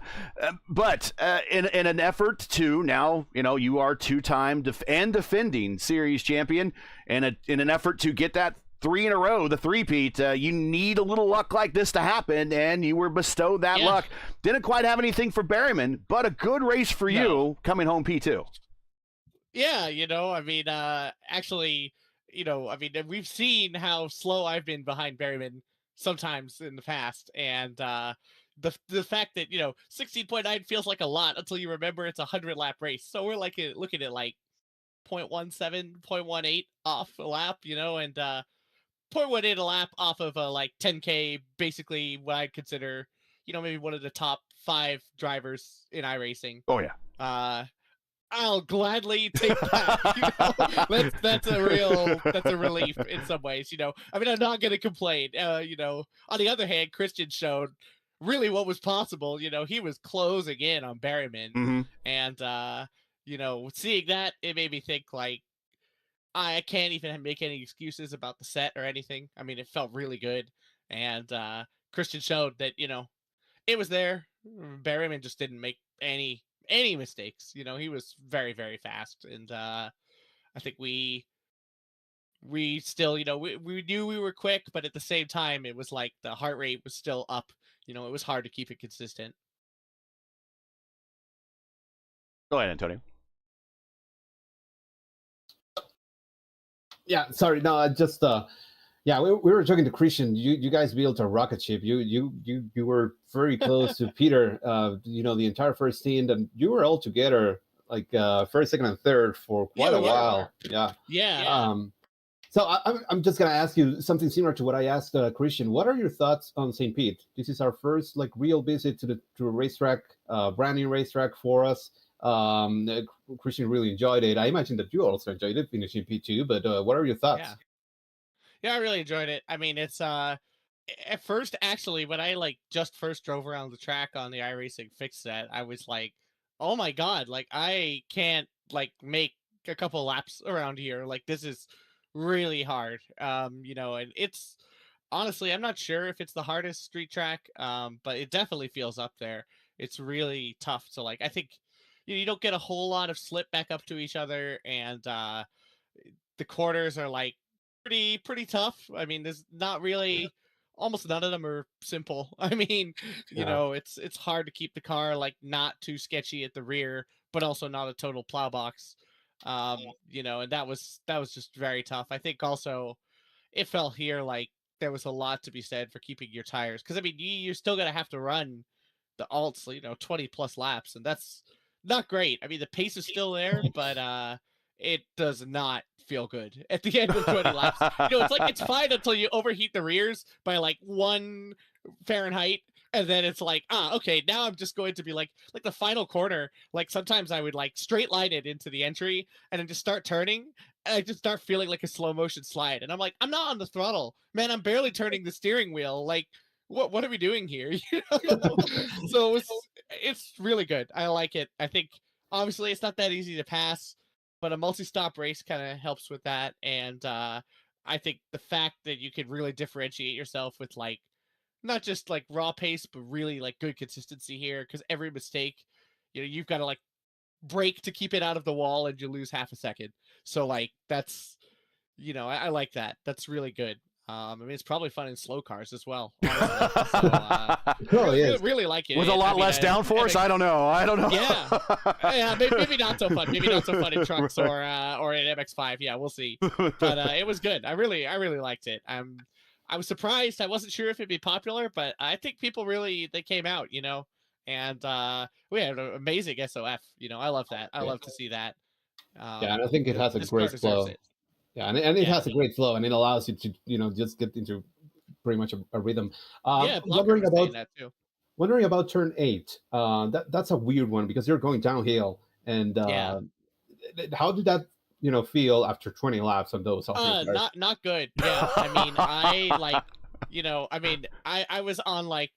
But in an effort to, now, you are two-time and defending series champion. And in an effort to get that 3 in a row, the three-peat, you need a little luck like this to happen, and you were bestowed that luck. Didn't quite have anything for Berryman, but a good race for you coming home P2. Yeah, actually, we've seen how slow I've been behind Berryman sometimes in the past, and the fact that 16.9 feels like a lot until you remember it's a 100-lap race. So we're looking at like 0.17, 0.18 off a lap, and 0.18 a lap off of like 10K, basically what I'd consider, maybe one of the top 5 drivers in iRacing. Oh yeah. I'll gladly take that. That's a relief in some ways. I'm not going to complain. On the other hand, Christian showed really what was possible. He was closing in on Berryman, and seeing that, it made me think like I can't even make any excuses about the set or anything. I mean, it felt really good, and Christian showed that it was there. Berryman just didn't make any mistakes. He was very, very fast, and I think we still, we knew we were quick, but at the same time it was like the heart rate was still up. It was hard to keep it consistent. Go ahead, Antonio. Yeah, sorry. No, I just yeah, we were talking to Christian. You guys built a rocket ship. You were very close to Peter. The entire first stint, and you were all together like first, second, and third for quite a while. Yeah. Yeah. So I'm just gonna ask you something similar to what I asked Christian. What are your thoughts on St. Pete? This is our first like real visit to a racetrack, brand new racetrack for us. Christian really enjoyed it. I imagine that you also enjoyed it, finishing P2. But what are your thoughts? Yeah. Yeah, I really enjoyed it. I mean, it's at first actually when I like just first drove around the track on the iRacing fixed set, I was like, "Oh my god, like I can't like make a couple laps around here. Like this is really hard." And it's honestly, I'm not sure if it's the hardest street track, but it definitely feels up there. It's really tough to like I think you don't get a whole lot of slip back up to each other and the corners are like pretty tough. I mean, there's not really almost none of them are simple. I mean, it's hard to keep the car like not too sketchy at the rear, but also not a total plow box. And that was just very tough. I think also it felt here like there was a lot to be said for keeping your tires because I mean you're still gonna have to run the alts, 20 plus laps, and that's not great. I mean, the pace is still there, but it does not feel good at the end of 20 laps. It's like it's fine until you overheat the rears by like 1 Fahrenheit, and then it's like, okay, now I'm just going to be like the final corner. Like sometimes I would like straight line it into the entry and then just start turning. And I just start feeling like a slow motion slide, and I'm like, I'm not on the throttle, man. I'm barely turning the steering wheel. Like, what are we doing here? So it's really good. I like it. I think obviously it's not that easy to pass, but a multi-stop race kind of helps with that. And I think the fact that you can really differentiate yourself with like not just like raw pace, but really like good consistency here, because every mistake, you've got to like brake to keep it out of the wall and you lose half a second. So like that's I like that. That's really good. I mean, it's probably fun in slow cars as well. Honestly. So, really like it. With a lot less downforce? I don't know. Yeah, maybe not so fun. Maybe not so fun in trucks or in MX-5. Yeah, we'll see. But it was good. I really liked it. I was surprised. I wasn't sure if it'd be popular, but I think people they came out. And we had an amazing SOF. I love that. I love to see that. Yeah, and I think it has a great flow. Yeah, and it has a great flow, and it allows you to just get into pretty much a rhythm. Wondering about turn 8. That's a weird one because you're going downhill, and how did that feel after 20 laps on those? Not good. Yeah, I mean, I was on like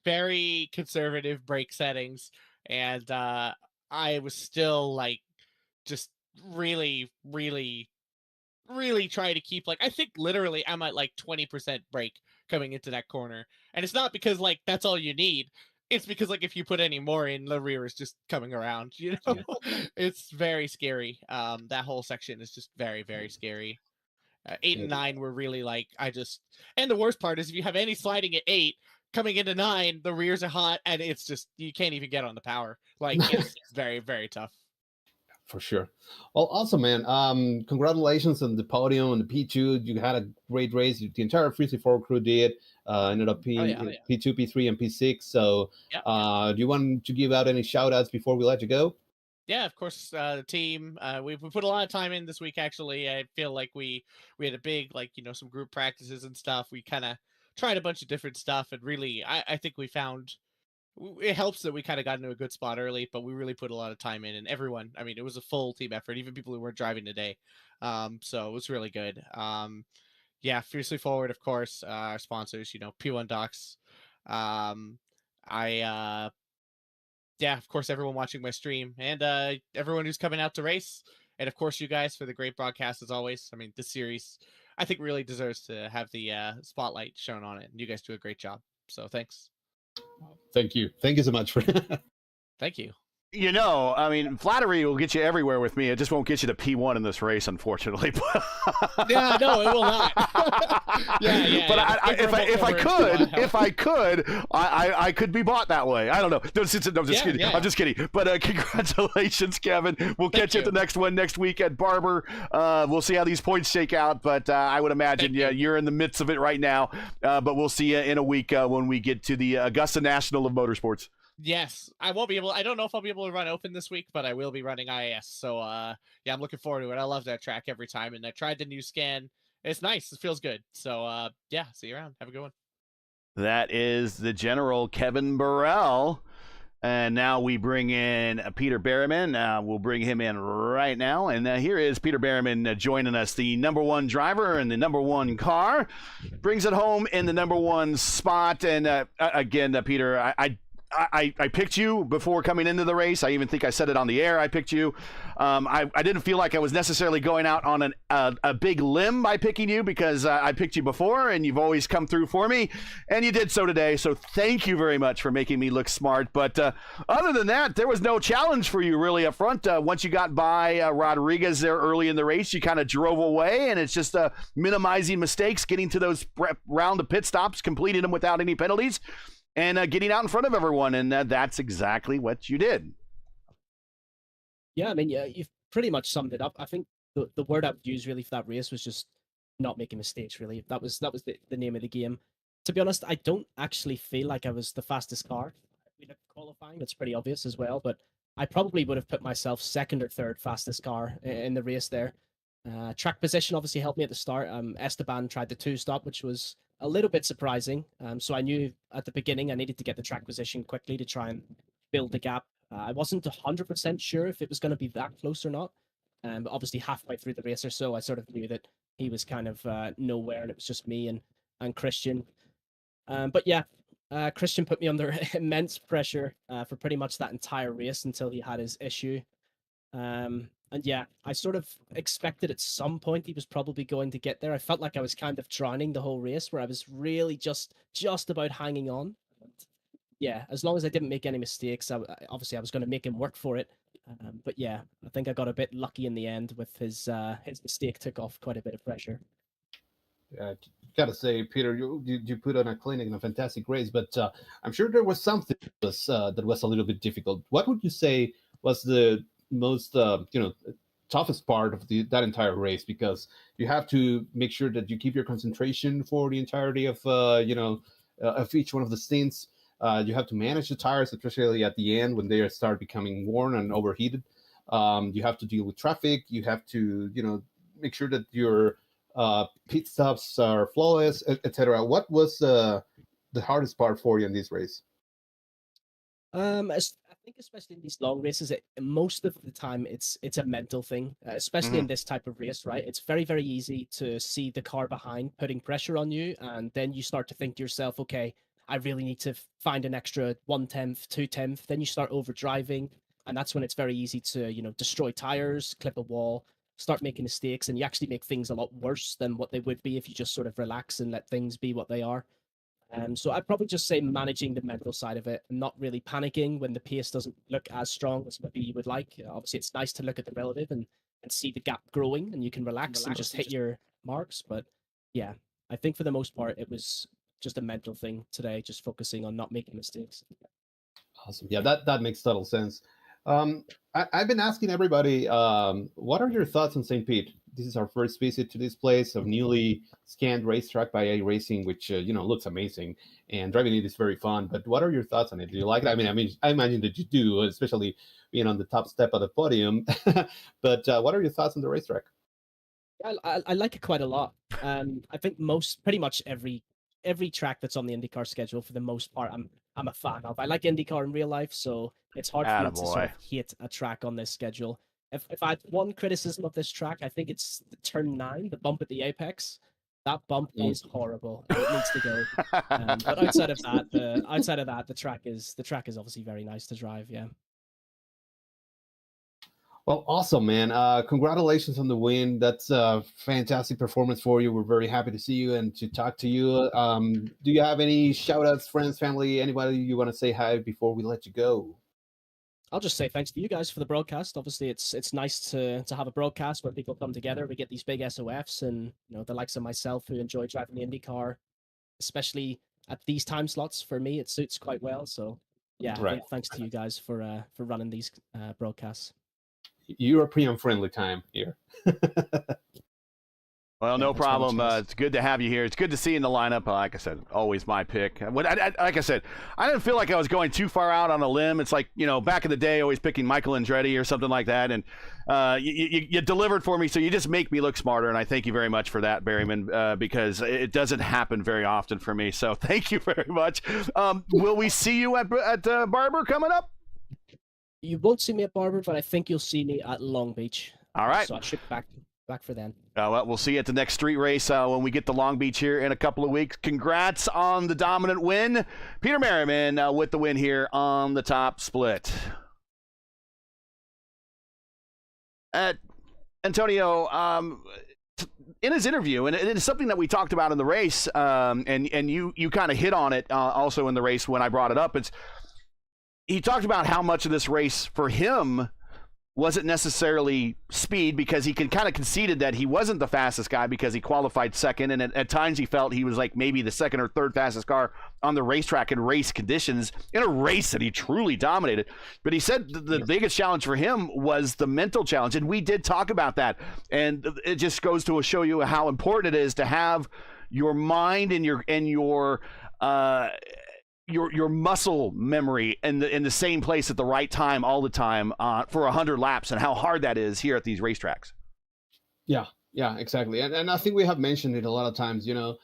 very conservative brake settings, and I was still like just really try to keep like I think literally I'm at like 20% brake coming into that corner, and it's not because like that's all you need. It's because like if you put any more in, the rear is just coming around. It's very scary. That whole section is just very scary. 8 and 9 were really like and the worst part is if you have any sliding at 8 coming into 9, the rears are hot and it's just you can't even get on the power. Like it's very tough. For sure. Well, awesome, man. Congratulations on the podium and the P2. You had a great race. The entire Freezy 4 crew did. Ended up P2, P3, and P6. So do you want to give out any shout-outs before we let you go? Yeah, of course. The team, we put a lot of time in this week, actually. I feel like we had a big, some group practices and stuff. We kind of tried a bunch of different stuff. And really, I think we found... It helps that we kind of got into a good spot early, but we really put a lot of time in, and everyone, I mean, it was a full team effort, even people who weren't driving today. So it was really good. Fiercely Forward, of course, our sponsors, P1 Docs. Of course, everyone watching my stream and everyone who's coming out to race. And of course, you guys for the great broadcast as always. I mean, this series, I think really deserves to have the spotlight shown on it. And you guys do a great job. So thanks. Thank you so much for Thank you. I mean, flattery will get you everywhere with me. It just won't get you to P1 in this race, unfortunately. Yeah, no, it will not. But if I could, I could be bought that way. I don't know. No, I'm just kidding. I'm just kidding. But congratulations, Kevin. We'll catch you at the next one next week at Barber. We'll see how these points shake out. But I would imagine you're in the midst of it right now. But we'll see you in a week when we get to the Augusta National of Motorsports. Yes, I won't be able. I don't know if I'll be able to run open this week, but I will be running IAS. So I'm looking forward to it. I love that track every time, and I tried the new scan It's nice. It feels good. So yeah, see you around. Have a good one. That is the General Kevin Burrell. And now we bring in Peter Berryman. We'll bring him in right now. And here is Peter Berryman joining us, the number one driver in the number one car. Brings it home in the number one spot. And again, Peter, I picked you before coming into the race. I even think I said it on the air. I picked you. I didn't feel like I was necessarily going out on a big limb by picking you because I picked you before and you've always come through for me. And you did so today. So thank you very much for making me look smart. But other than that, there was no challenge for you really up front. Once you got by Rodriguez there early in the race, you kind of drove away. And it's just minimizing mistakes, getting to those round of pit stops, completing them without any penalties. And getting out in front of everyone, and that's exactly what you did. Yeah, I mean, yeah, you've pretty much summed it up. I think the word I would use really for that race was just not making mistakes. Really, that was the name of the game. To be honest, I don't actually feel like I was the fastest car. We looked qualifying; it's pretty obvious as well. But I probably would have put myself second or third fastest car in the race there. Track position obviously helped me at the start. Esteban tried the two stop, which was a little bit surprising. So I knew at the beginning I needed to get the track position quickly to try and build the gap. I wasn't 100% sure if it was going to be that close or not. But obviously halfway through the race or so, I sort of knew that he was kind of nowhere and it was just me and Christian. But yeah, Christian put me under immense pressure for pretty much that entire race until he had his issue. And yeah, I sort of expected at some point he was probably going to get there. I felt like I was kind of drowning the whole race where I was really just about hanging on. And yeah, as long as I didn't make any mistakes, obviously I was going to make him work for it. But yeah, I think I got a bit lucky in the end with his mistake took off quite a bit of pressure. Yeah, gotta say, Peter, you put on a clinic and a fantastic race, but I'm sure there was something that was a little bit difficult. What would you say was the most toughest part of that entire race? Because you have to make sure that you keep your concentration for the entirety of of each one of the stints. You have to manage the tires, especially at the end when they start becoming worn and overheated. You have to deal with traffic. You have to make sure that your pit stops are flawless, etc. What was the hardest part for you in this race? I think especially in these long races, most of the time it's a mental thing, especially in this type of race, right? It's very, very easy to see the car behind putting pressure on you, and then you start to think to yourself, okay, I really need to find an extra 1/10, 2/10. Then you start overdriving, and that's when it's very easy to destroy tires, clip a wall, start making mistakes, and you actually make things a lot worse than what they would be if you just sort of relax and let things be what they are. So I'd probably just say managing the mental side of it and not really panicking when the pace doesn't look as strong as maybe you would like. Obviously, it's nice to look at the relative and see the gap growing and you can relax and just hit your marks. But yeah, I think for the most part, it was just a mental thing today, just focusing on not making mistakes. Awesome. Yeah, that makes total sense. I've been asking everybody, what are your thoughts on St. Pete? This is our first visit to this place, a newly scanned racetrack by iRacing, which looks amazing, and driving it is very fun. But what are your thoughts on it? Do you like it? I mean, I imagine that you do, especially being on the top step of the podium. But what are your thoughts on the racetrack? I like it quite a lot. I think pretty much every track that's on the IndyCar schedule, for the most part, I'm a fan of. I like IndyCar in real life, so it's hard for me to sort of hit a track on this schedule. If I had one criticism of this track, I think it's the turn 9, the bump at the apex. That bump is horrible. It needs to go. But outside of that, the track is obviously very nice to drive. Yeah. Well, awesome, man. Congratulations on the win. That's a fantastic performance for you. We're very happy to see you and to talk to you. Do you have any shout outs, friends, family, anybody you want to say hi before we let you go? I'll just say thanks to you guys for the broadcast. Obviously, it's nice to have a broadcast where people come together. We get these big SOFs, and the likes of myself who enjoy driving the IndyCar, especially at these time slots. For me, it suits quite well. So yeah, right. Thanks to you guys for running these broadcasts. European friendly time here. Well, Yeah, no thanks very much, problem. guys. It's good to have you here. It's good to see you in the lineup. Like I said, always my pick. Like I said, I didn't feel like I was going too far out on a limb. It's like, back in the day, always picking Michael Andretti or something like that. And you delivered for me, so you just make me look smarter. And I thank you very much for that, Berryman, because it doesn't happen very often for me. So thank you very much. Will we see you at Barber coming up? You won't see me at Barber, but I think you'll see me at Long Beach. All right. So I should be back for then. Well, we'll see you at the next street race when we get to Long Beach here in a couple of weeks. Congrats on the dominant win. Peter Merriman with the win here on the top split. Antonio, in his interview, and it is something that we talked about in the race, and you kind of hit on it also in the race when I brought it up. He talked about how much of this race for him wasn't necessarily speed, because he kind of conceded that he wasn't the fastest guy because he qualified second, and at times he felt he was like maybe the second or third fastest car on the racetrack in race conditions in a race that he truly dominated. But he said the biggest challenge for him was the mental challenge, and we did talk about that, and it just goes to show you how important it is to have your mind and your muscle memory in the same place at the right time all the time for 100 laps, and how hard that is here at these racetracks. Yeah, exactly. And I think we have mentioned it a lot of times, the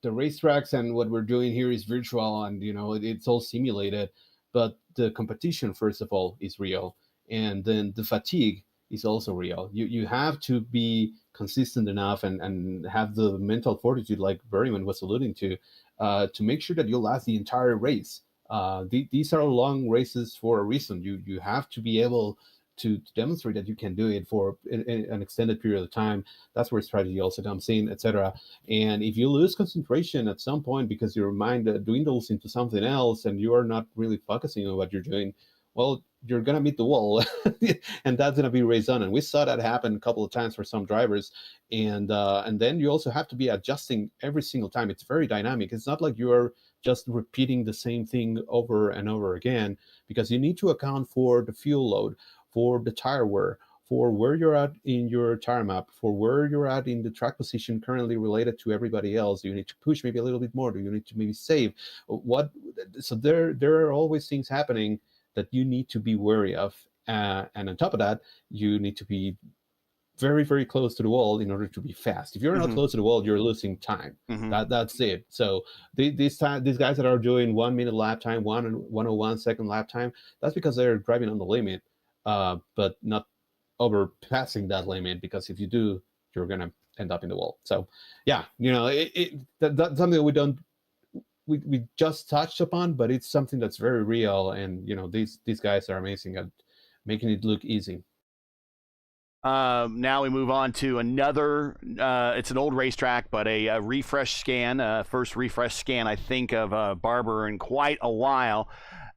racetracks and what we're doing here is virtual, and, it's all simulated, but the competition, first of all, is real. And then the fatigue is also real. You have to be consistent enough and have the mental fortitude, like Berryman was alluding to make sure that you last the entire race. These are long races for a reason. You have to be able to demonstrate that you can do it for an extended period of time. That's where strategy also comes in, etc. And if you lose concentration at some point because your mind dwindles into something else and you are not really focusing on what you're doing, well, you're going to meet the wall, and that's going to be race on. And we saw that happen a couple of times for some drivers. And then you also have to be adjusting every single time. It's very dynamic. It's not like you're just repeating the same thing over and over again, because you need to account for the fuel load, for the tire wear, for where you're at in your tire map, for where you're at in the track position currently related to everybody else. Do you need to push maybe a little bit more? Do you need to maybe save? So there are always things happening that you need to be wary of. And on top of that, you need to be very, very close to the wall in order to be fast. If you're not close to the wall, you're losing time. That's it. So these guys that are doing 1 minute lap time, 101 second lap time, that's because they're driving on the limit, but not overpassing that limit, because if you do, you're going to end up in the wall. So yeah, that's something that we just touched upon, but it's something that's very real. And, these guys are amazing at making it look easy. Now we move on to another, it's an old racetrack, but a refresh scan, first refresh scan, I think, of Barber in quite a while.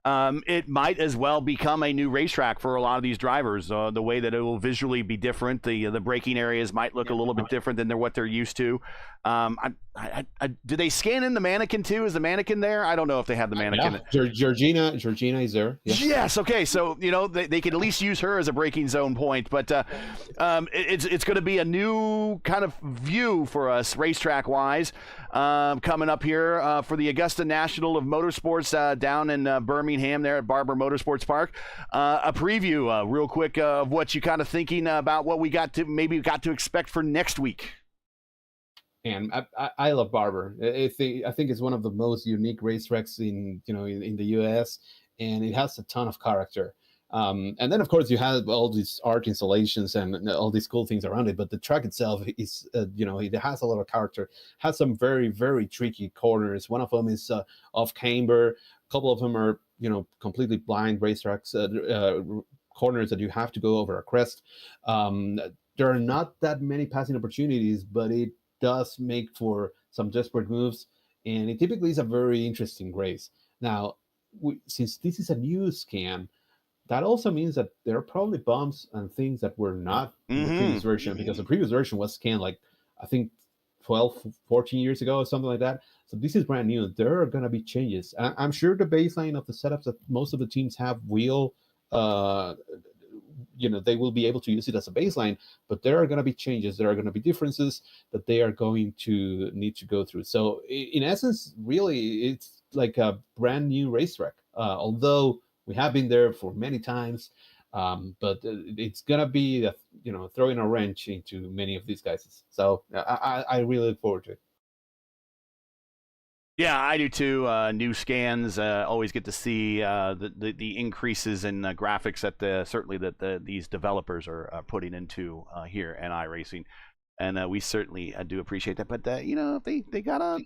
It might as well become a new racetrack for a lot of these drivers. The way that it will visually be different, the braking areas might look a little bit different than what they're used to. Do they scan in the mannequin too? Is the mannequin there? I don't know if they have the mannequin. Yeah. Georgina is there. Yes. Yes. Okay. So they can at least use her as a braking zone point. But it's going to be a new kind of view for us racetrack wise coming up here for the Augusta National of Motorsports down in Birmingham there at Barber Motorsports Park. A preview real quick of what you kind of thinking about what we got to expect for next week. And I love Barber. I think it's one of the most unique racetracks in the U.S., and it has a ton of character. And then of course you have all these art installations and all these cool things around it. But the track itself is, it has a lot of character. Has some very, very tricky corners. One of them is off camber. A couple of them are completely blind racetracks, corners that you have to go over a crest. There are not that many passing opportunities, but it does make for some desperate moves, and it typically is a very interesting race. Now, since this is a new scan, that also means that there are probably bumps and things that were not in the previous version, because the previous version was scanned like, I think, 12, 14 years ago or something like that. So this is brand new. There are going to be changes. I'm sure the baseline of the setups that most of the teams have will they will be able to use it as a baseline, but there are going to be changes, there are going to be differences that they are going to need to go through. So in essence, really, it's like a brand new racetrack, although we have been there for many times, but it's going to be, throwing a wrench into many of these guys. So I really look forward to it. Yeah, I do too. New scans, always get to see the increases in graphics that these developers are putting into here at iRacing, and we certainly do appreciate that. But if they got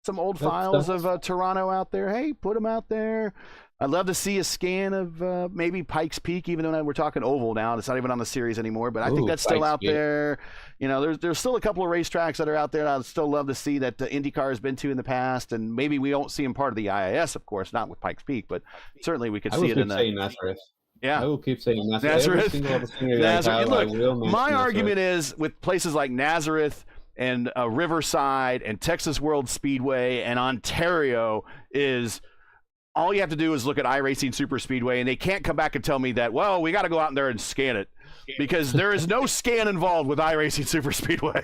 some old files of Toronto out there, hey, put them out there. I'd love to see a scan of maybe Pikes Peak, even though we're talking oval now. It's not even on the series anymore, but I think that's still out there. There's still a couple of racetracks that are out there I'd still love to see that IndyCar has been to in the past, and maybe we won't see them part of the IIS, of course, not with Pikes Peak, but certainly we could see it in the... Nazareth. Yeah. I will keep saying Nazareth. Look, my argument is with places like Nazareth and Riverside and Texas World Speedway and Ontario is... all you have to do is look at iRacing Super Speedway, and they can't come back and tell me that, well, we got to go out there and scan it, because there is no scan involved with iRacing Super Speedway.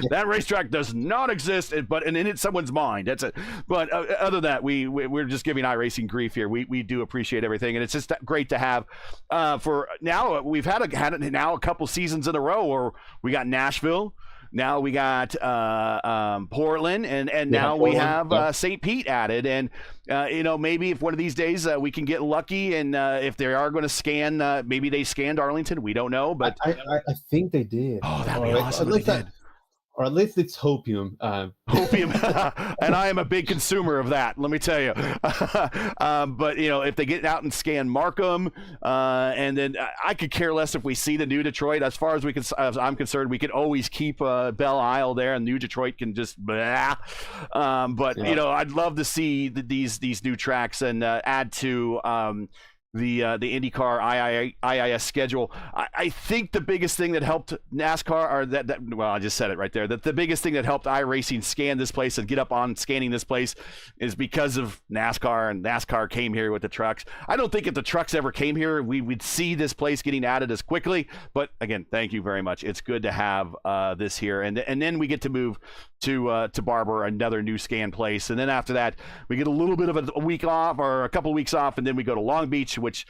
that racetrack does not exist, and in someone's mind. That's it. But other than that, we're just giving iRacing grief here. We do appreciate everything, and it's just great to have. For now, we've had it now a couple seasons in a row where we got Nashville. Now we got Portland, and now we have St. Pete added. And, maybe if one of these days we can get lucky, and if they are going to scan, maybe they scanned Arlington. We don't know. But I think they did. Oh, that'd be awesome if they did. Or at least it's hopium. Hopium, and I am a big consumer of that, let me tell you. But if they get out and scan Markham, and then I could care less if we see the New Detroit. As far as I'm concerned, we could always keep Belle Isle there, and New Detroit can just blah. But I'd love to see these new tracks and add to the IndyCar IIS schedule. I think the biggest thing that helped NASCAR, or well, I just said it right there, that the biggest thing that helped iRacing scan this place and get up on scanning this place is because of NASCAR, and NASCAR came here with the trucks. I don't think if the trucks ever came here, we would see this place getting added as quickly. But again, thank you very much. It's good to have this here, and then we get to move to Barber, another new scan place, and then after that we get a little bit of a week off, or a couple of weeks off, and then we go to Long Beach, which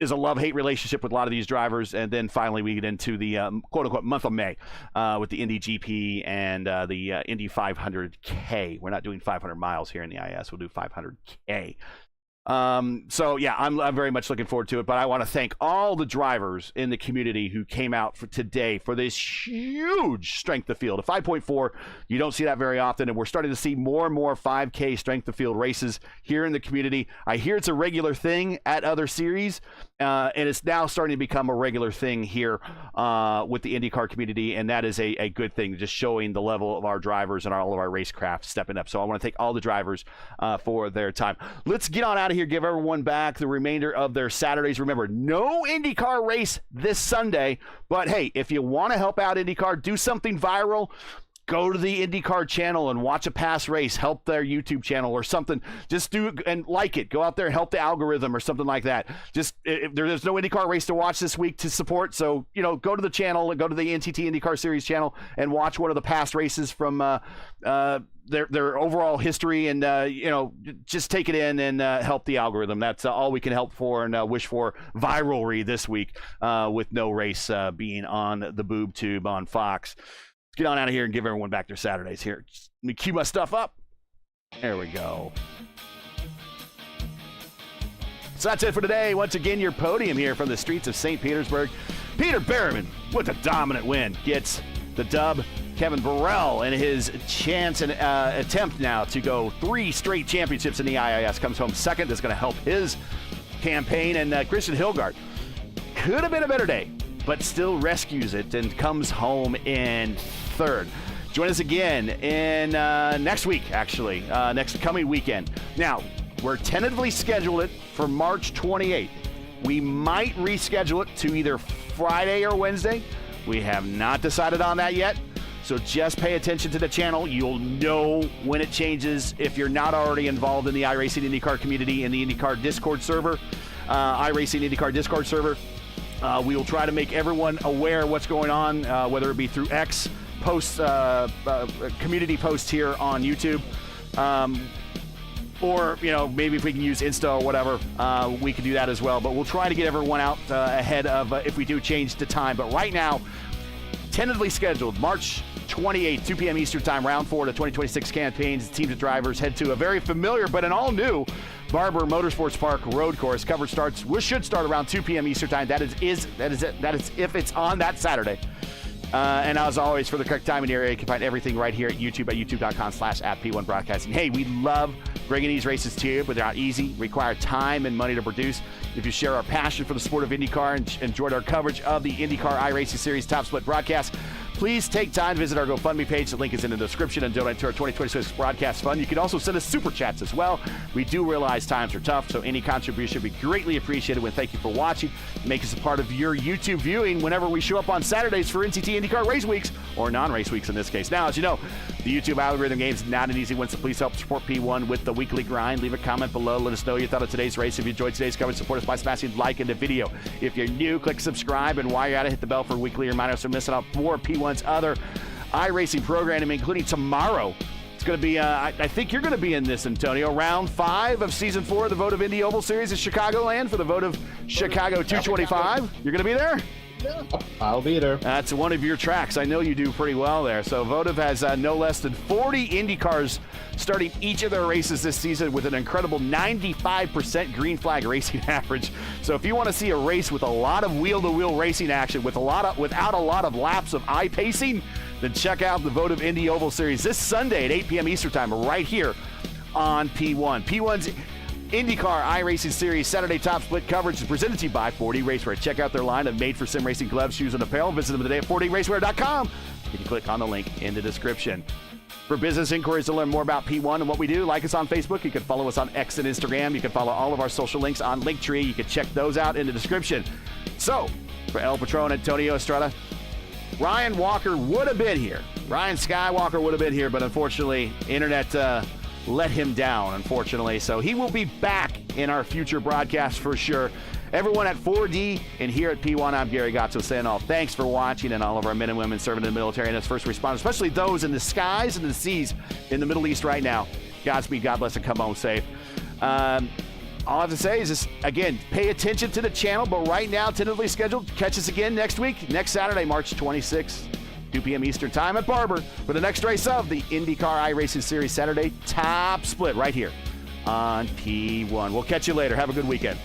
is a love-hate relationship with a lot of these drivers. And then finally we get into the quote-unquote month of May with the Indy GP and the Indy 500K. We're not doing 500 miles here in the IS. We'll do 500K. So yeah, I'm very much looking forward to it, but I want to thank all the drivers in the community who came out for today for this huge strength of field. A 5.4, you don't see that very often, and we're starting to see more and more 5K strength of field races here in the community. I hear it's a regular thing at other series, and it's now starting to become a regular thing here with the IndyCar community, and that is a good thing, just showing the level of our drivers and all of our racecraft stepping up. So I want to thank all the drivers for their time. Let's get on out of here, give everyone back the remainder of their Saturdays. Remember, no IndyCar race this Sunday, but hey, if you want to help out IndyCar, do something viral, go to the IndyCar channel and watch a past race, help their YouTube channel or something. Just do it and like it. Go out there and help the algorithm or something like that. Just if there's no IndyCar race to watch this week to support, so go to the channel and go to the NTT IndyCar Series channel and watch one of the past races from their overall history, and just take it in and help the algorithm. That's all we can help for and wish for viralry this week with no race being on the boob tube on Fox. Let's get on out of here and give everyone back their Saturdays here. Let me cue my stuff up. There we go. So that's it for today. Once again, your podium here from the streets of St. Petersburg. Peter Berriman with a dominant win gets the dub. Kevin Burrell and his chance and attempt now to go 3 straight championships in the IIS comes home second. That's going to help his campaign. And Christian Hilgard could have been a better day, but still rescues it and comes home in third. Join us again in next week, actually, next coming weekend. Now, we're tentatively scheduled it for March 28th. We might reschedule it to either Friday or Wednesday. We have not decided on that yet. So just pay attention to the channel. You'll know when it changes if you're not already involved in the iRacing IndyCar community in the IndyCar Discord server, iRacing IndyCar Discord server. We will try to make everyone aware of what's going on, whether it be through X, posts, community posts here on YouTube, or, maybe if we can use Insta or whatever, we can do that as well. But we'll try to get everyone out ahead of if we do change the time. But right now, tentatively scheduled March 28th, 2 p.m. Eastern Time, round 4 of the 2026 campaigns. Teams and drivers head to a very familiar but an all-new Barber Motorsports Park road course. Coverage should start around 2 p.m. Eastern Time. That is if it's on that Saturday. And as always, for the correct time and area, you can find everything right here at YouTube at youtube.com/@P1 Broadcasting. Hey, we love bringing these races to you, but they're not easy, require time and money to produce. If you share our passion for the sport of IndyCar and enjoyed our coverage of the IndyCar iRacing Series Top Split broadcast, please take time to visit our GoFundMe page. The link is in the description, and donate to our 2026 broadcast fund. You can also send us super chats as well. We do realize times are tough, so any contribution would be greatly appreciated. Thank you for watching. Make us a part of your YouTube viewing whenever we show up on Saturdays for NTT IndyCar race weeks, or non-race weeks in this case. Now, as you know, the YouTube algorithm game is not an easy one, so please help support P1 with the weekly grind. Leave a comment below. Let us know you thought of today's race. If you enjoyed today's coverage, support us by smashing like in the video. If you're new, click subscribe, and while you're at it, hit the bell for weekly reminders so missing out more P1's other iRacing programming, including tomorrow. It's going to be, I think you're going to be in this, Antonio. Round 5 of Season 4 of the Vote of Indy Oval Series in Chicagoland for the Vote of Chicago 225. You're going to be there? I'll be there. That's one of your tracks. I know you do pretty well there. So Votive has no less than 40 Indy cars starting each of their races this season with an incredible 95% green flag racing average. So if you want to see a race with a lot of wheel-to-wheel racing action without a lot of laps of eye pacing, then check out the Votive Indy Oval Series this Sunday at 8 p.m. Eastern Time right here on P1. P1's IndyCar iRacing Series Saturday Top Split coverage is presented to you by 4D Racewear. Check out their line of made-for-sim racing gloves, shoes, and apparel. Visit them today at 4dracewear.com. You can click on the link in the description. For business inquiries to learn more about P1 and what we do, like us on Facebook. You can follow us on X and Instagram. You can follow all of our social links on Linktree. You can check those out in the description. So, for El Patron, Antonio Estrada, Ryan Walker would have been here. Ryan Skywalker would have been here, but unfortunately, internet let him down, unfortunately. So he will be back in our future broadcasts for sure. Everyone at 4D and here at P1, I'm Gary Gatto saying all thanks for watching, and all of our men and women serving in the military and as first responders, especially those in the skies and the seas in the Middle East right now. Godspeed, God bless, and come home safe. All I have to say is just, again, pay attention to the channel, but right now, tentatively scheduled, catch us again next week, next Saturday, March 26th. 2 p.m. Eastern Time at Barber for the next race of the IndyCar iRacing Series Saturday Top Split right here on P1. We'll catch you later. Have a good weekend.